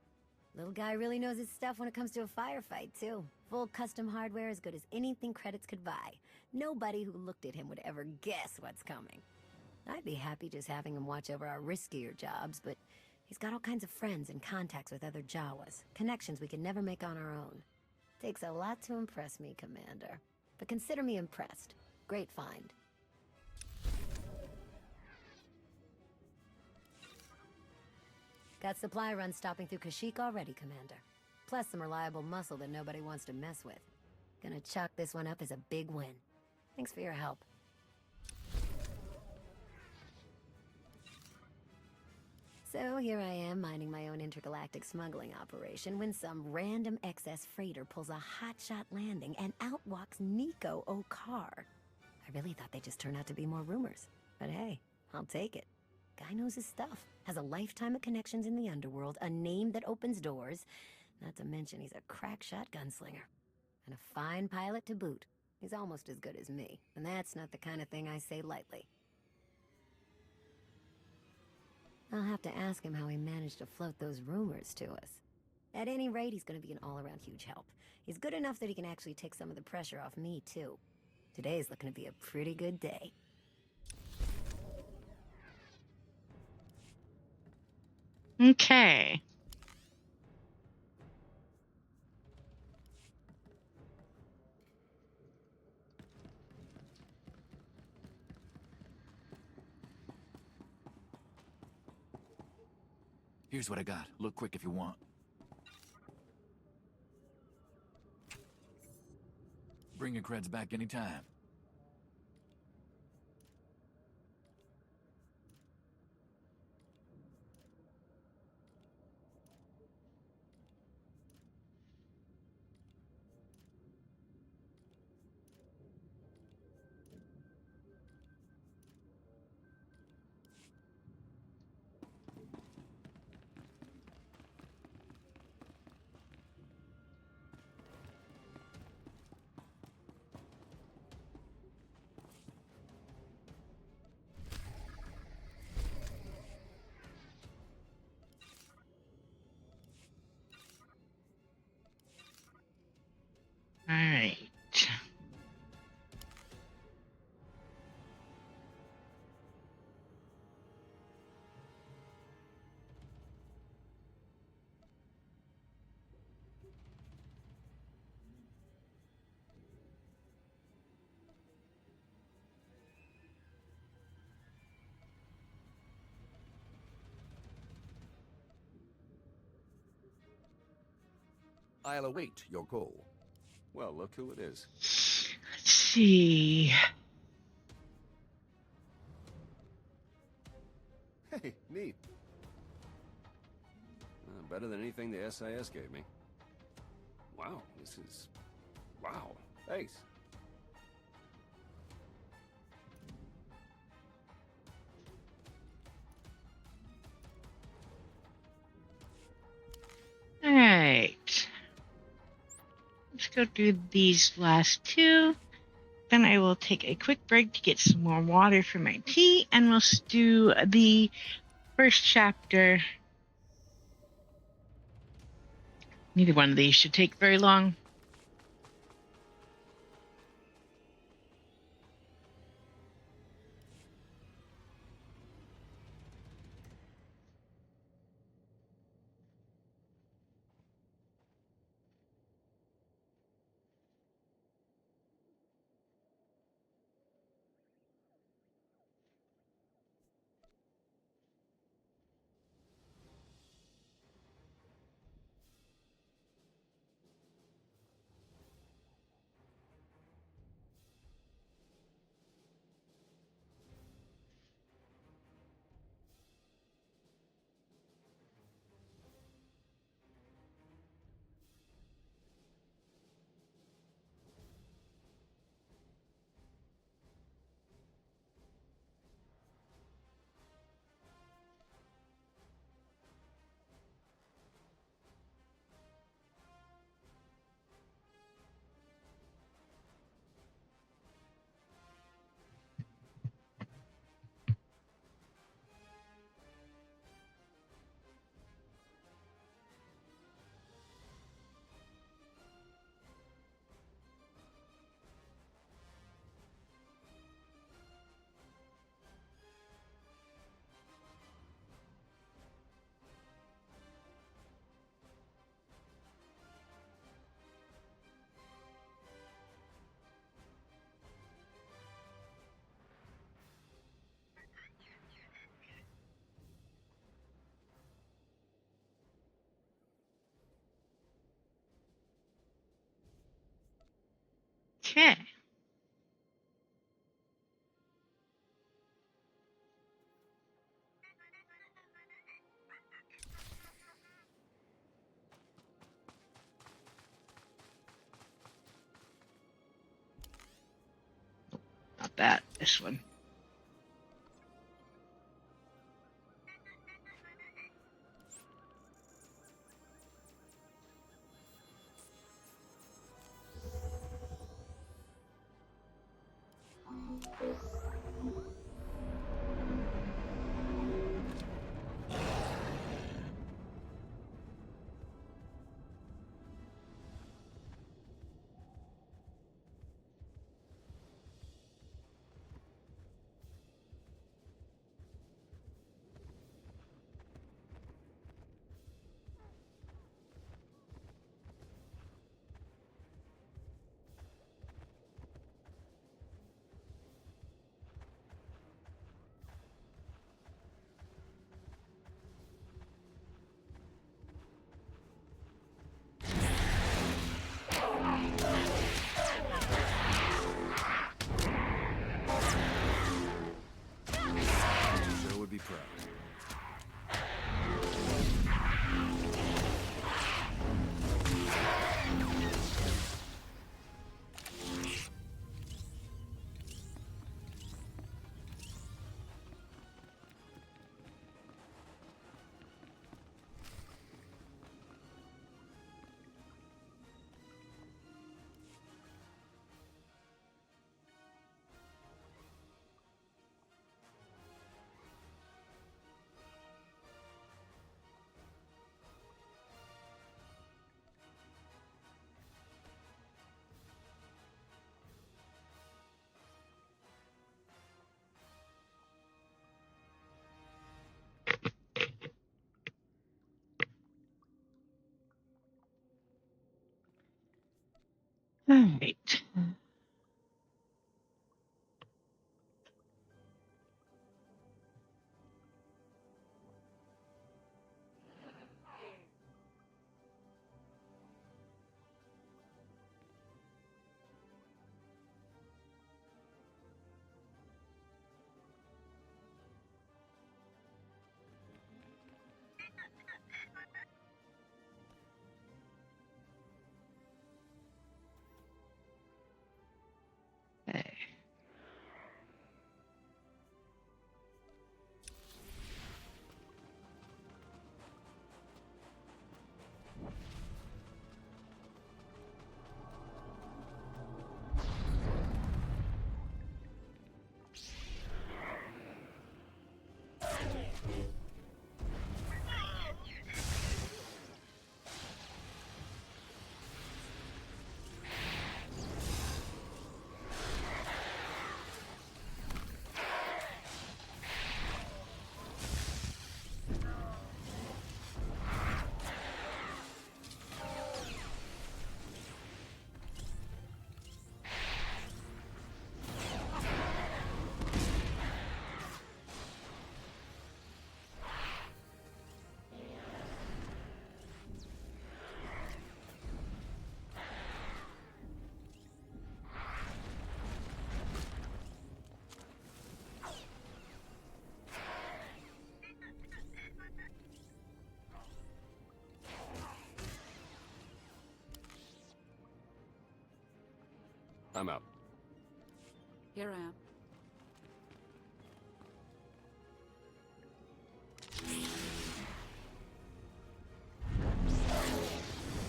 Little guy really knows his stuff when it comes to a firefight, too. Full custom hardware as good as anything credits could buy. Nobody who looked at him would ever guess what's coming. I'd be happy just having him watch over our riskier jobs, but he's got all kinds of friends and contacts with other Jawas. Connections we could never make on our own. Takes a lot to impress me, Commander. But consider me impressed. Great find. Got supply runs stopping through Kashyyyk already, Commander. Plus some reliable muscle that nobody wants to mess with. Gonna chalk this one up as a big win. Thanks for your help. So here I am minding my own intergalactic smuggling operation when some random excess freighter pulls a hotshot landing and out walks Nico Okar. I really thought they'd just turn out to be more rumors. But hey, I'll take it. Guy knows his stuff. Has a lifetime of connections in the underworld, a name that opens doors. Not to mention he's a crack shot gunslinger. And a fine pilot to boot. He's almost as good as me. And that's not the kind of thing I say lightly. I'll have to ask him how he managed to float those rumors to us. At any rate, he's going to be an all-around huge help. He's good enough that he can actually take some of the pressure off me, too. Today's looking to be a pretty good day. Okay. Here's what I got. Look quick if you want. Bring your creds back anytime. All right. I'll await your call. Well, look who it is. Let's see. Hey, neat. Better than anything the SIS gave me. Wow, this is... Wow, thanks. All right. Let's go through these last two. Then I will take a quick break to get some more water for my tea, and we'll do the first chapter. Neither one of these should take very long. Okay. Not that. This one. Right. Okay. I'm out. Here I am.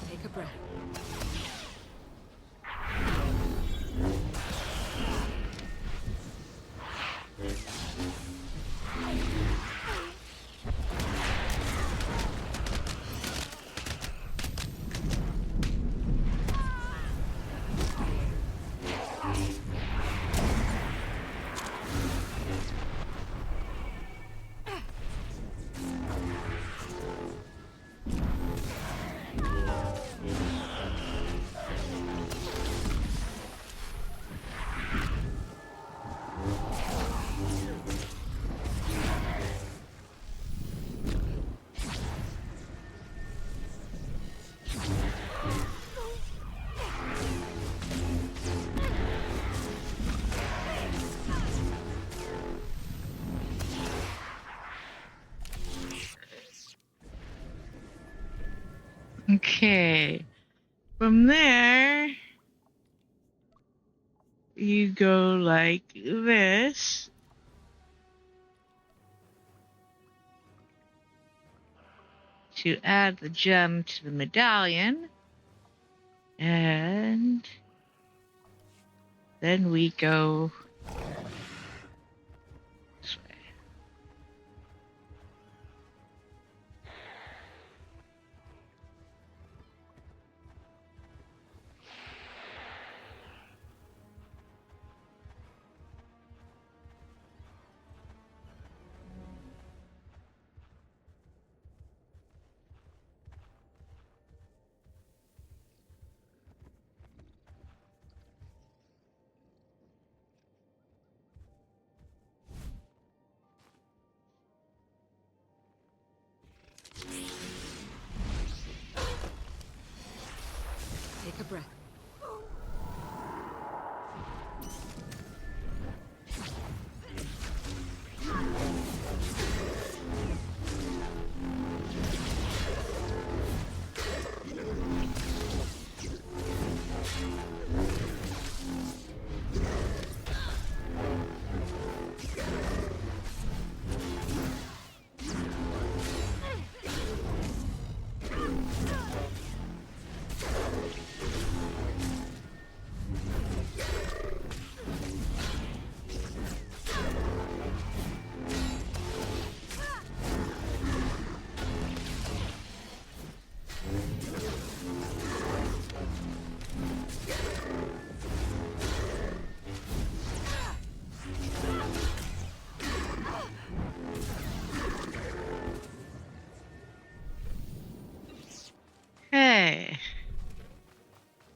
Take a breath. Okay. From there, you go like this. To add the gem to the medallion. And then we go this way. Take a breath.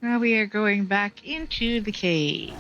Now we are going back into the cave.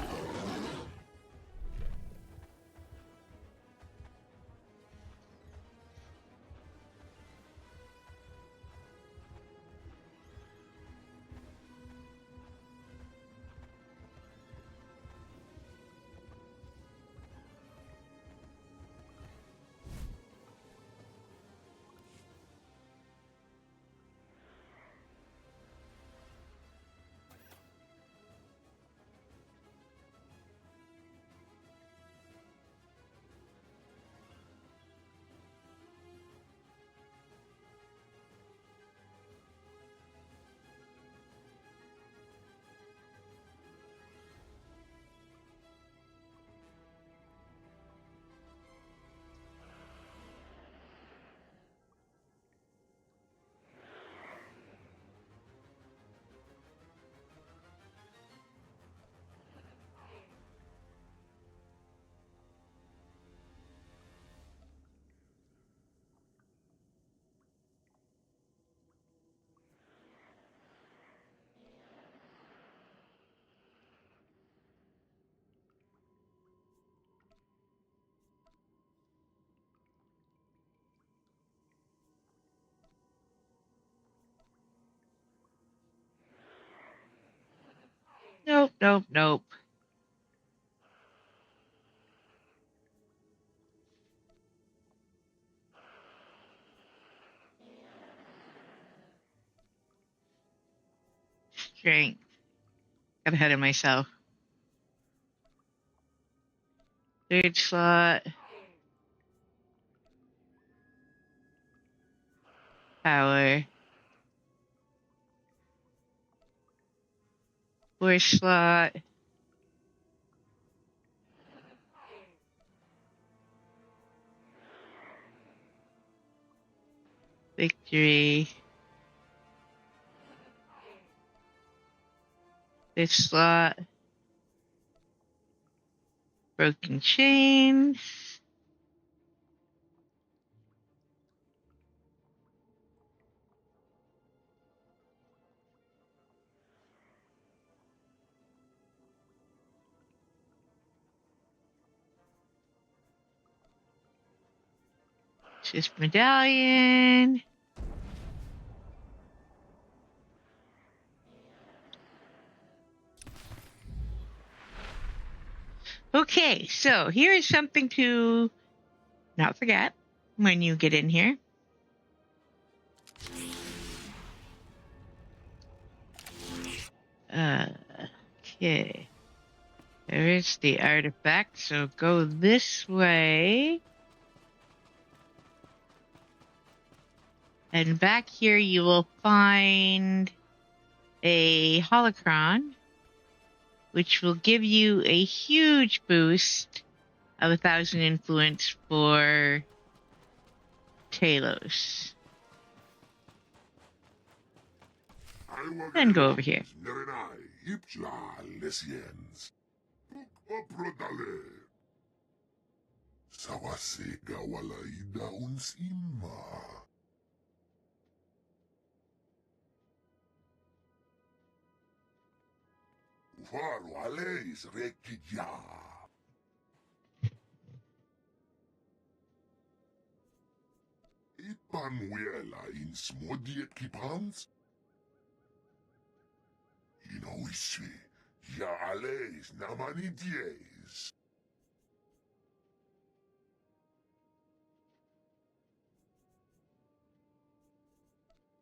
Nope, nope, nope. Strength. Got ahead of myself. Third slot. Power. Fourth slot. Victory. Fifth slot. Broken chains. Fifth medallion. Okay, so here is something to not forget when you get in here. Okay. There is the artifact, so go this way. And back here you will find a holocron, which will give you a huge boost of 1,000 influence for Talos. Then go over here. Sawasega walaida uns imma. Ufaru aleis rekidja. Ipanuela in smodiet kipans? Inoisi, ja aleis namani dies.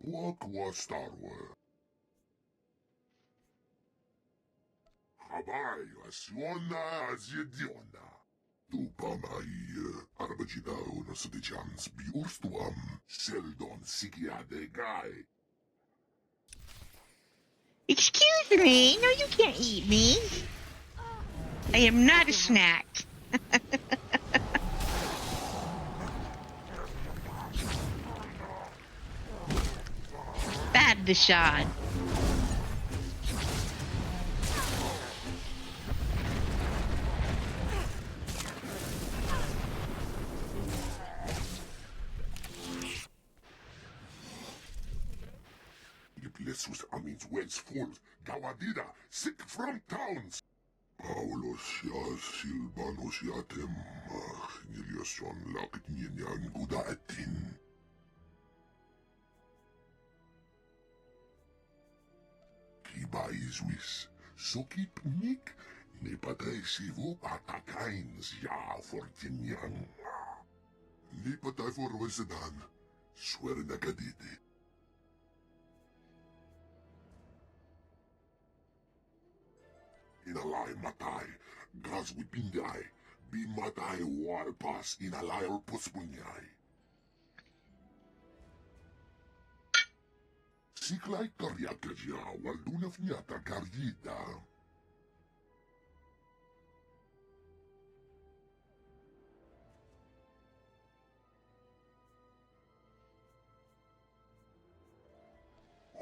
Wakwa starwe. Habai asiona aziediona. Tupamai arbajidao no sudijans biurstuam seldon sikiade guy. Excuse me, no you can't eat me. I am not a snack. Bad the shot. Lesus amins wens full, Gawadida, sick from towns. Paulos ya silbanos yatem hilyason lakit niyan gudatin. Kibaizwis, sokip nik, ne patay sivo patakain siya fortinyang. Ni patay forwesedan, swer na kadidi. Inalay matay, gas wipinday, bimatay walpas inalay puspunyay. Siklay karyat kajya, waldunaf nyata karyita.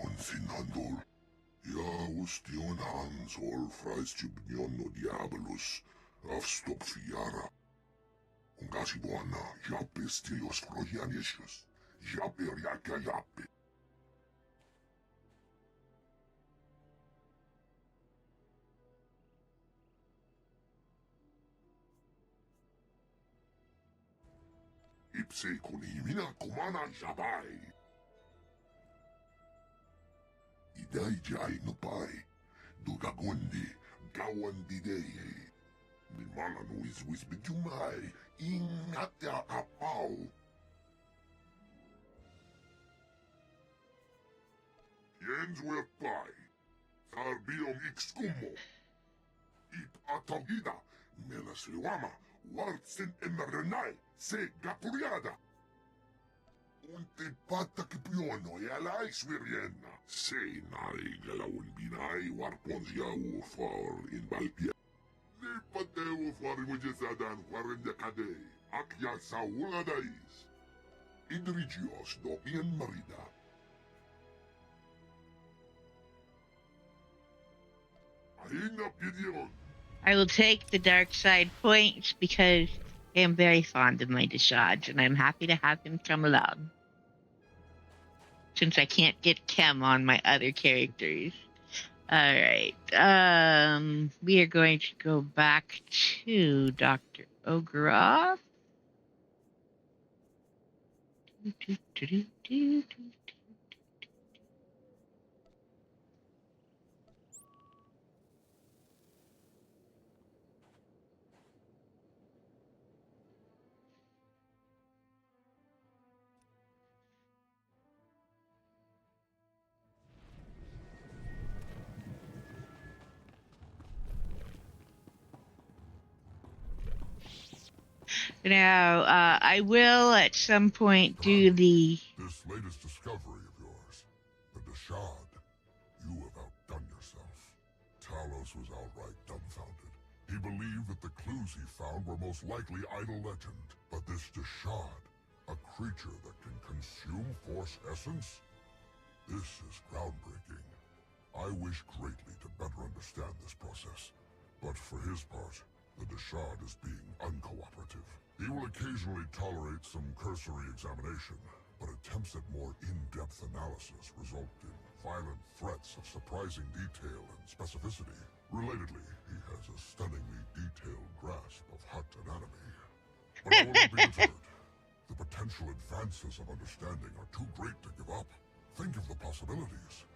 Unfinandol. Ja, ustion hans ol freistubnion no diabolus, afstop fiara. Ungasi buana, jape stilios frojanesius, jape riaka jape. Ipse kunimina kumana jabai. Idai jai no pai, dugagundi, gawandidei. Mimala no is bijumai, ingata apau. Jens we pai, sarbiom ixkumo. Ip atogida, melasliwama, wartsin emerenai, se gapuriada. Unte pata kipiono e alai swirienna. Se nai galawin binai warponzia ufar in balpia. Ne pateo fari mujesadan warenda kadei. Akya saula dais. Idrigios do bien marida. Aina pidion. I will take the dark side points because I am very fond of my Deshaj, and I'm happy to have him come along. Since I can't get Chem on my other characters. Alright. We are going to go back to Dr. Ogoroth. Now, I will at some point do the... This latest discovery of yours, the Deshad, you have outdone yourself. Talos was outright dumbfounded. He believed that the clues he found were most likely idle legend. But this Deshad, a creature that can consume Force essence? This is groundbreaking. I wish greatly to better understand this process. But for his part, the Deshad is being uncooperative. He will occasionally tolerate some cursory examination, but attempts at more in-depth analysis result in violent threats of surprising detail and specificity. Relatedly, he has a stunningly detailed grasp of Hutt anatomy. But I will not be deterred. The potential advances of understanding are too great to give up. Think of the possibilities.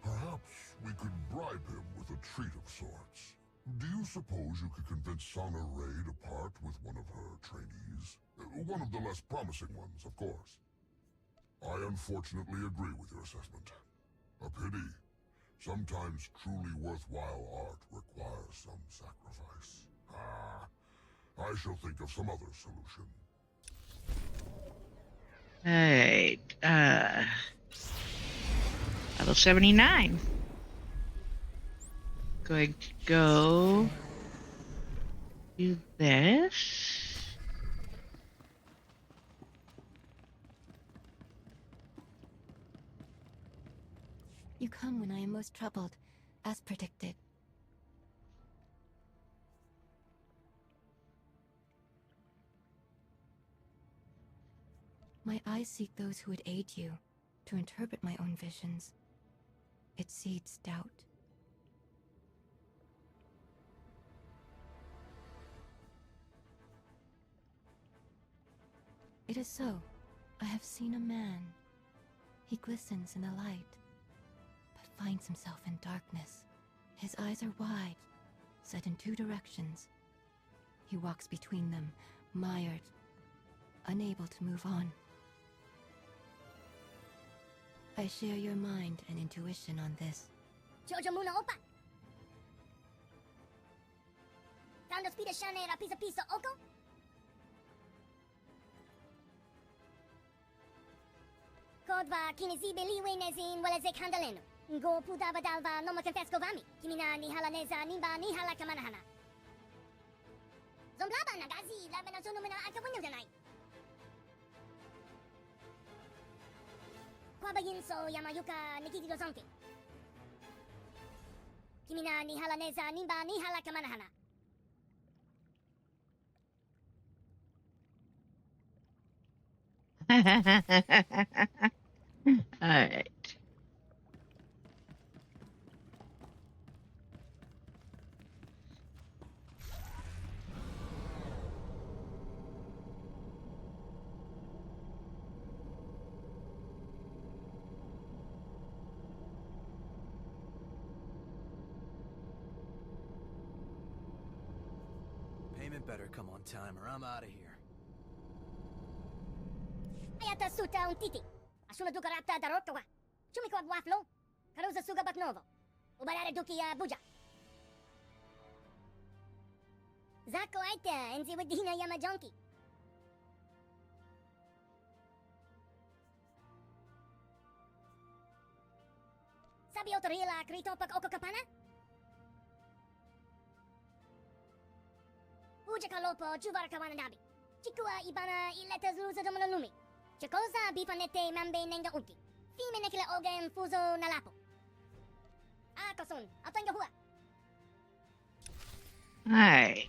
Perhaps we could bribe him with a treat of sorts. Do you suppose you could convince Sana Ray to part with one of her trainees? One of the less promising ones, of course. I unfortunately agree with your assessment. A pity. Sometimes truly worthwhile art requires some sacrifice. I shall think of some other solution. Alright, level 79. Going to go do this. You come when I am most troubled, as predicted. My eyes seek those who would aid you, to interpret my own visions. It seeds doubt, It is so. I have seen a man. He glistens in the light, but finds himself in darkness. His eyes are wide, set in two directions. He walks between them, mired, unable to move on. I share your mind and intuition on this. Jojo muna opa. Tando spida shane ra pisa oko. Kodva kinizibe liwe nezin wala ze kandaleno. Go puta badalva no mo confesco vami. Kimina ni hala neza nimba ni hala kamanahana. Zomblaba nagazi la mena sono mena akawinyo danai. Kwabayin so yamayuka nikiti do zonke. Kimina ni hala neza nimba ni hala kamanahana. All right. Payment better come on time or I'm out of here. Ayata suta un titi. Asuna duka rapta darotwa. Chumiko waflo. Karuza suga batnovo. Ubarare duki buja. Zako aita enzi wadina yama jonki. Sabi otorila kritopak oko kapana? Uja kalopo chuvar kawana dabi. Chikua ibana ileta zluza domonolumi. Chakosa bifanete mambe nenga unki. Fime nekile ogen fuzo nalapo. Akoson, atonga hua. All right.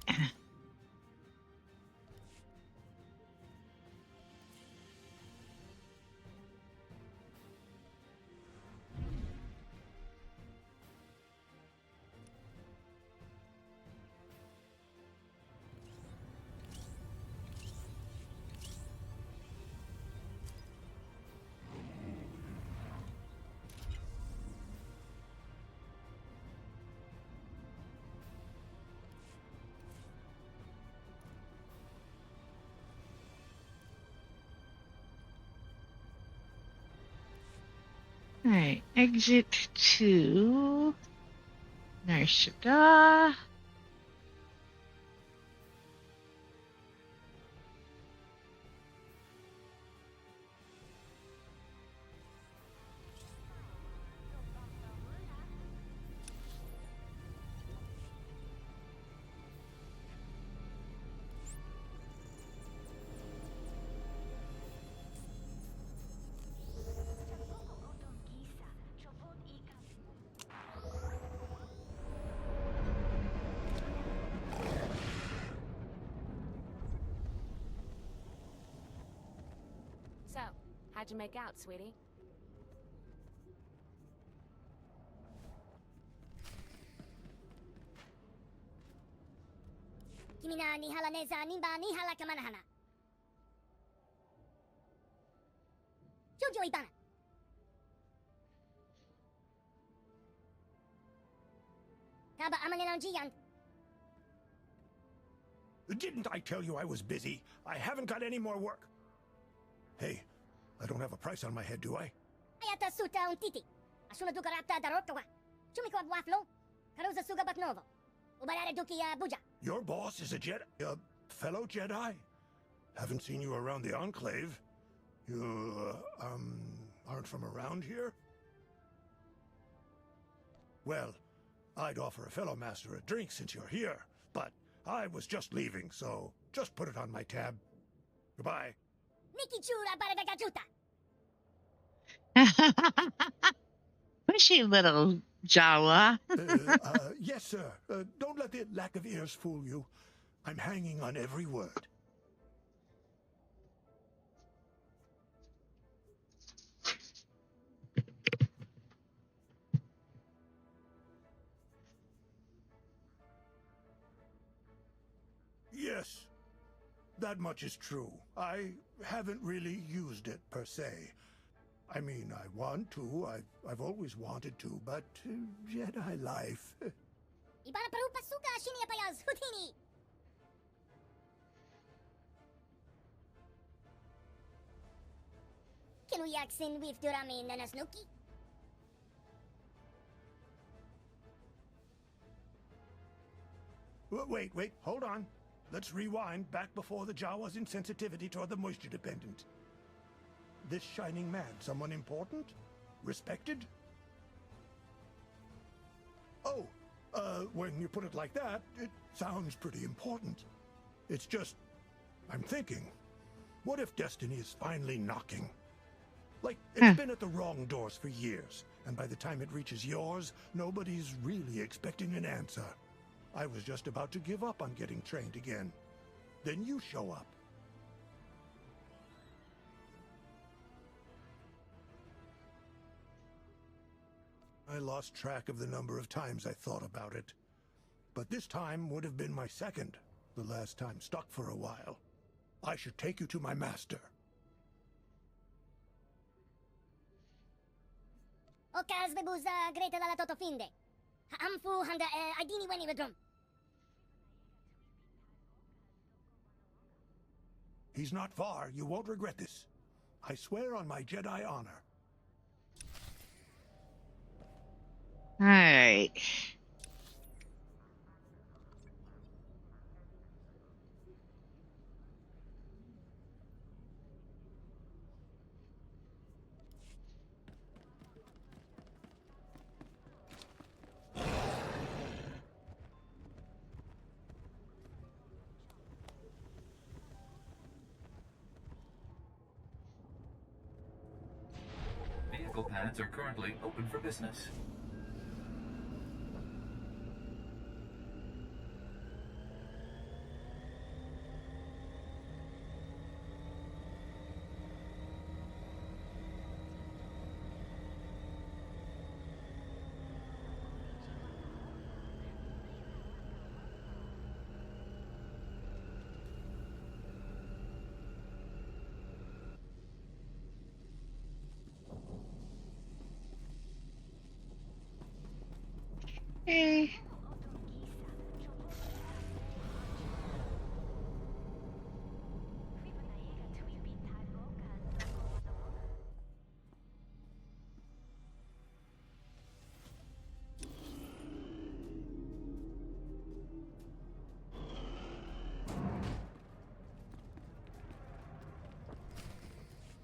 All right, exit to Narshada. So, how'd you make out, sweetie? Kimina ni hala neza nimba ni hala kamanahana. Jojo ibana. Taba amanenanjiyan. Didn't I tell you I was busy? I haven't got any more work. Hey, I don't have a price on my head, do I? Ayata suta un titi. Asuna duka rapta darotwa. Chumiko waflo. Karuza suga batnovo. Ubarare duki buja. Your boss is a Jedi, fellow Jedi? Haven't seen you around the Enclave. You, aren't from around here? Well, I'd offer a fellow master a drink since you're here, but I was just leaving, so just put it on my tab. Goodbye. Niki chura baragagajuta. Pushy little Jawa. Yes, sir. Don't let the lack of ears fool you. I'm hanging on every word. Yes. that much is true. I haven't really used it, per se. I mean, I want to. I've always wanted to, but Jedi life... Ibana paru pasuka shinia payaz hutini. Kinu yaksin with durami nanasnuki. Wait, hold on. Let's rewind back before the Jawa's insensitivity toward the moisture dependent. This shining man, someone important? Respected? Oh, when you put it like that, it sounds pretty important. It's just, I'm thinking, what if destiny is finally knocking? Like, it's been at the wrong doors for years, and by the time it reaches yours, nobody's really expecting an answer. I was just about to give up on getting trained again. Then you show up. I lost track of the number of times I thought about it. But this time would have been my second, the last time stuck for a while. I should take you to my master. Okaz bebuza greta dalla toto finde. Amfu handa idini weni wedrum. He's not far. You won't regret this. I swear on my Jedi honor. All right. Vehicle pads are currently open for business. Hey.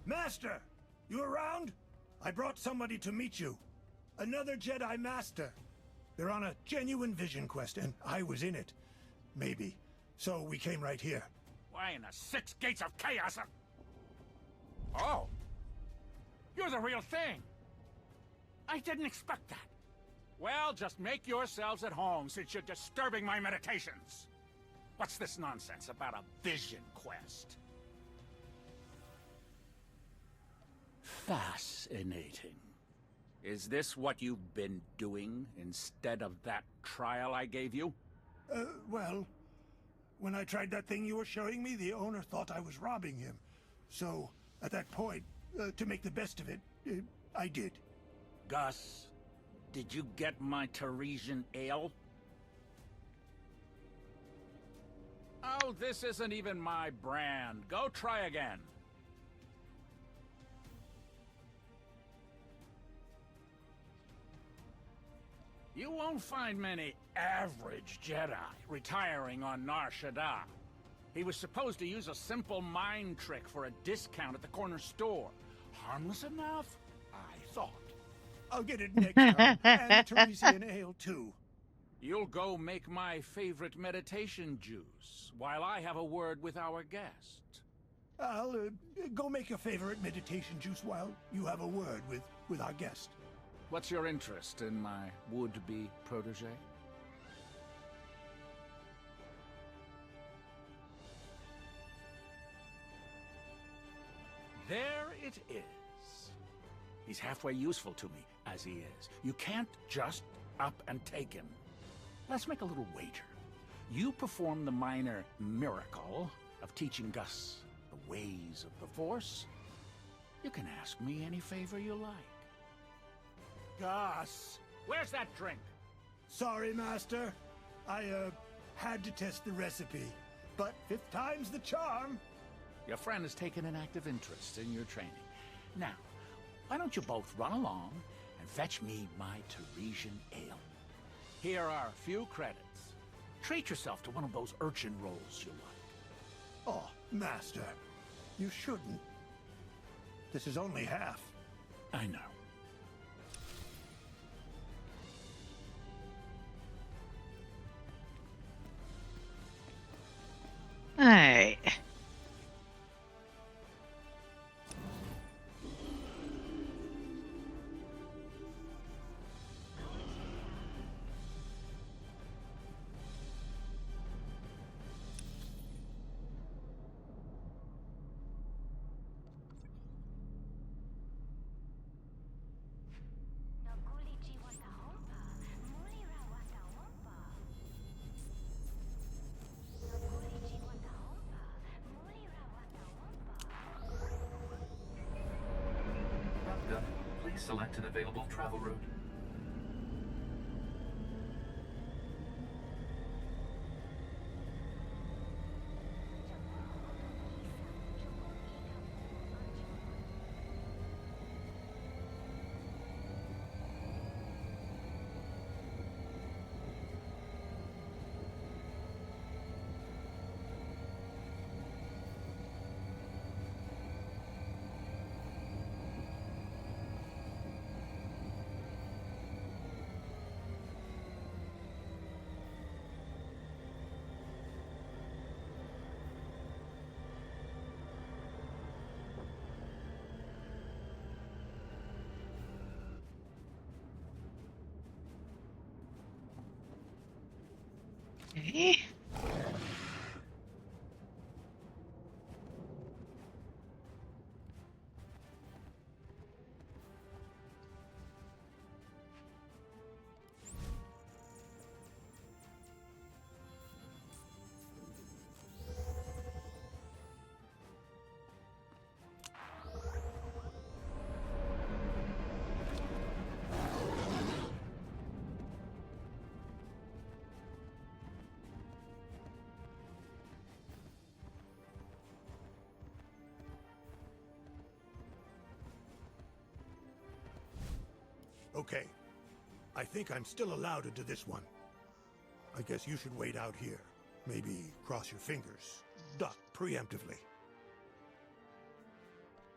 Master! You around? I brought somebody to meet you. Another Jedi Master. They're on a genuine vision quest, and I was in it. Maybe. So we came right here. Why in the six gates of chaos are... Oh! You're the real thing! I didn't expect that. Well, just make yourselves at home, since you're disturbing my meditations. What's this nonsense about a vision quest? Fascinating. Is this what you've been doing instead of that trial I gave you? Well, when I tried that thing you were showing me, the owner thought I was robbing him. So, at that point, to make the best of it, I did. Gus, did you get my Teresian ale? Oh, this isn't even my brand. Go try again. You won't find many average Jedi retiring on Nar Shaddaa. He was supposed to use a simple mind trick for a discount at the corner store. Harmless enough, I thought. I'll get it next time, and Teresian ale too. You'll go make my favorite meditation juice, while I have a word with our guest. I'll go make your favorite meditation juice while you have a word with our guest. What's your interest in my would-be protege? There it is. He's halfway useful to me, as he is. You can't just up and take him. Let's make a little wager. You perform the minor miracle, of teaching Gus the ways of the Force, you can ask me any favor you like. Gus, where's that drink? Sorry, Master. I, had to test the recipe. But 5th time's the charm. Your friend has taken an active interest in your training. Now, why don't you both run along and fetch me my Teresian ale? Here are a few credits. Treat yourself to one of those urchin rolls you like. Oh, Master, you shouldn't. This is only half. I know. All right. Please select an available travel route. Okay. Okay. I think I'm still allowed into this one. I guess you should wait out here. Maybe cross your fingers. Duck preemptively.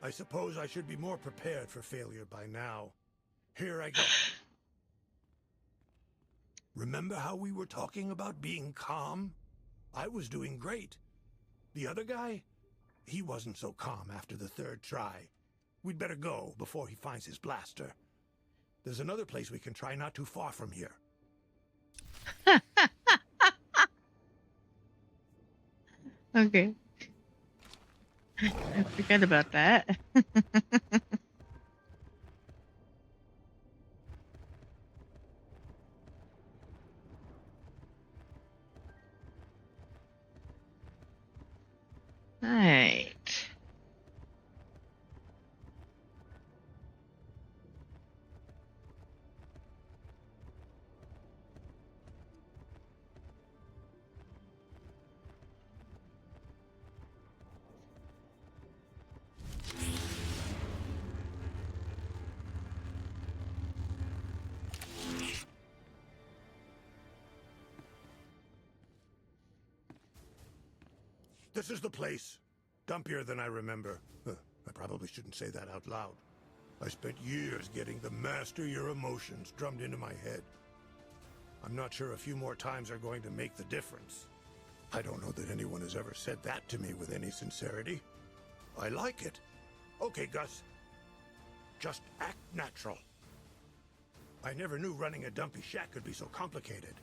I suppose I should be more prepared for failure by now. Here I go. Remember how we were talking about being calm? I was doing great. The other guy? He wasn't so calm after the 3rd try. We'd better go before he finds his blaster. There's another place we can try not too far from here. Okay. I forgot about that. Right. This is the place. Dumpier than I remember. I probably shouldn't say that out loud. I spent years getting the master your emotions drummed into my head. I'm not sure a few more times are going to make the difference. I don't know that anyone has ever said that to me with any sincerity. I like it. Okay, Gus. Just act natural. I never knew running a dumpy shack could be so complicated.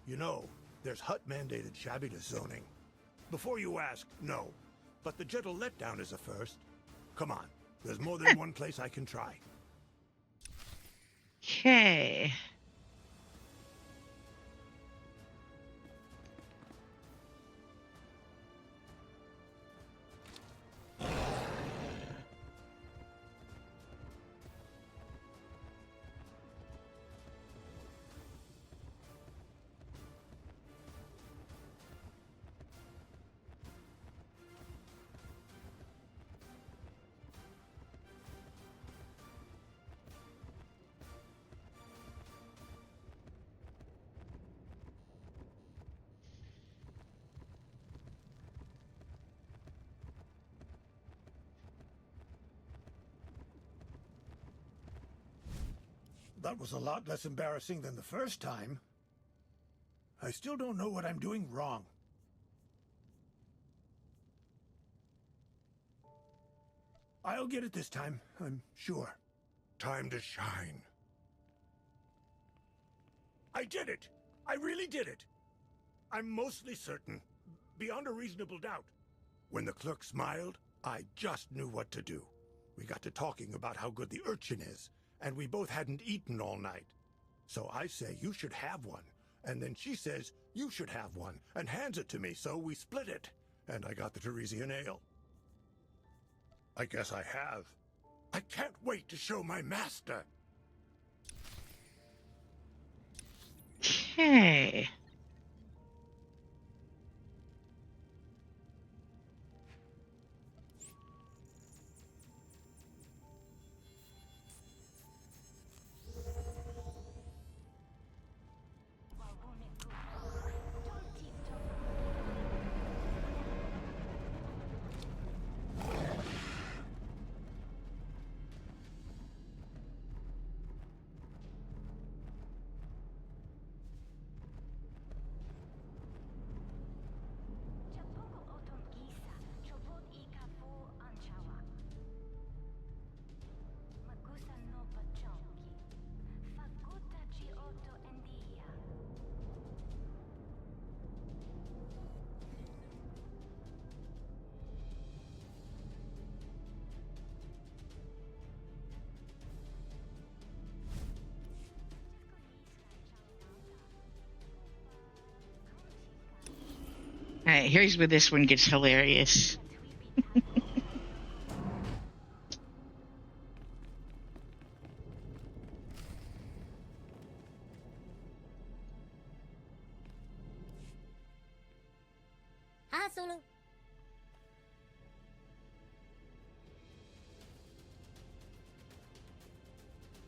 You know, there's hut-mandated shabbiness zoning. Before you ask, no. But the gentle letdown is a first. Come on, there's more than one place I can try. Okay. that was a lot less embarrassing than the first time. I still don't know what I'm doing wrong. I'll get it this time, I'm sure. Time to shine. I did it! I really did it! I'm mostly certain, beyond a reasonable doubt. When the clerk smiled, I just knew what to do. We got to talking about how good the urchin is, and we both hadn't eaten all night. So I say, you should have one. And then she says, you should have one, and hands it to me, so we split it. And I got the Teresian ale. I guess I have. I can't wait to show my master. Okay. All right, here's where this one gets hilarious. Ha, Sulu.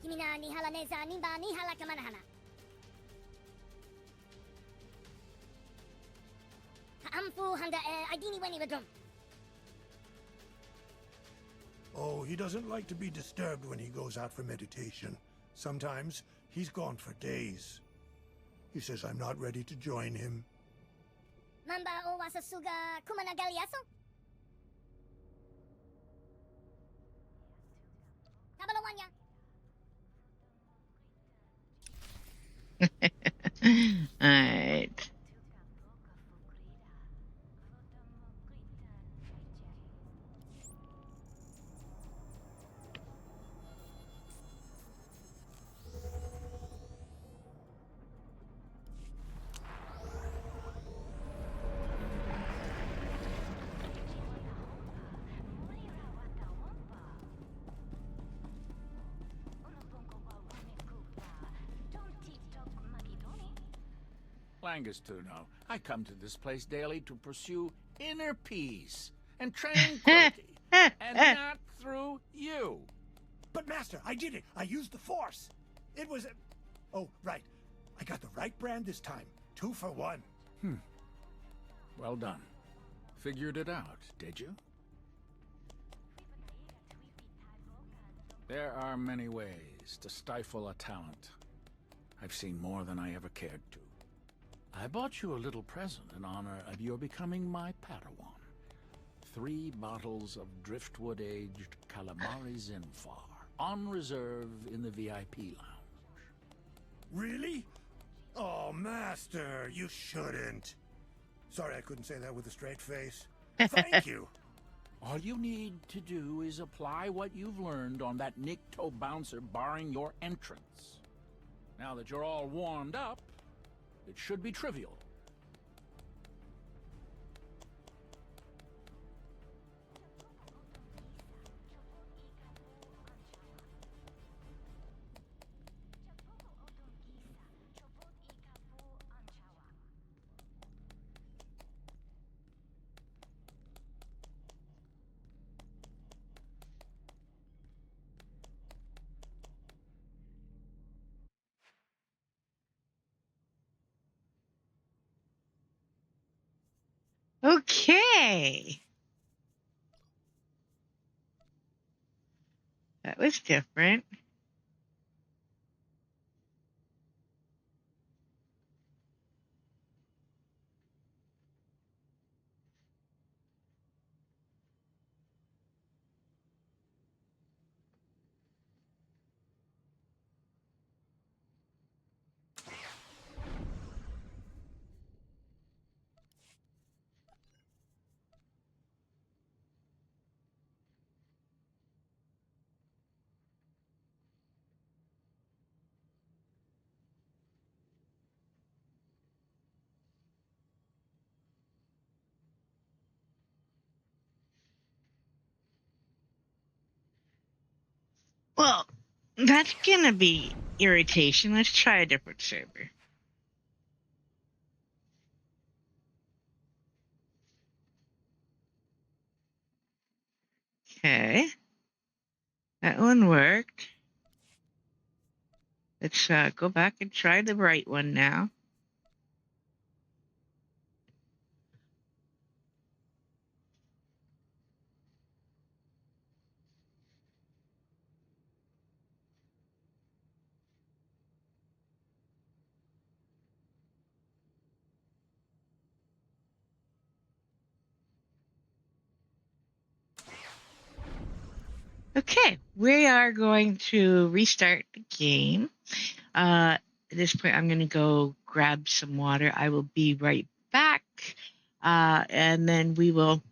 Kimi na nihala neza nimba nihala kamanahana. Ha'amfu handa idini weni redrum. Oh, he doesn't like to be disturbed when he goes out for meditation. Sometimes he's gone for days. He says I'm not ready to join him. Mamba o wasasuga kumanagaliaso? Kabalawanya. All right. Langastuno, I come to this place daily to pursue inner peace and tranquility, and not through you. But Master, I did it. I used the Force. It was... Oh, right. I got the right brand this time. 2 for 1. Well done. Figured it out, did you? There are many ways to stifle a talent. I've seen more than I ever cared to. I bought you a little present in honor of your becoming my Padawan. 3 bottles of driftwood-aged calamari Zinfar, on reserve in the VIP lounge. Really? Oh, Master, you shouldn't. Sorry I couldn't say that with a straight face. Thank you. All you need to do is apply what you've learned on that Nikto bouncer barring your entrance. Now that you're all warmed up, it should be trivial. Okay. That was different. Well, that's gonna be irritation. Let's try a different server. Okay. That one worked. Let's go back and try the right one now. Okay, we are going to restart the game. At this point, I'm going to go grab some water. I will be right back, and then we will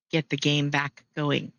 get the game back going.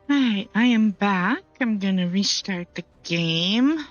All right, I am back. I'm going to restart the game.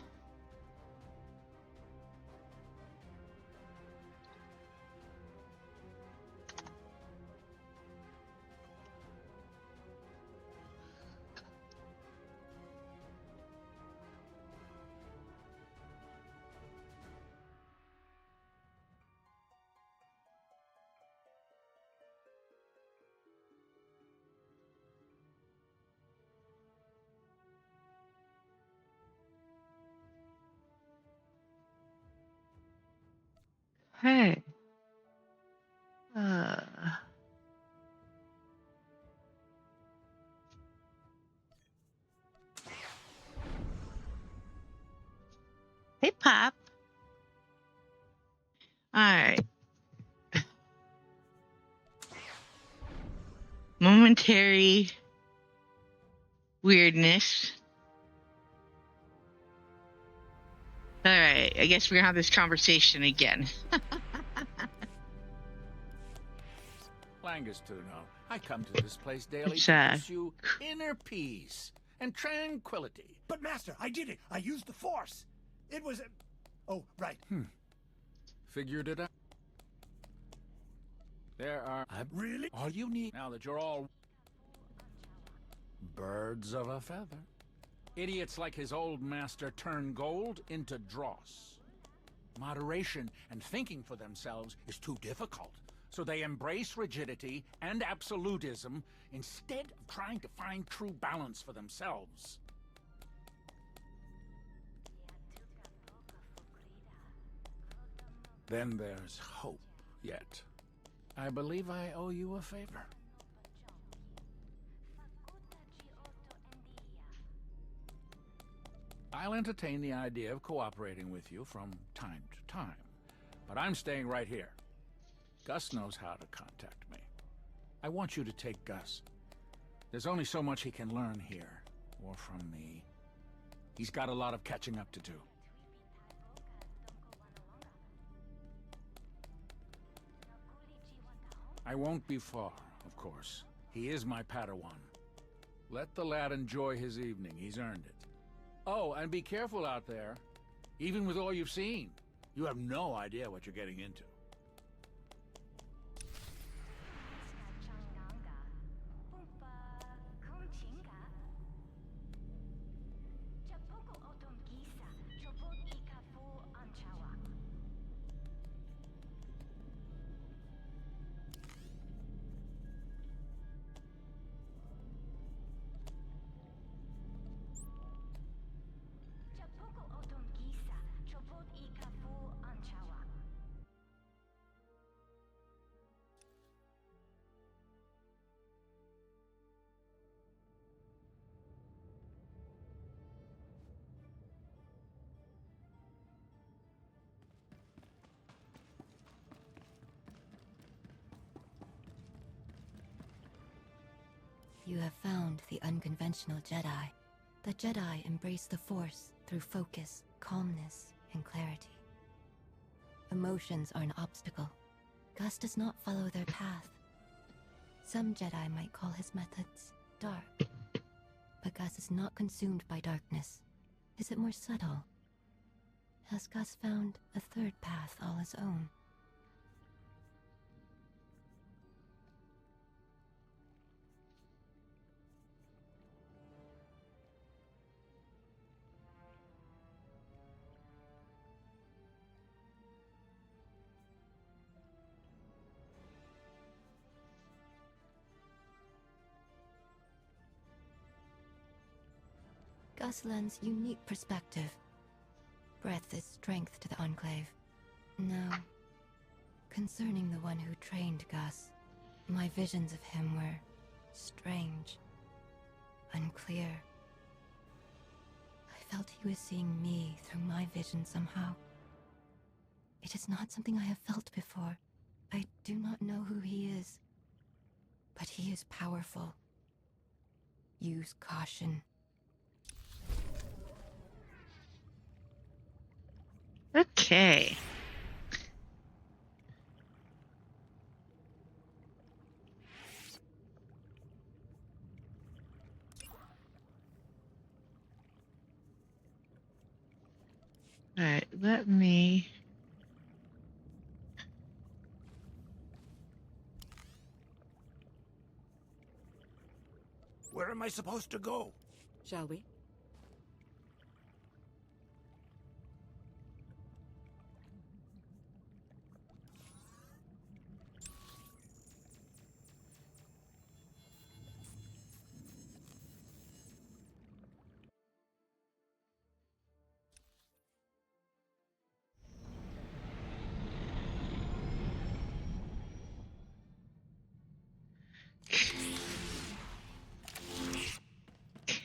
Hey. Hey, Pop. All right. Momentary weirdness. All right. I guess we're gonna have this conversation again. Langastuno, I come to this place daily It's, to pursue inner peace and tranquility. But Master, I did it. I used the Force. It was a... Oh, right. Figured it out. There are... Really? All you need, now that you're all... birds of a feather. Idiots like his old master turn gold into dross. Moderation and thinking for themselves is too difficult, so they embrace rigidity and absolutism instead of trying to find true balance for themselves. Then there's hope yet. I believe I owe you a favor. I'll entertain the idea of cooperating with you from time to time, but I'm staying right here. Gus knows how to contact me. I want you to take Gus. There's only so much he can learn here, or from me. He's got a lot of catching up to do. I won't be far, of course. He is my Padawan. Let the lad enjoy his evening. He's earned it. Oh, and be careful out there. Even with all you've seen, you have no idea what you're getting into. You have found the unconventional Jedi. The Jedi embrace the Force through focus, calmness, and clarity. Emotions are an obstacle. Gus does not follow their path. Some Jedi might call his methods dark. But Gus is not consumed by darkness. Is it more subtle? Has Gus found a third path all his own? Gus lends unique perspective. Breath is strength to the Enclave. Now, concerning the one who trained Gus, my visions of him were strange, unclear. I felt he was seeing me through my vision somehow. It is not something I have felt before. I do not know who he is, but he is powerful. Use caution. Okay. All right, let me... Where am I supposed to go? Shall we?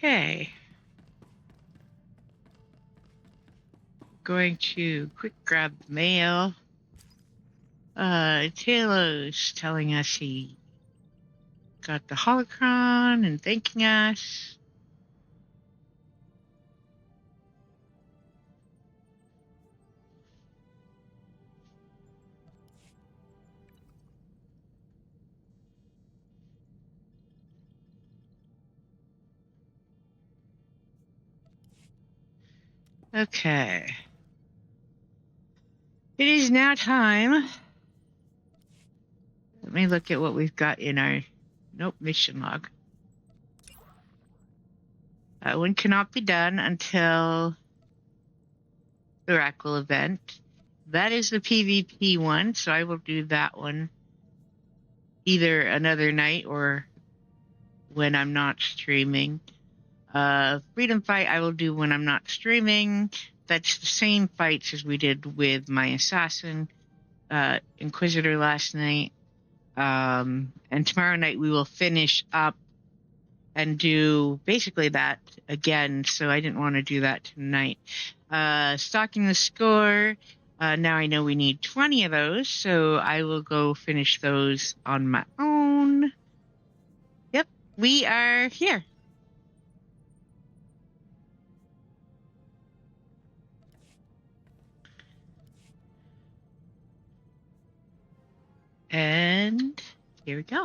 Okay. going to quick grab the mail. Talos telling us he got the holocron and thanking us. Okay. It is now time. Let me look at what we've got in our... Nope, mission log. That one cannot be done until the Oracle event. That is the PvP one, so I will do that one either another night or when I'm not streaming. Freedom fight I will do when I'm not streaming. That's the same fights as we did with my assassin Inquisitor last night. And tomorrow night we will finish up and do basically that again, so I didn't want to do that tonight. Stocking the score. Now I know we need 20 of those, so I will go finish those on my own. Yep, we are here. And here we go.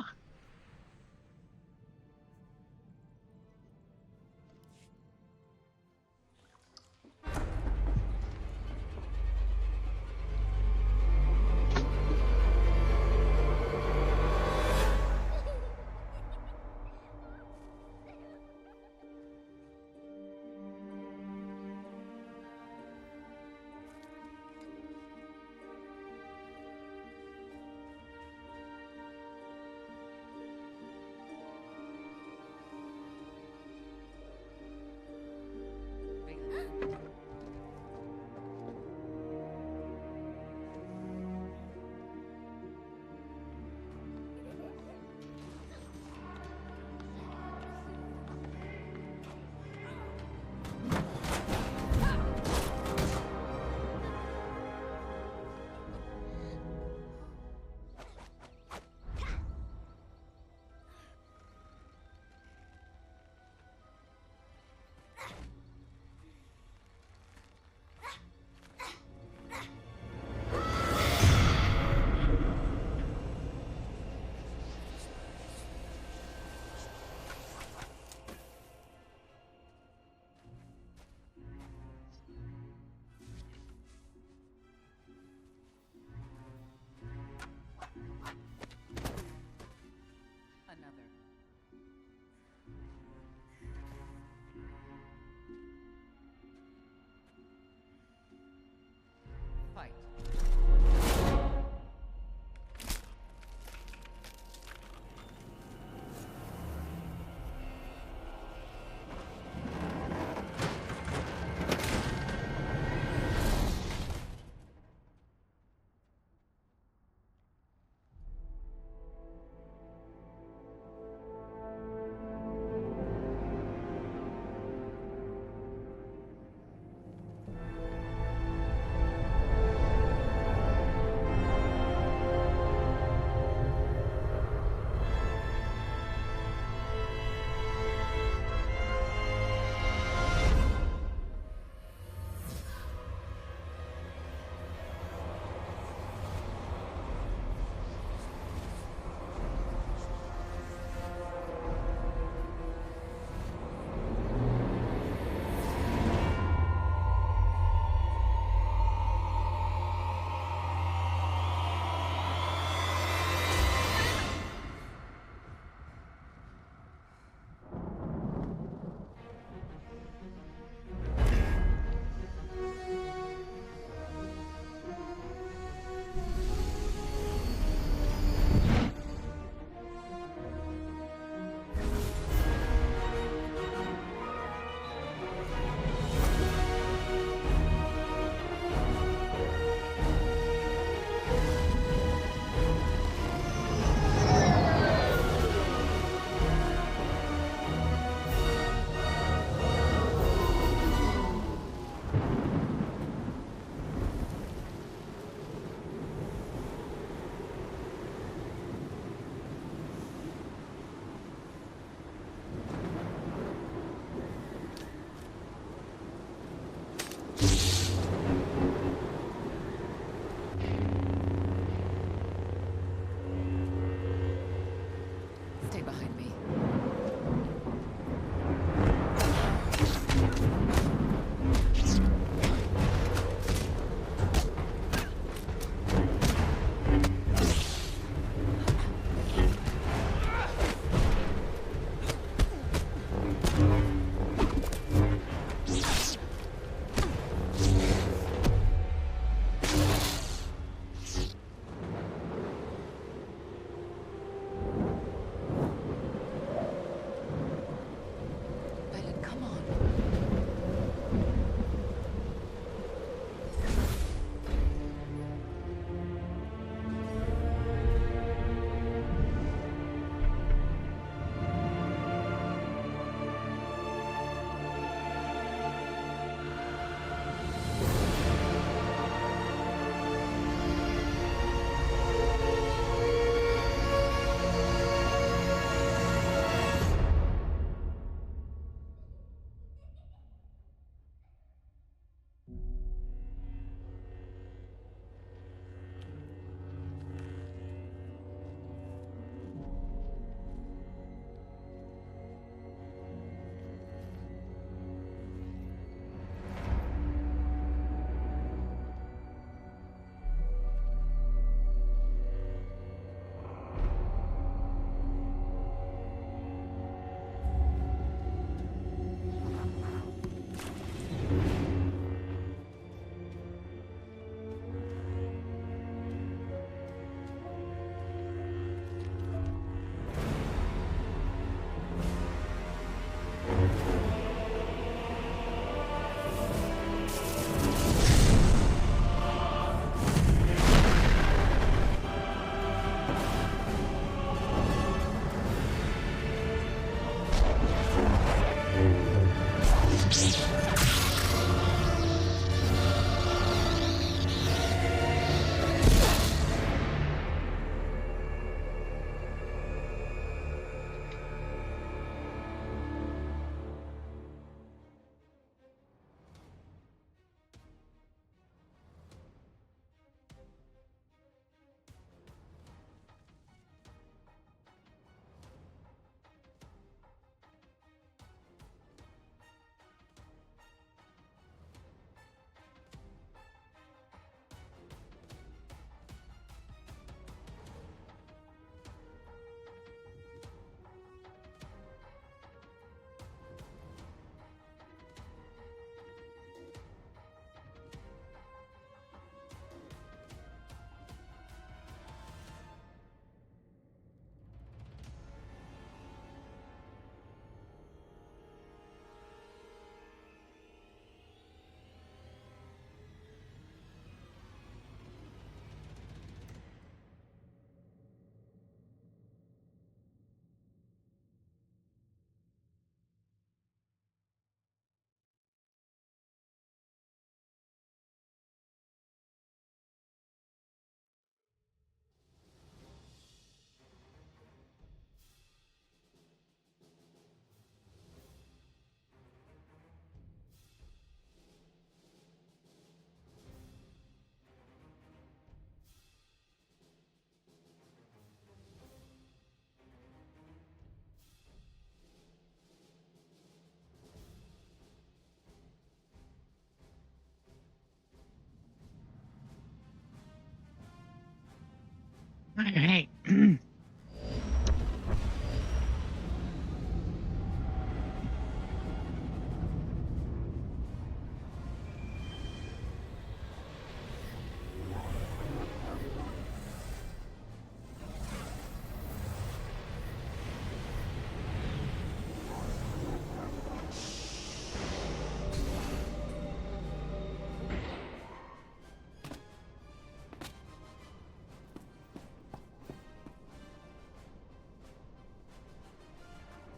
All right.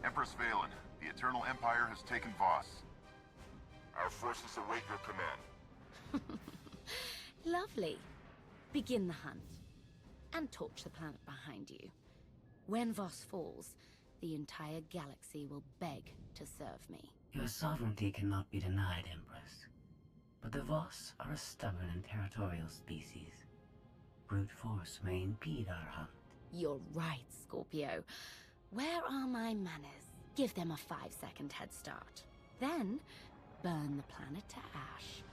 Empress Valen, the Eternal Empire has taken Voss. Our forces await your command. Lovely. Begin the hunt. And torch the planet behind you. When Voss falls, the entire galaxy will beg to serve me. Your sovereignty cannot be denied, Empress. But the Voss are a stubborn and territorial species. Brute force may impede our hunt. You're right, Scorpio. Where are my manners? Give them a 5-second head start. Then, burn the planet to ash.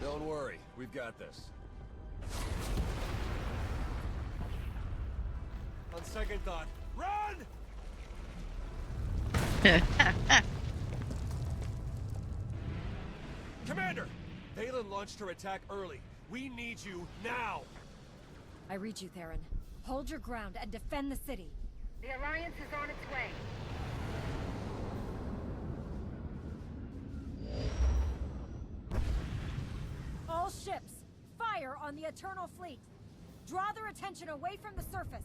Don't worry, we've got this. On second thought, run! Commander! Valen launched her attack early. We need you now! I read you, Theron. Hold your ground and defend the city. The Alliance is on its way. All ships, fire on the Eternal Fleet. Draw their attention away from the surface.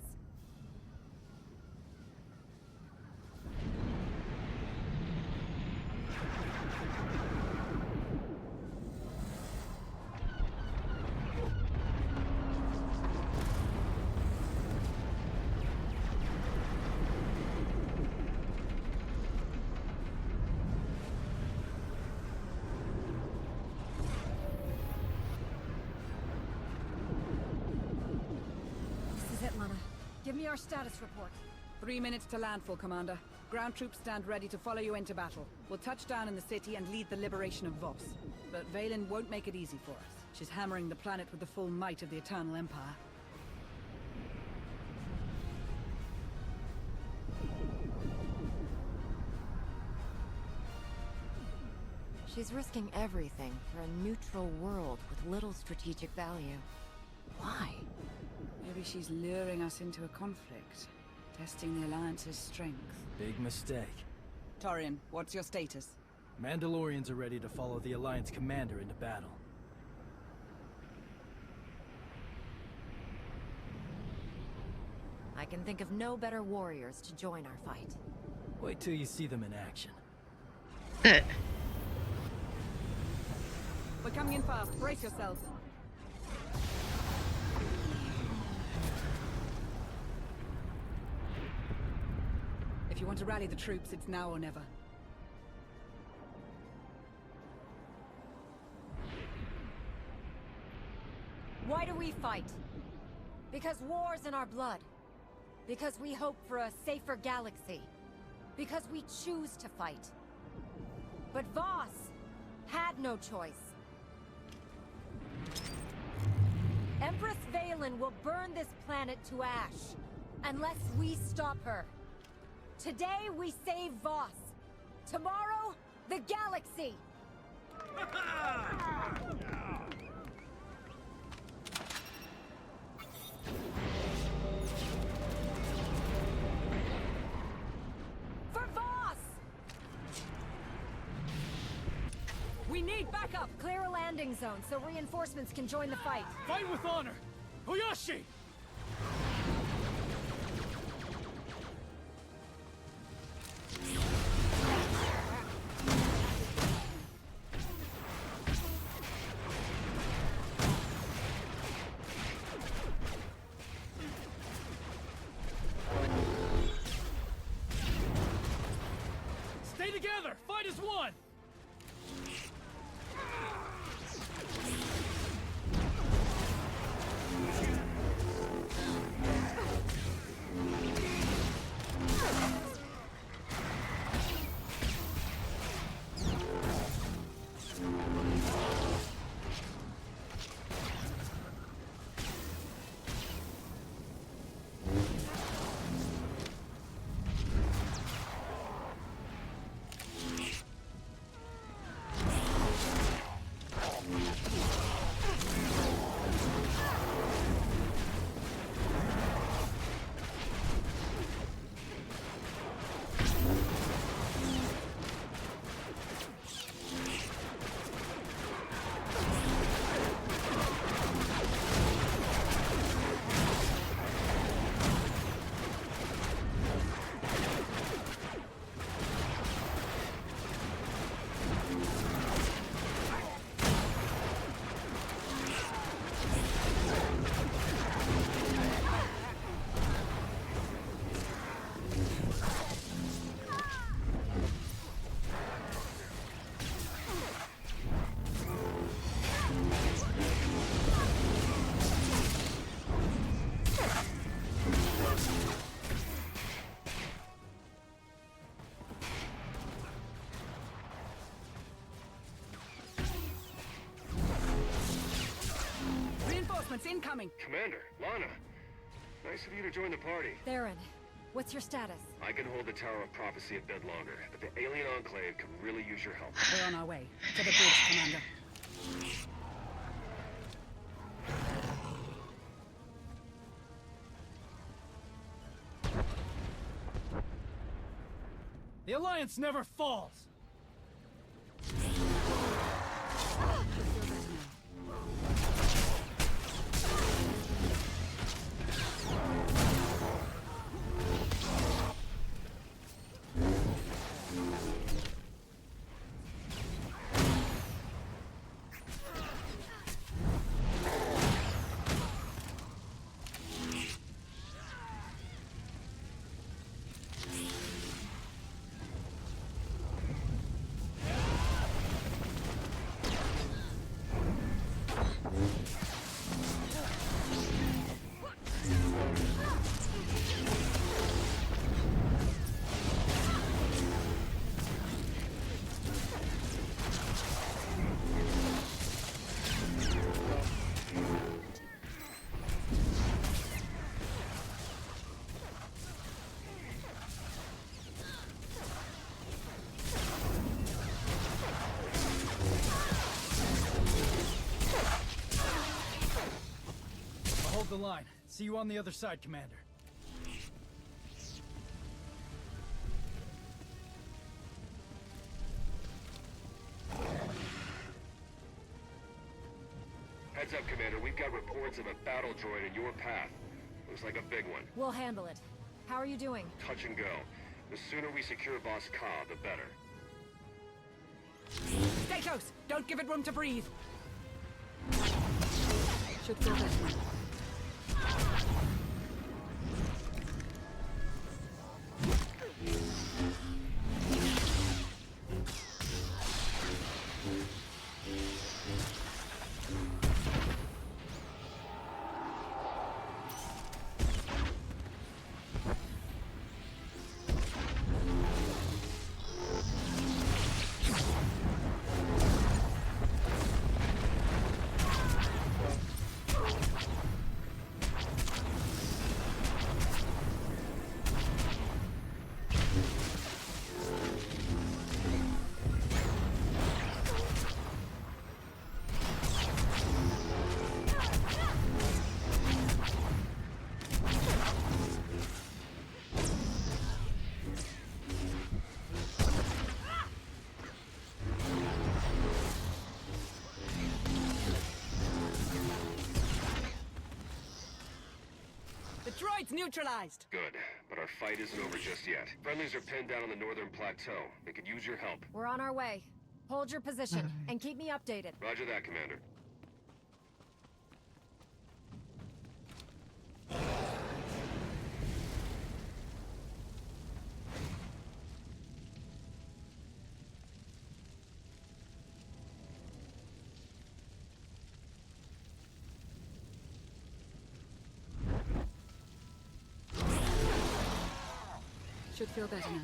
Give me our status report. 3 minutes to landfall, Commander. Ground troops stand ready to follow you into battle. We'll touch down in the city and lead the liberation of Voss. But Valen won't make it easy for us. She's hammering the planet with the full might of the Eternal Empire. She's risking everything for a neutral world with little strategic value. Why? Maybe she's luring us into a conflict, testing the Alliance's strength. Big mistake. Torian, what's your status? Mandalorians are ready to follow the Alliance commander into battle. I can think of no better warriors to join our fight. Wait till you see them in action. We're coming in fast. Brace yourselves. If you want to rally the troops, it's now or never. Why do we fight? Because war's in our blood. Because we hope for a safer galaxy. Because we choose to fight. But Voss had no choice. Empress Valen will burn this planet to ash, unless we stop her. Today we save Voss. Tomorrow, the galaxy! For Voss! We need backup! Clear a landing zone so reinforcements can join the fight. Fight with honor! Hoyashi! Stay together! Fight as one! Incoming! Commander, Lana. Nice of you to join the party. Theron, what's your status? I can hold the Tower of Prophecy a bit longer, but the alien enclave could really use your help. We're on our way. To the bridge, Commander. The Alliance never falls! Hold the line. See you on the other side, Commander. Heads up, Commander. We've got reports of a battle droid in your path. Looks like a big one. We'll handle it. How are you doing? Touch and go. The sooner we secure Boss Ka, the better. Stay close! Don't give it room to breathe! Should feel better now. Droid's neutralized! Good, but our fight isn't over just yet. Friendlies are pinned down on the northern plateau. They could use your help. We're on our way. Hold your position, and keep me updated. Roger that, Commander. Should feel better now.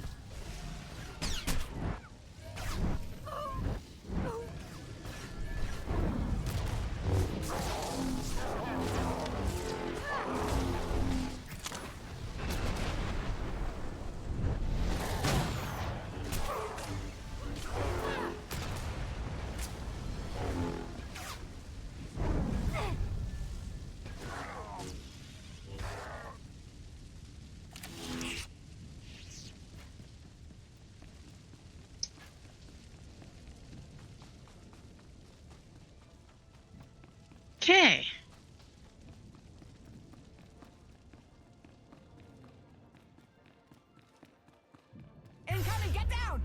Okay. Incoming, get down!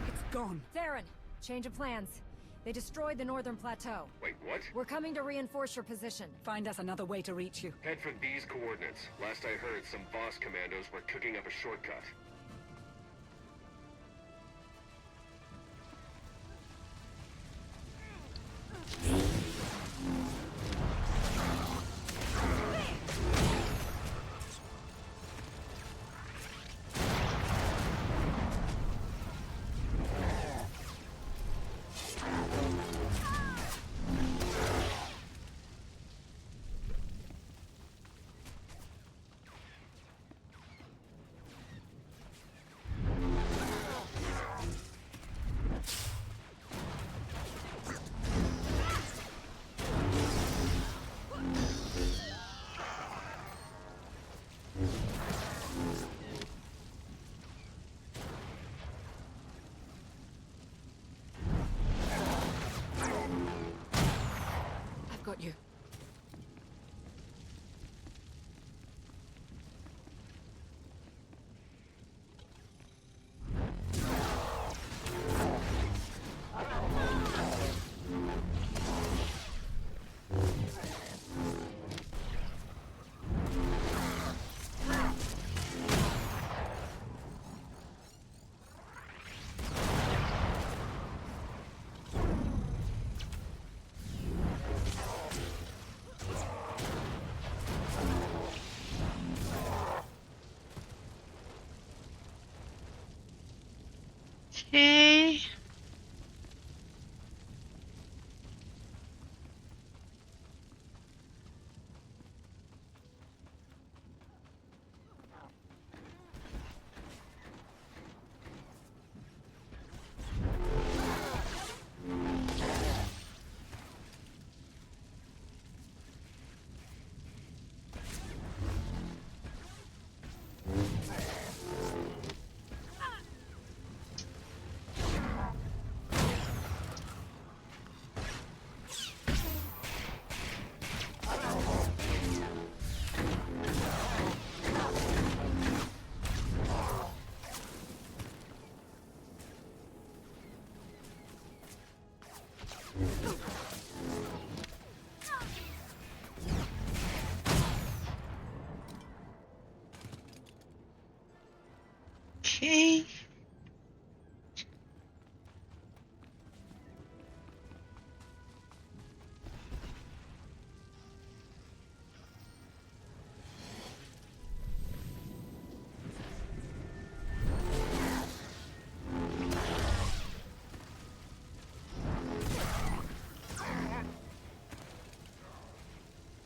It's gone. Theron, change of plans. They destroyed the northern plateau. Wait, what? We're coming to reinforce your position. Find us another way to reach you. Head for these coordinates. Last I heard, some Voss commandos were cooking up a shortcut. Okay. Okay.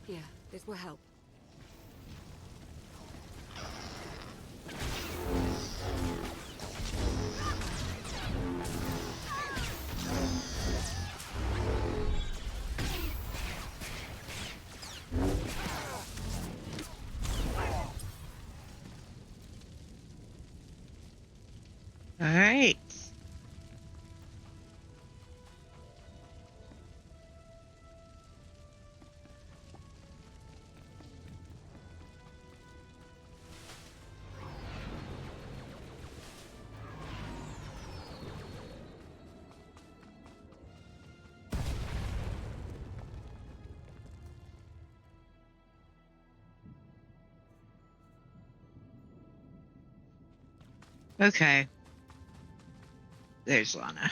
Here, this will help. All right. Okay. There's Lana.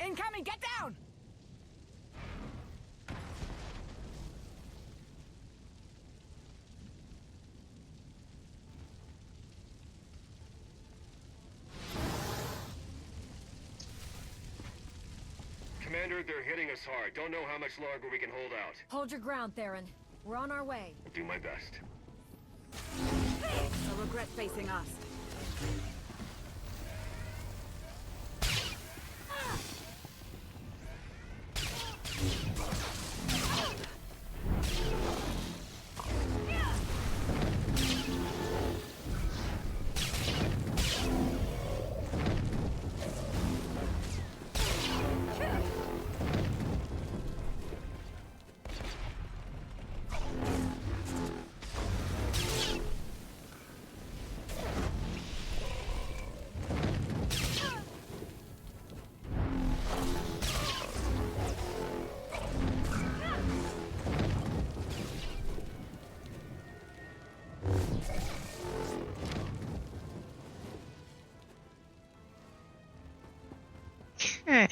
Incoming! Get down! Commander, they're hitting us hard. Don't know how much longer we can hold out. Hold your ground, Theron. We're on our way. I'll do my best. They'll regret facing us. Okay.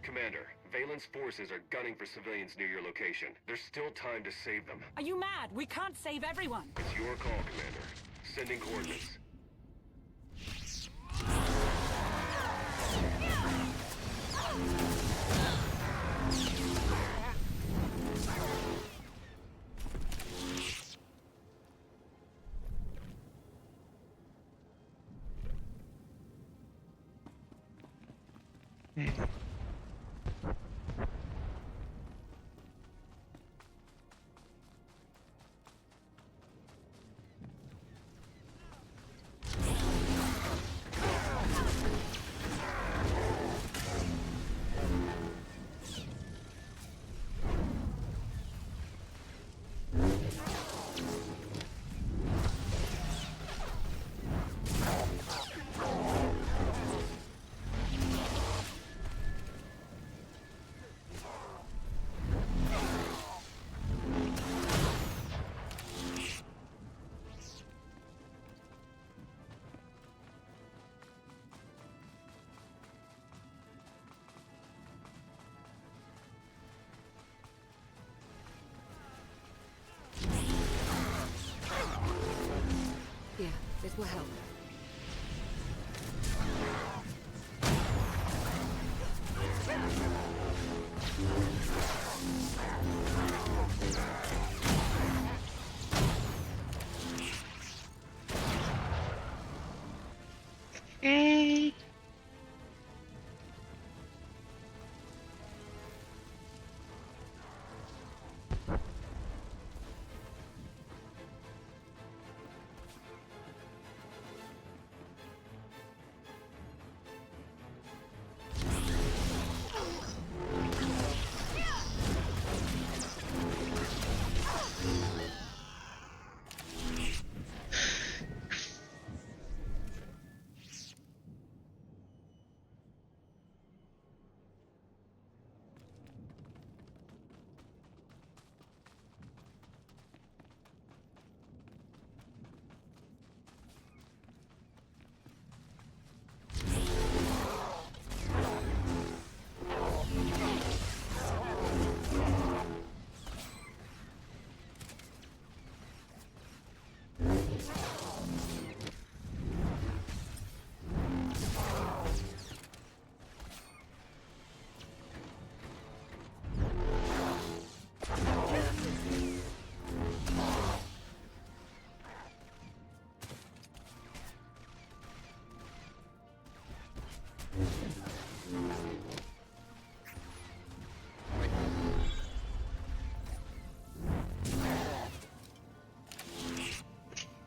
Commander, Valen's forces are gunning for civilians near your location. There's still time to save them. Are you mad? We can't save everyone. It's your call, Commander. Sending coordinates. Okay. This will help.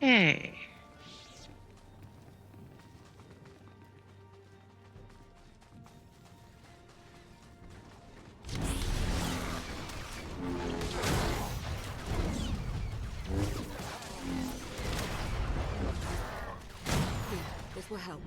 Okay. Hey. This will help.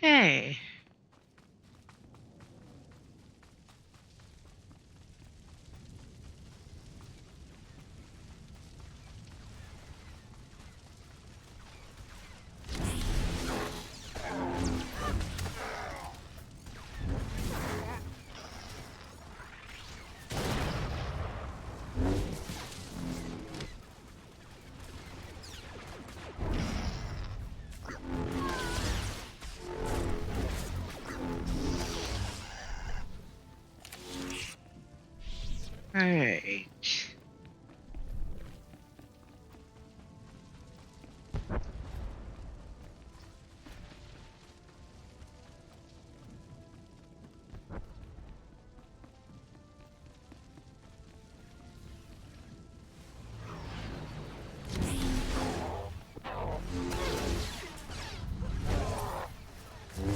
Okay. Right.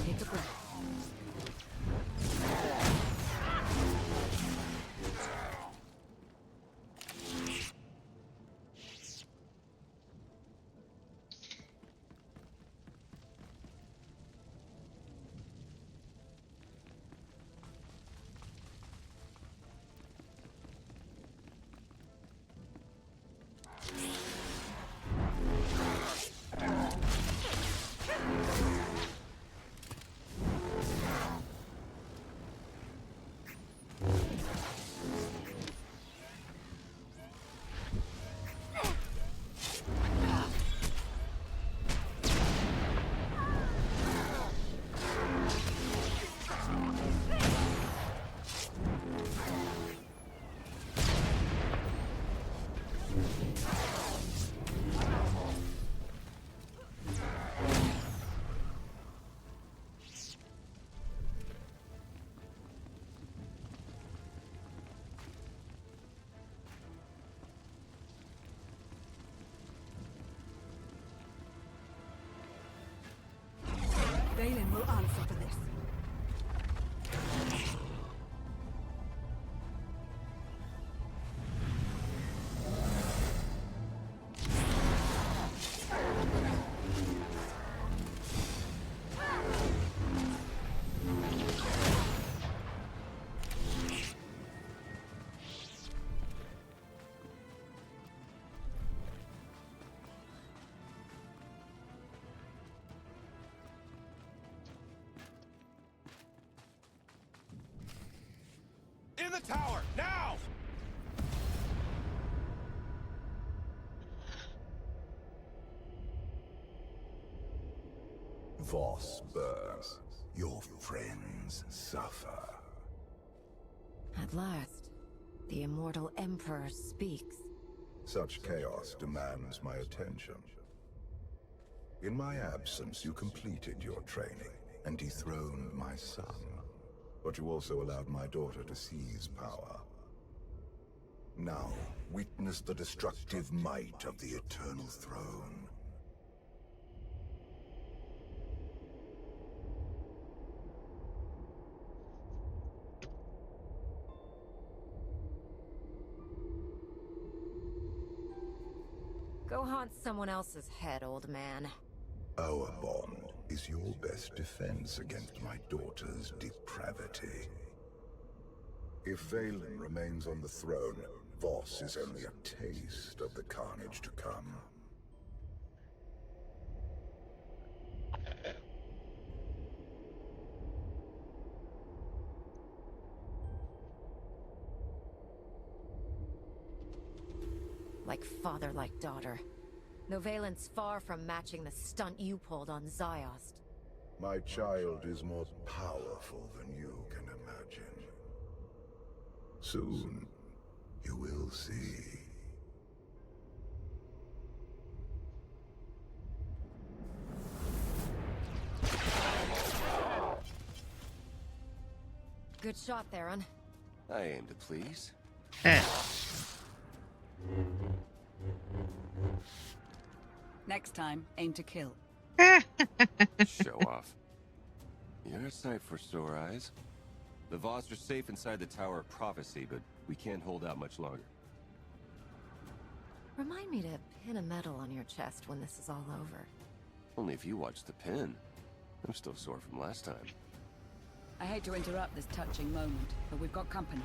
Take a breath. answer for this. In the tower, now! Voss burns. Your friends suffer. At last, the immortal Emperor speaks. Such chaos demands my attention. In my absence, you completed your training and dethroned my son. But you also allowed my daughter to seize power. Now, witness the destructive might of the Eternal Throne. Go haunt someone else's head, old man. Our bond is your best defense against my daughter's depravity. If Valen remains on the throne, Voss is only a taste of the carnage to come. Like father, like daughter. Novalen's far from matching the stunt you pulled on Ziost. My child is more powerful than you can imagine. Soon, you will see. Good shot, Theron. I aim to please. Next time, aim to kill. Show off. You're a sight for sore eyes. The Voss are safe inside the Tower of Prophecy, but we can't hold out much longer. Remind me to pin a medal on your chest when this is all over. Only if you watch the pin. I'm still sore from last time. I hate to interrupt this touching moment, but we've got company.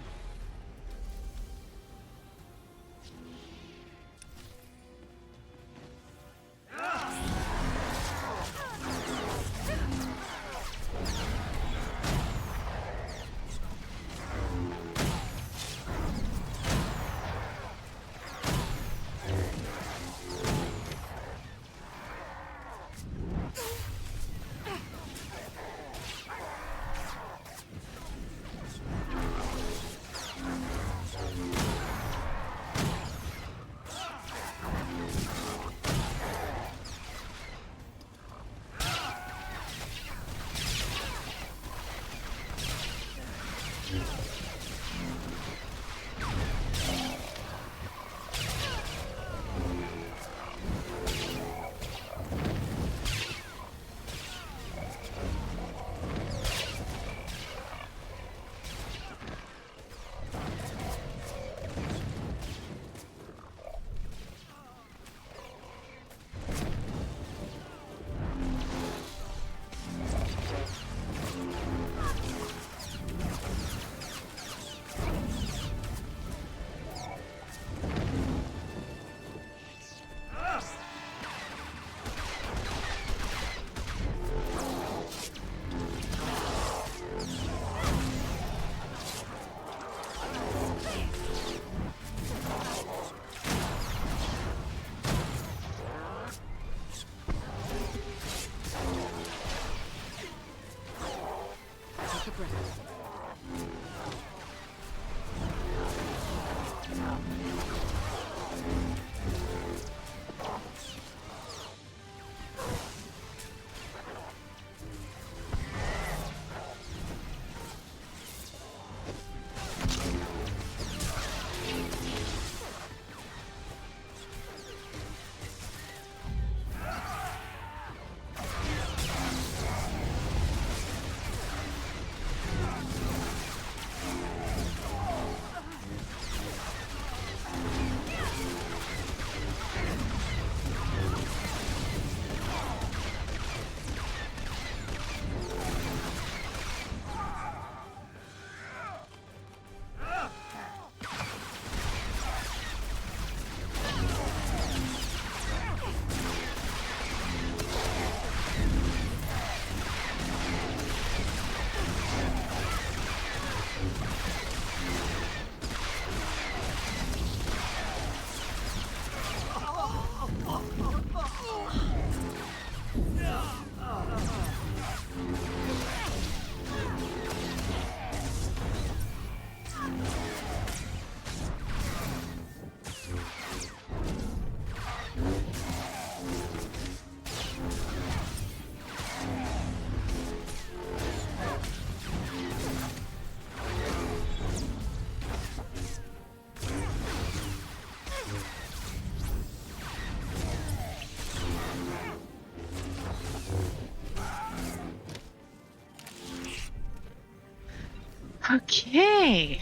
Okay.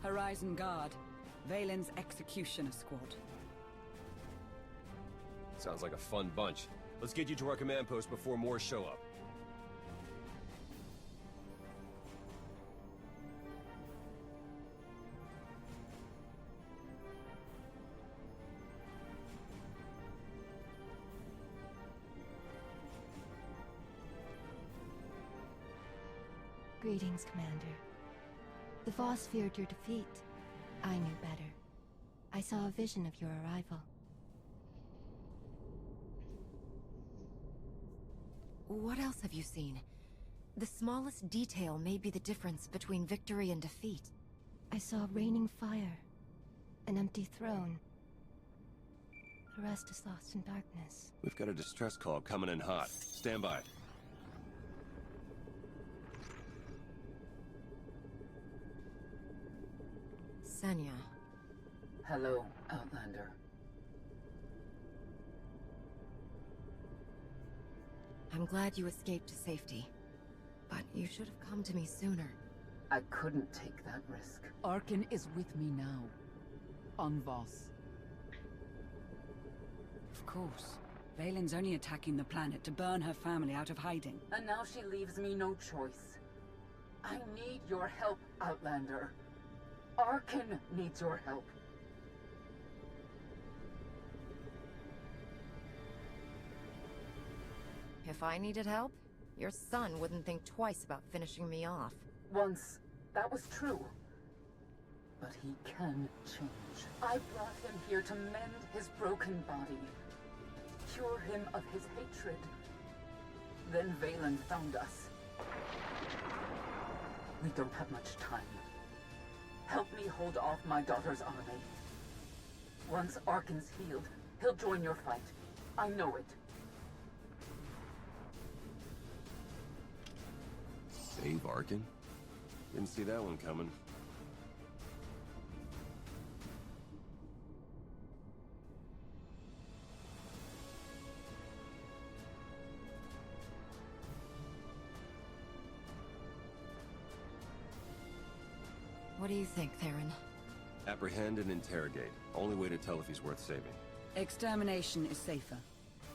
Horizon Guard, Valen's Executioner Squad. Sounds like a fun bunch. Let's get you to our command post before more show up. Greetings, Commander. The Voss feared your defeat. I knew better. I saw a vision of your arrival. What else have you seen? The smallest detail may be the difference between victory and defeat. I saw raining fire, an empty throne. The rest is lost in darkness. We've got a distress call coming in hot. Stand by. Senya. Hello, Outlander. I'm glad you escaped to safety. But you should have come to me sooner. I couldn't take that risk. Arkin is with me now. On Voss. Of course. Valen's only attacking the planet to burn her family out of hiding. And now she leaves me no choice. I need your help, Outlander. Arkin needs your help. If I needed help, your son wouldn't think twice about finishing me off. Once, that was true. But he can change. I brought him here to mend his broken body. Cure him of his hatred. Then Valen found us. We don't have much time. Help me hold off my daughter's army. Once Arkin's healed, he'll join your fight. I know it. Save Arkin? Didn't see that one coming. What do you think, Theron? Apprehend and interrogate. Only way to tell if he's worth saving. Extermination is safer.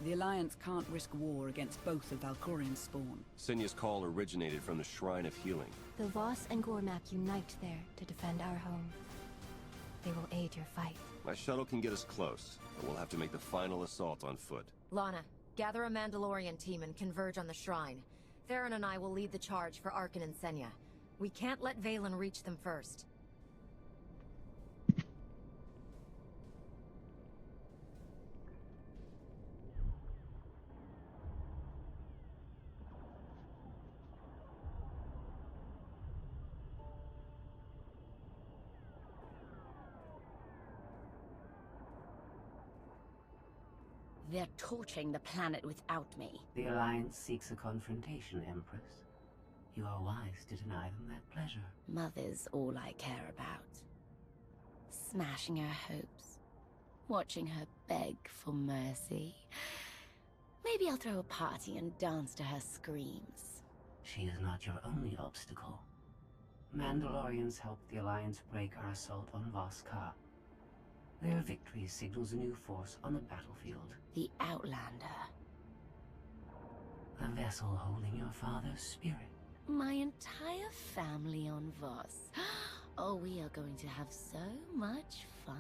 The Alliance can't risk war against both of Valkorian's spawn. Senya's call originated from the Shrine of Healing. The Voss and Gormak unite there to defend our home. They will aid your fight. My shuttle can get us close, but we'll have to make the final assault on foot. Lana, gather a Mandalorian team and converge on the shrine. Theron and I will lead the charge for Arkin and Senya. We can't let Valen reach them first. They're torching the planet without me. The Alliance seeks a confrontation, Empress. You are wise to deny them that pleasure. Mother's all I care about. Smashing her hopes. Watching her beg for mercy. Maybe I'll throw a party and dance to her screams. She is not your only obstacle. Mandalorians helped the Alliance break our assault on Voss-Ka. Their victory signals a new force on the battlefield. The Outlander. The vessel holding your father's spirit. My entire family on Voss. Oh, we are going to have so much fun.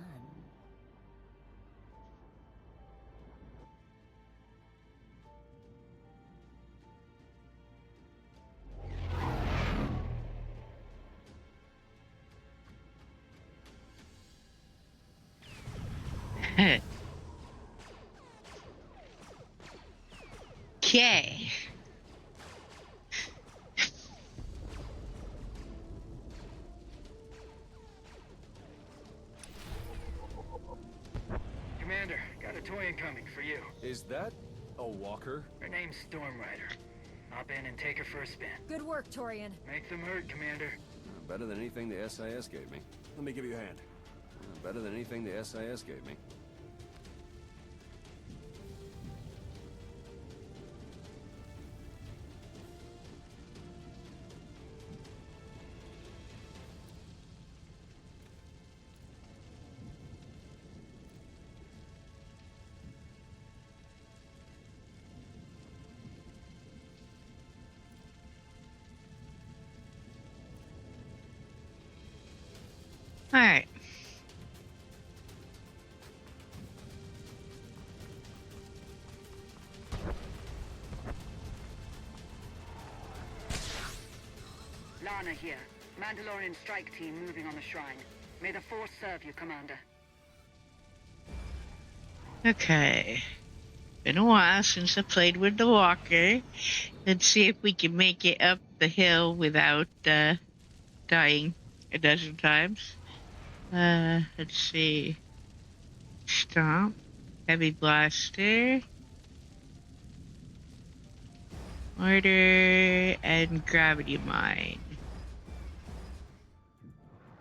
Okay. Commander, got a toy incoming for you. Is that a walker? Her name's Stormrider. Hop in and take her for a spin. Good work, Torian. Make them hurt, Commander. Better than anything the SIS gave me. Let me give you a hand. Better than anything the SIS gave me. All right. Lana here. Mandalorian strike team moving on the shrine. May the Force serve you, Commander. Okay. Been a while since I played with the walker. Let's see if we can make it up the hill without dying a dozen times. Let's see. Stomp. Heavy blaster. Order and gravity mine.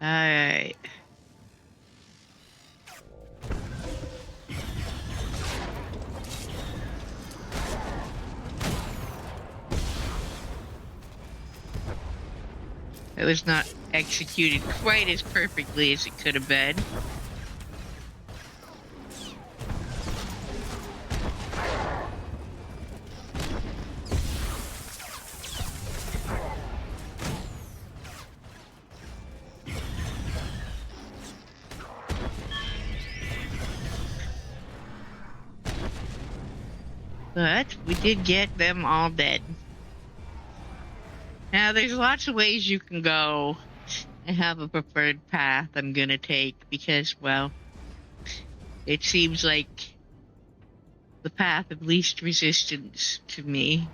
Alright. It was not executed quite as perfectly as it could have been. But we did get them all dead. Now, there's lots of ways you can go. I have a preferred path I'm gonna take because, well, it seems like the path of least resistance to me.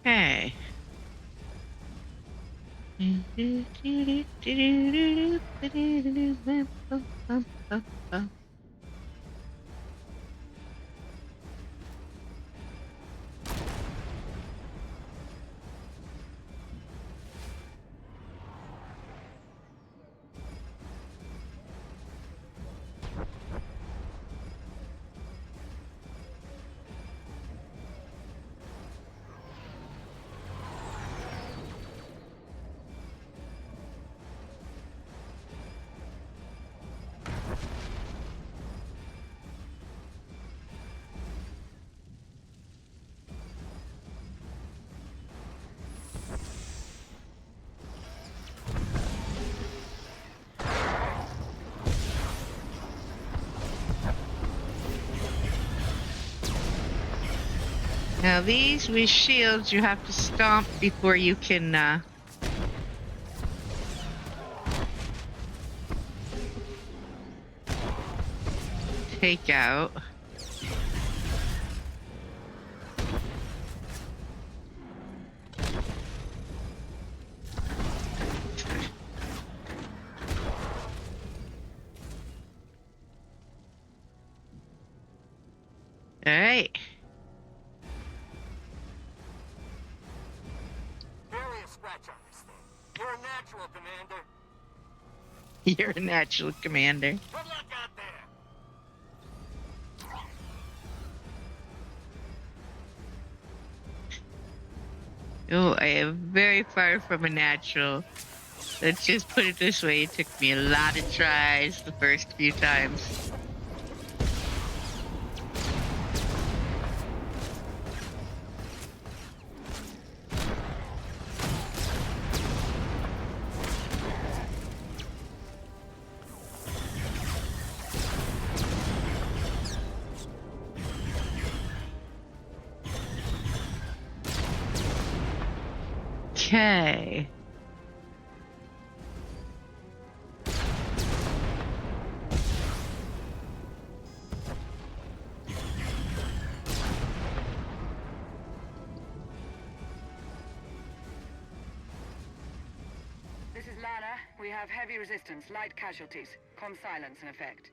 Hey. Now these with shields you have to stomp before you can take out. All right. You're a natural, Commander. You're a natural, Commander. Good luck out there. Oh, I am very far from a natural. Let's just put it this way. It took me a lot of tries the first few times. Okay. This is Lana. We have heavy resistance, light casualties. Com silence in effect.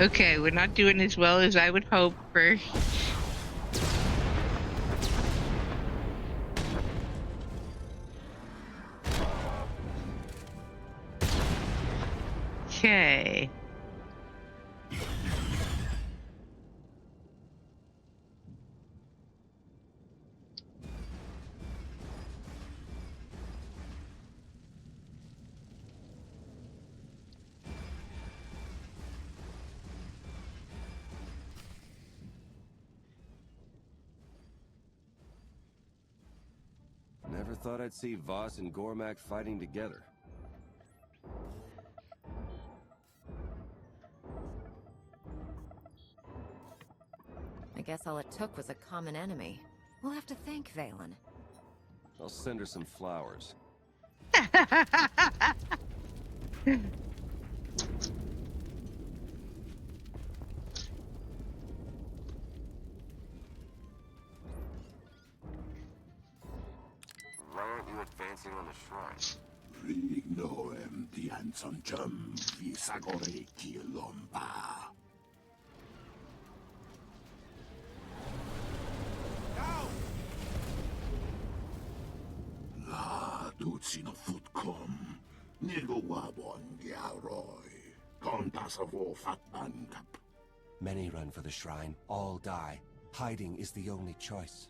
Okay, we're not doing as well as I would hope for. Okay. Never thought I'd see Voss and Gormak fighting together. I guess all it took was a common enemy. We'll have to thank Valen. I'll send her some flowers. Why aren't you advancing on the shrine? Rignoem dianzonchum visagore kilomba. La ducino futcom, nigo wabon giaroi, contasavo fatbankap. Many run for the shrine, all die. Hiding is the only choice.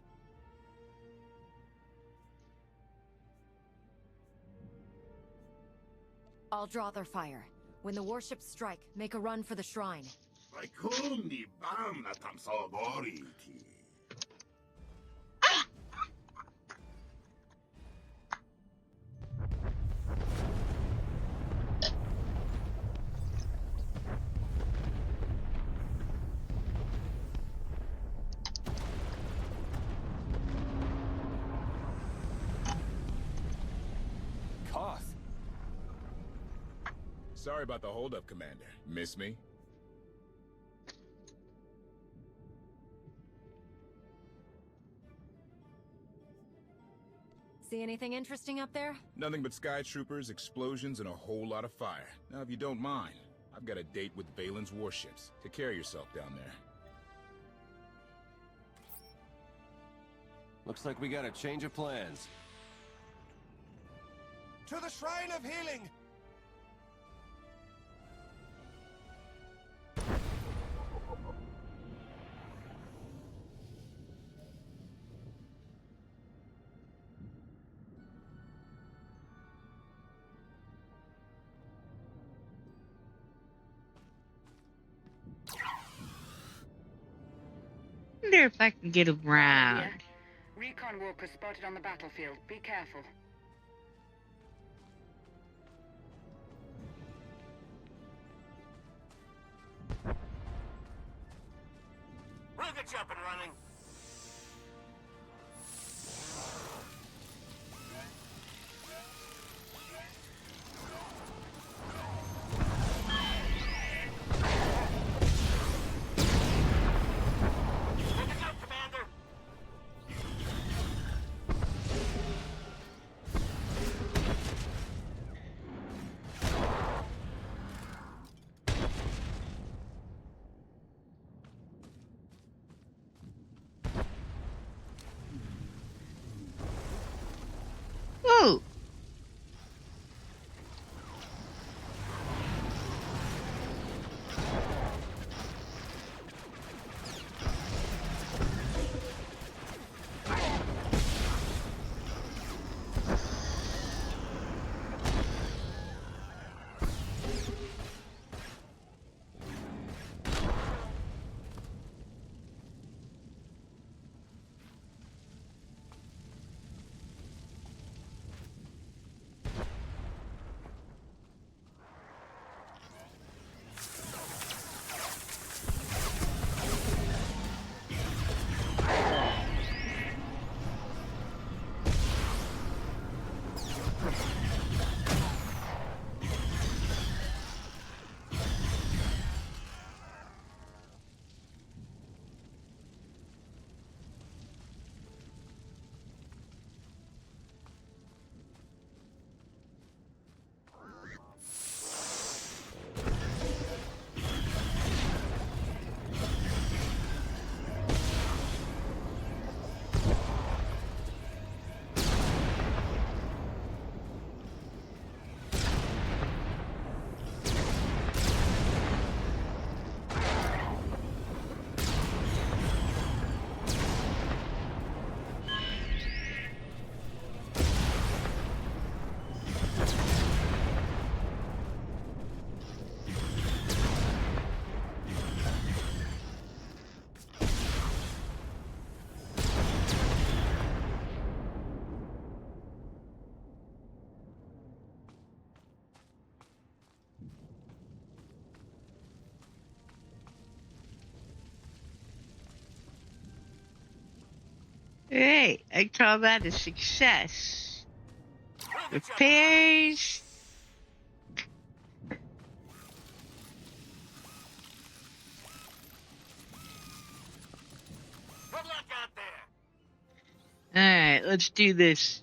I'll draw their fire. When the warships strike, make a run for the shrine. Raikuni bam na tamsogoriti. Koth. Sorry about the holdup, Commander. Miss me? See anything interesting up there? Nothing but sky troopers, explosions, and a whole lot of fire. Now, if you don't mind, I've got a date with Valen's warships. Take care of yourself down there. Looks like we got a change of plans. To the Shrine of Healing! Wonder if I can get around. Recon walkers spotted on the battlefield. Be careful. We'll get you up and running. Oh! Hey, I call that a success. Repairs. Good luck out there. Alright, let's do this.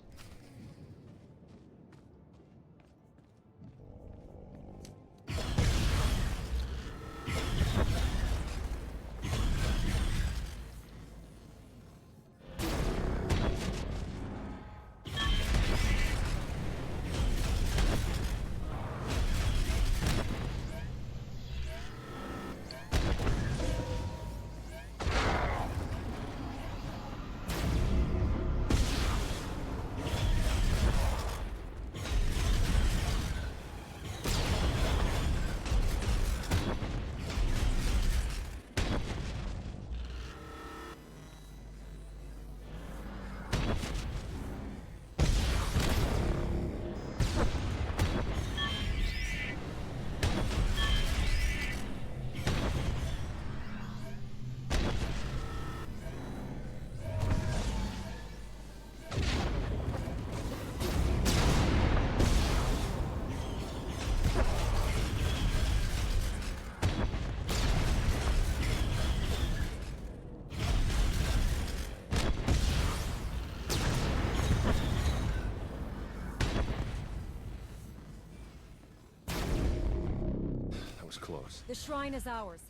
Close. The shrine is ours.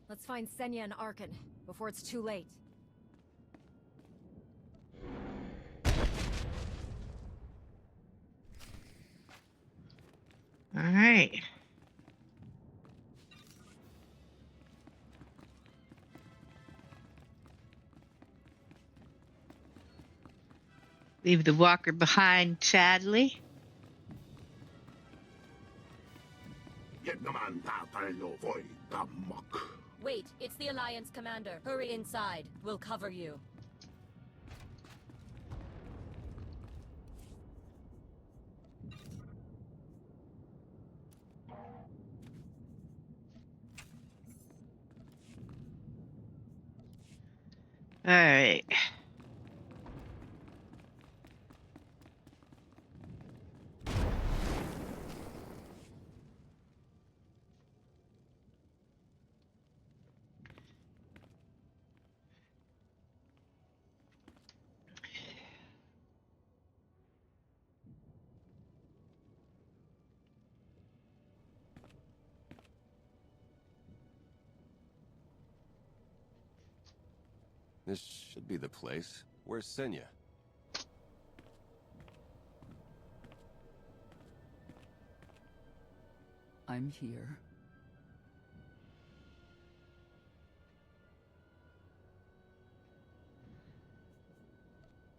Let's find Senya and Arkan before it's too late. Alright. Leave the walker behind, sadly. Wait, it's the Alliance commander. Hurry inside. We'll cover you. Alright. This should be the place. Where's Senya? I'm here.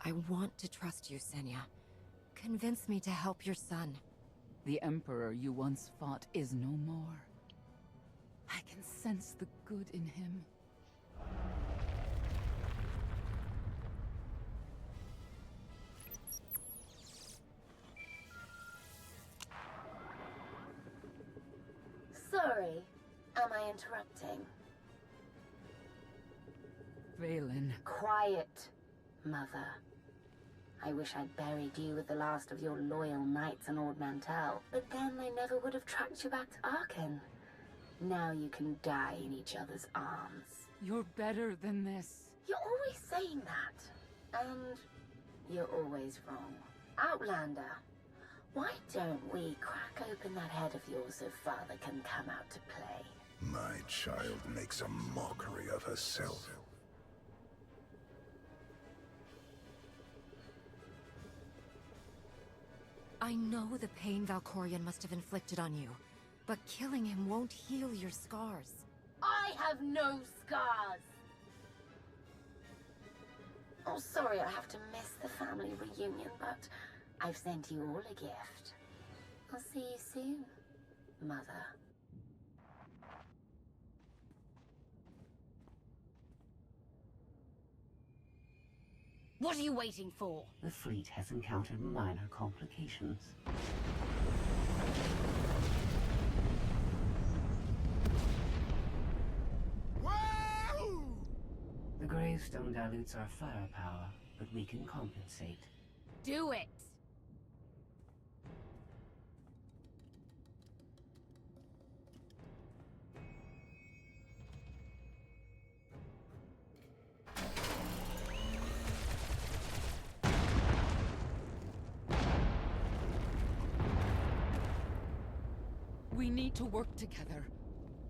I want to trust you, Senya. Convince me to help your son. The Emperor you once fought is no more. I can sense the good in him. Sorry, am I interrupting? Valen. Quiet, Mother. I wish I'd buried you with the last of your loyal knights on Ord Mantell, but then they never would have tracked you back to Arkan. Now you can die in each other's arms. You're better than this. You're always saying that. And you're always wrong. Outlander, why don't we crack open that head of yours so Father can come out to play? My child makes a mockery of herself. I know the pain Valkorion must have inflicted on you, but killing him won't heal your scars. I have no scars! Oh, sorry I have to miss the family reunion, but I've sent you all a gift. I'll see you soon, Mother. What are you waiting for? The fleet has encountered minor complications. The gravestone dilutes our firepower, but we can compensate. Do it! We need to work together.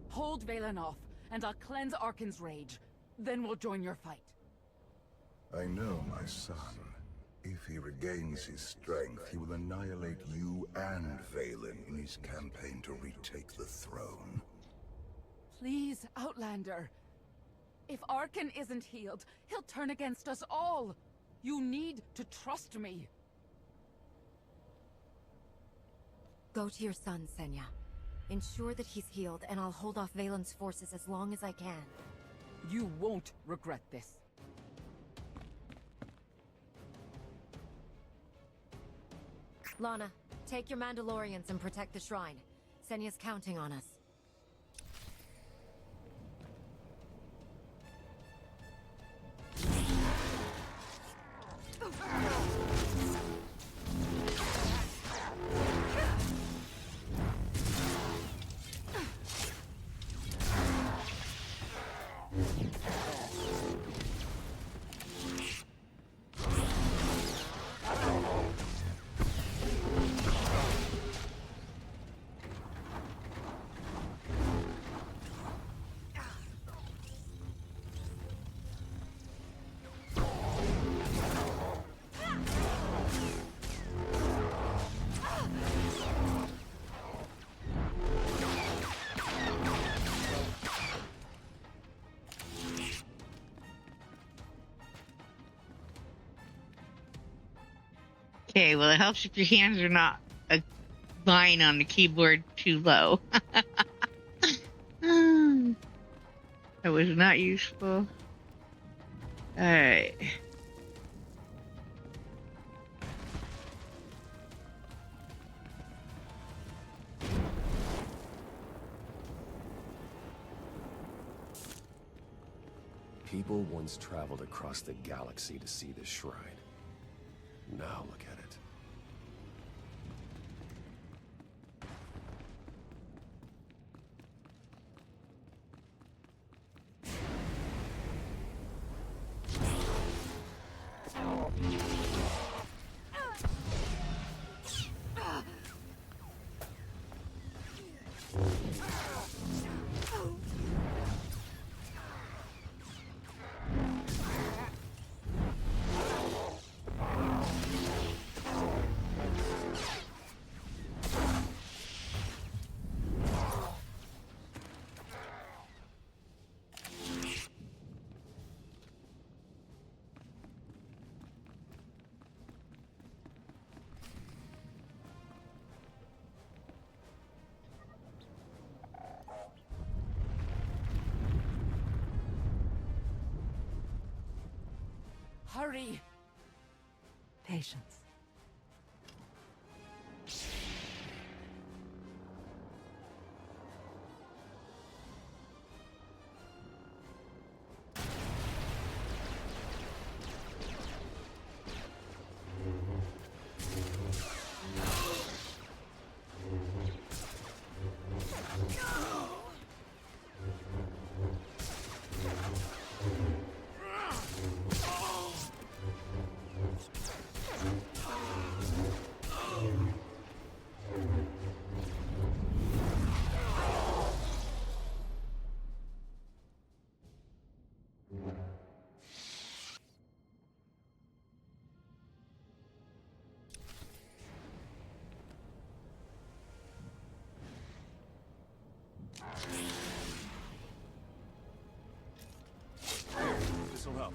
Hold Valen off, and I'll cleanse Arkan's rage. Then we'll join your fight. I know my son. If he regains his strength, he will annihilate you and Valen in his campaign to retake the throne. Please, Outlander. If Arkan isn't healed, he'll turn against us all. You need to trust me. Go to your son, Senya. Ensure that he's healed, and I'll hold off Valen's forces as long as I can. You won't regret this. Lana, take your Mandalorians and protect the shrine. Senya's counting on us. Okay, well, it helps if your hands are not lying on the keyboard too low. That was not useful. Alright. People once traveled across the galaxy to see this shrine. Now look at it. Hurry! Patience. This'll help.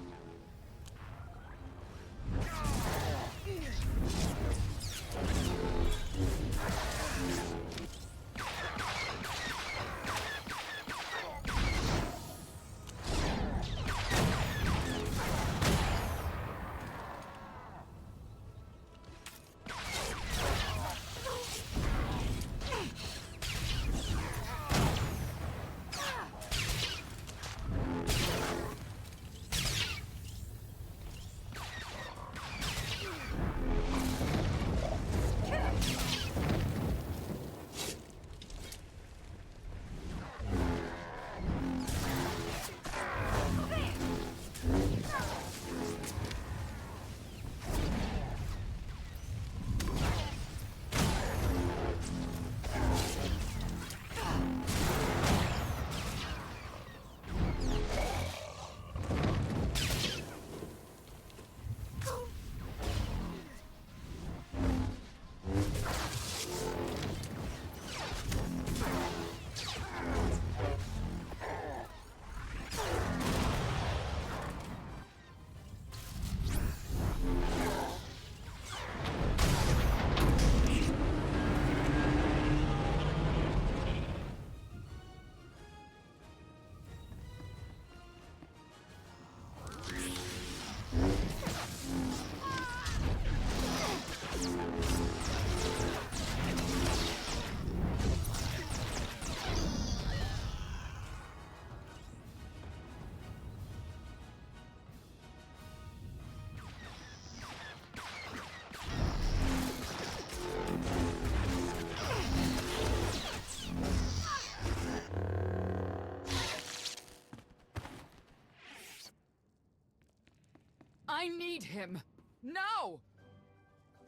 I need him! Now!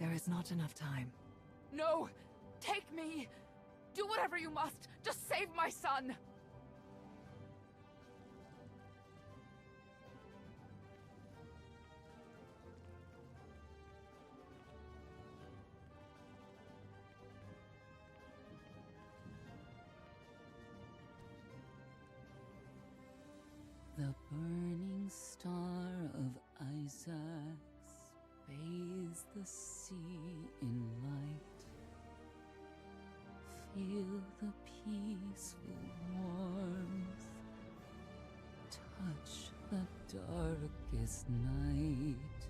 There is not enough time. No! Take me! Do whatever you must! Just save my son! The burning star of Isaac bathes the sea in light. Feel the peaceful warmth touch the darkest night.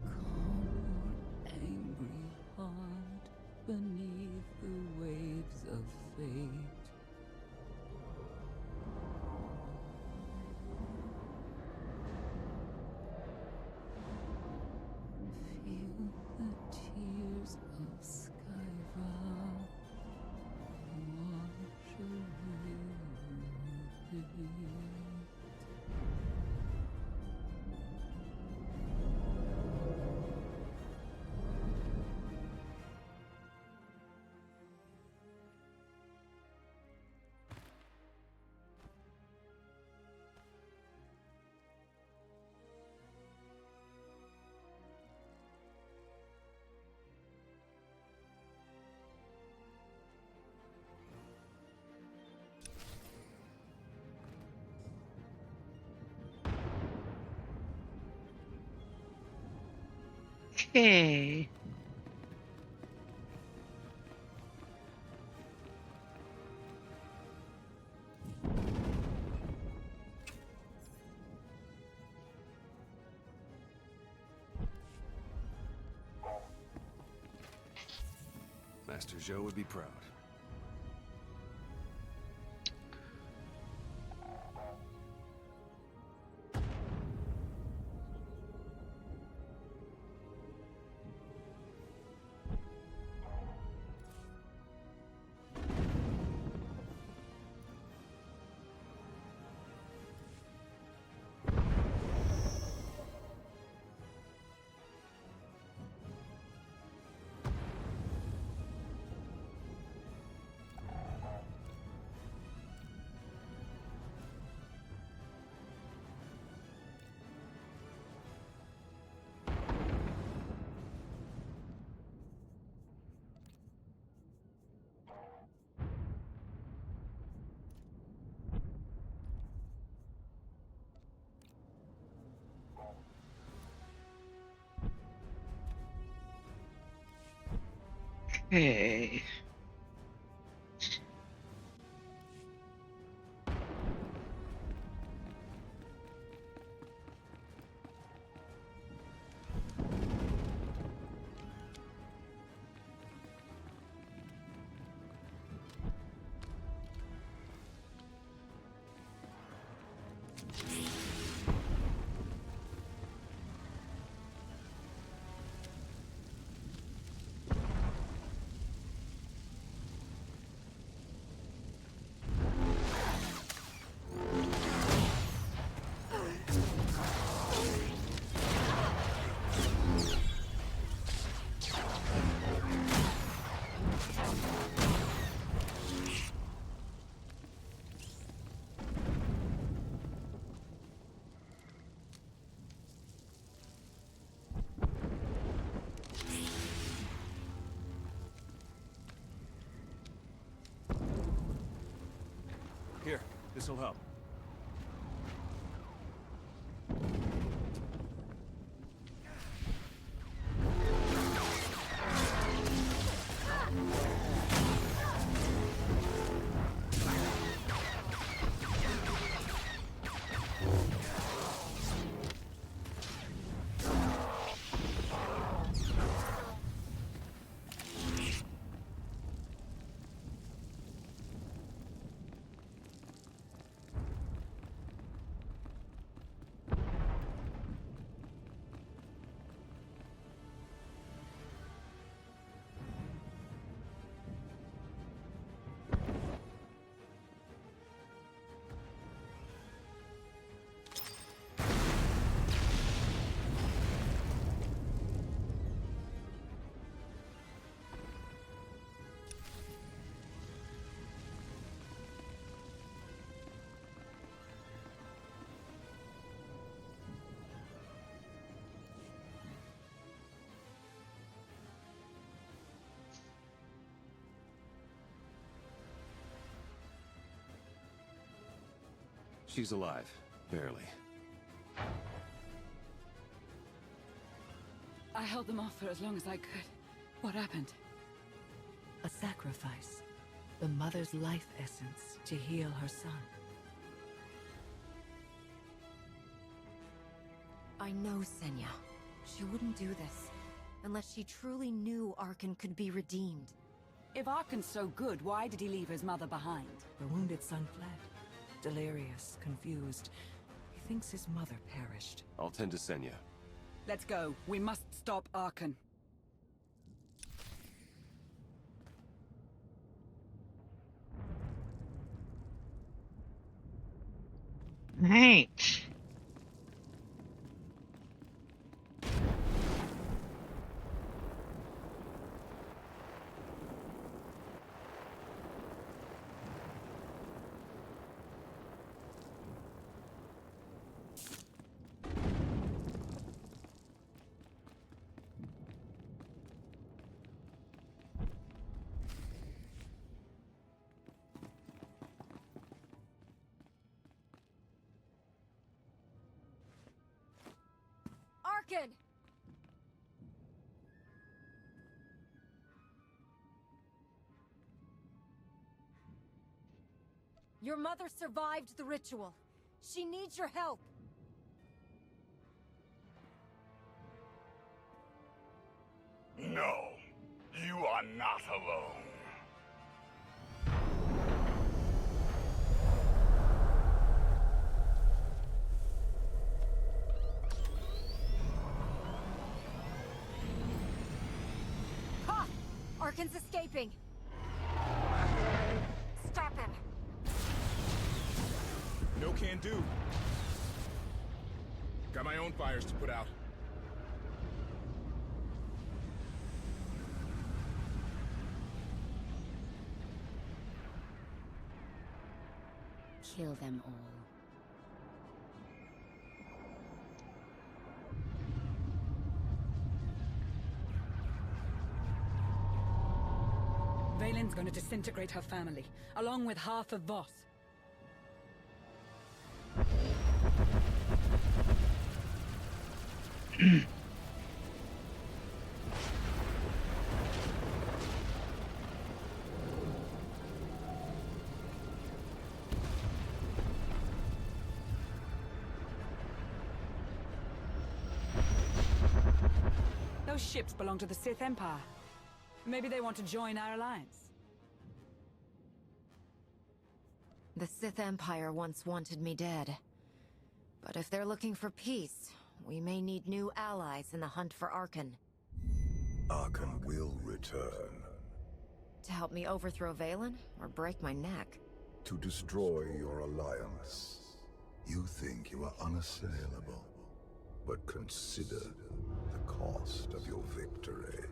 Calm your angry heart beneath the waves of fate. Feel the tears of Skyra wash away your hate. Okay. Master Zhou would be proud. Okay. Here, this'll help. She's alive. Barely. I held them off for as long as I could. What happened? A sacrifice. The mother's life essence to heal her son. I know Senya. She wouldn't do this unless she truly knew Arkan could be redeemed. If Arkan's so good, why did he leave his mother behind? Her wounded son fled. Delirious, confused. He thinks his mother perished. I'll tend to Senya. Let's go. We must stop Arkan. Right. Arkan! Your mother survived the ritual. She needs your help. No. You are not alone. Ha! Arkan's escaping! Stop him! No can do. Got my own fires to put out. Kill them all. Valen's gonna disintegrate her family, along with half of Voss. Those ships belong to the Sith Empire. Maybe they want to join our alliance. The Sith Empire once wanted me dead. But if they're looking for peace, we may need new allies in the hunt for Arkan. Arkan will return. To help me overthrow Valen, or break my neck? To destroy your alliance. You think you are unassailable. But consider the cost of your victory.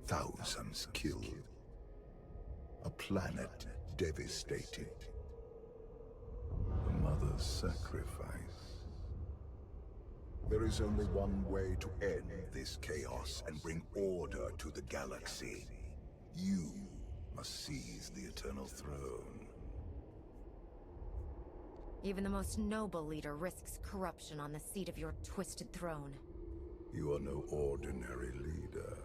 Thousands killed. A planet devastated. A mother's sacrifice. There is only one way to end this chaos and bring order to the galaxy. You must seize the Eternal Throne. Even the most noble leader risks corruption on the seat of your twisted throne. You are no ordinary leader.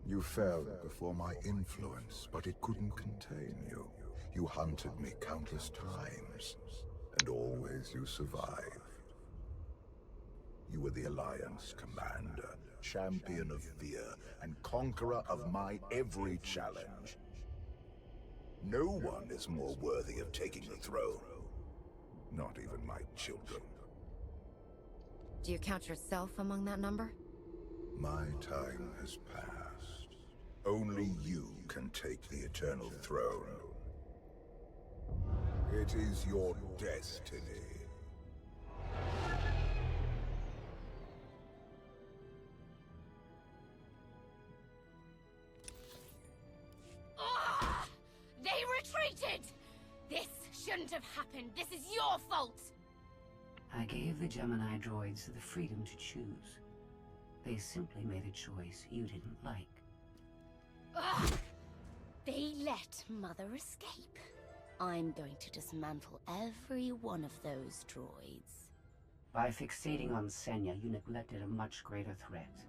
You fell before my influence, but it couldn't contain you. You hunted me countless times, and always you survived. You were the Alliance commander, champion of fear, and conqueror of my every challenge. No one is more worthy of taking the throne. Not even my children. Do you count yourself among that number? My time has passed. Only you can take the Eternal Throne. It is your destiny. They retreated! This shouldn't have happened. This is your fault! I gave the Gemini droids the freedom to choose. They simply made a choice you didn't like. Ugh. They let Mother escape. I'm going to dismantle every one of those droids. By fixating on Senya, you neglected a much greater threat.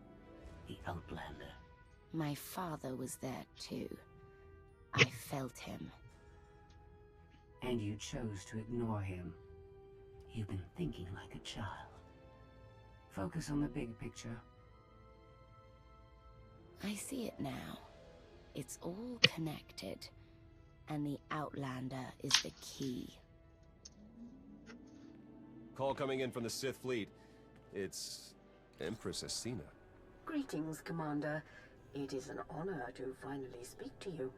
The Outlander. My father was there too. I felt him. And you chose to ignore him. You've been thinking like a child. Focus on the big picture. I see it now. It's all connected. And the Outlander is the key. Call coming in from the Sith fleet. It's Empress Asina. Greetings, Commander. It is an honor to finally speak to you.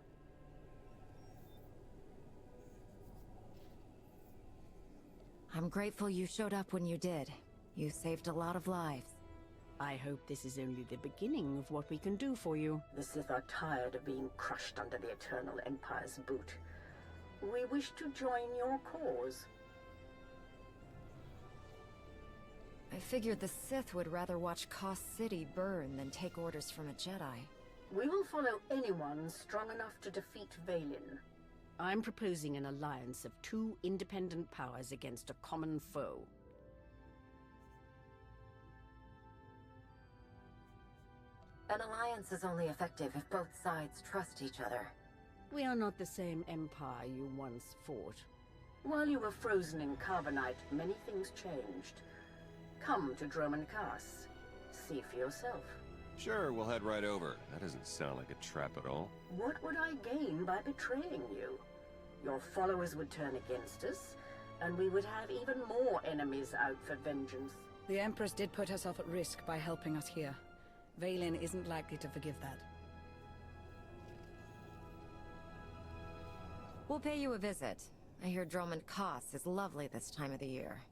I'm grateful you showed up when you did. You saved a lot of lives. I hope this is only the beginning of what we can do for you. The Sith are tired of being crushed under the Eternal Empire's boot. We wish to join your cause. I figured the Sith would rather watch Koss City burn than take orders from a Jedi. We will follow anyone strong enough to defeat Valen. I'm proposing an alliance of two independent powers against a common foe. An alliance is only effective if both sides trust each other. We are not the same empire you once fought. While you were frozen in carbonite, many things changed. Come to Droman Kaas. See for yourself. Sure, we'll head right over. That doesn't sound like a trap at all. What would I gain by betraying you? Your followers would turn against us, and we would have even more enemies out for vengeance. The Empress did put herself at risk by helping us here. Vaylin isn't likely to forgive that. We'll pay you a visit. I hear Drummond Koss is lovely this time of the year.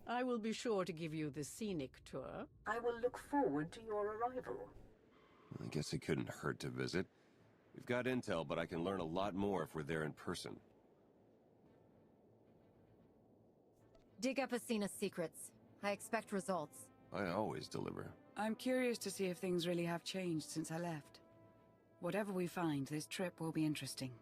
I will be sure to give you the scenic tour. I will look forward to your arrival. I guess it couldn't hurt to visit. We've got intel, but I can learn a lot more if we're there in person. Dig up Asina's secrets. I expect results. I always deliver. I'm curious to see if things really have changed since I left. Whatever we find, this trip will be interesting.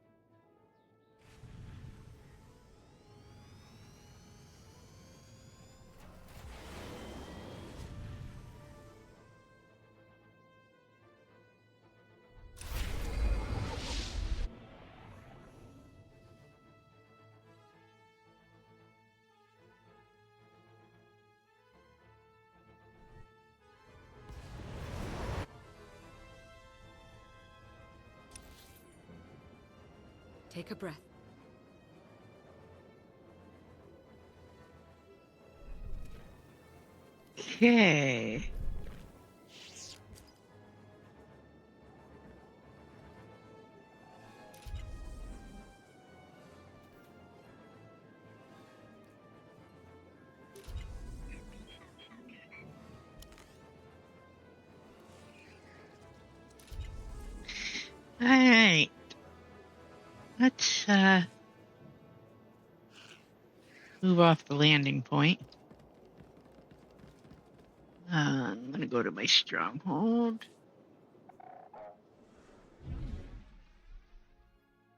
Take a breath. Okay. All right. Let's move off the landing point. I'm gonna go to my stronghold. I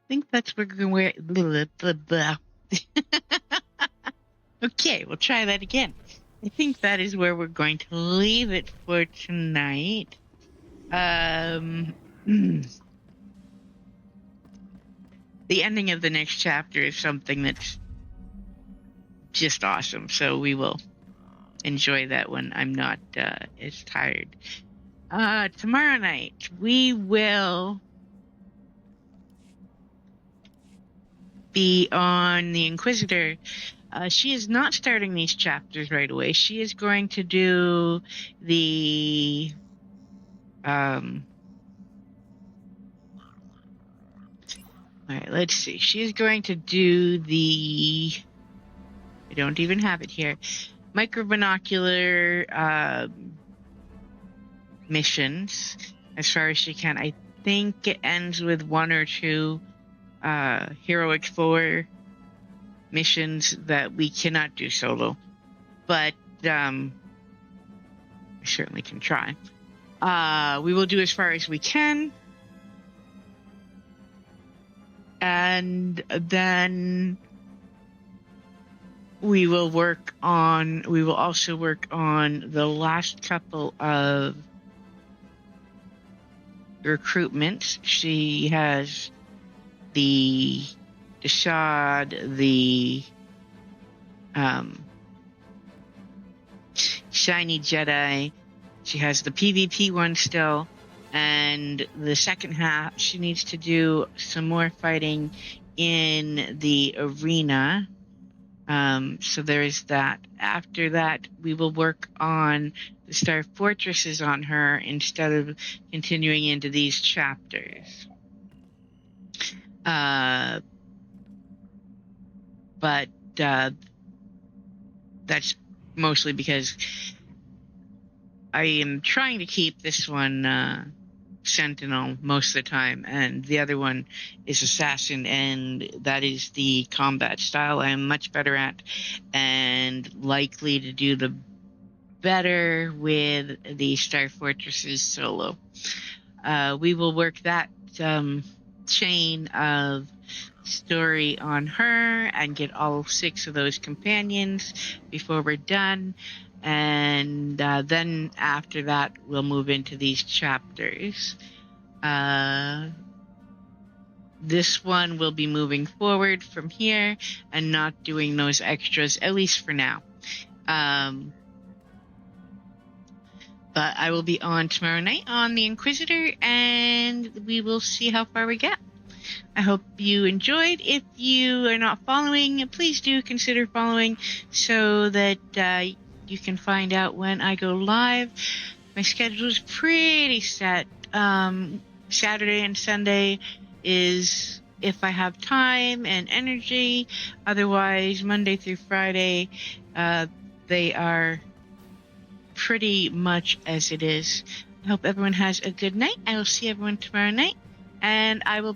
think that's where we're going. Blah, blah, blah. Okay, we'll try that again. I think that is where we're going to leave it for tonight. The ending of the next chapter is something that's just awesome, so we will enjoy that when I'm not as tired. Tomorrow night, we will be on the Inquisitor. She is not starting these chapters right away. She is going to do the all right, let's see. She's going to do the... I don't even have it here. Microbinocular missions, as far as she can. I think it ends with 1 or 2 Heroic 4 missions that we cannot do solo. But I certainly can try. We will do as far as we can. And then we will also work on the last couple of recruitments. She has the Deshad, the Shiny Jedi. She has the PvP one still. And the second half, she needs to do some more fighting in the arena. So there is that. After that, we will work on the Star Fortresses on her instead of continuing into these chapters. But that's mostly because I am trying to keep this one Sentinel most of the time, and the other one is Assassin, and that is the combat style I am much better at and likely to do the better with the Star Fortresses solo. We will work that chain of story on her and get all 6 of those companions before we're done. And then after that, we'll move into these chapters. This one will be moving forward from here and not doing those extras, at least for now. But I will be on tomorrow night on the Inquisitor, and we will see how far we get. I hope you enjoyed. If you are not following, please do consider following so that you can find out when I go live. My schedule is pretty set. Saturday and Sunday is if I have time and energy. Otherwise, Monday through Friday, they are pretty much as it is. I hope everyone has a good night. I will see everyone tomorrow night, and I will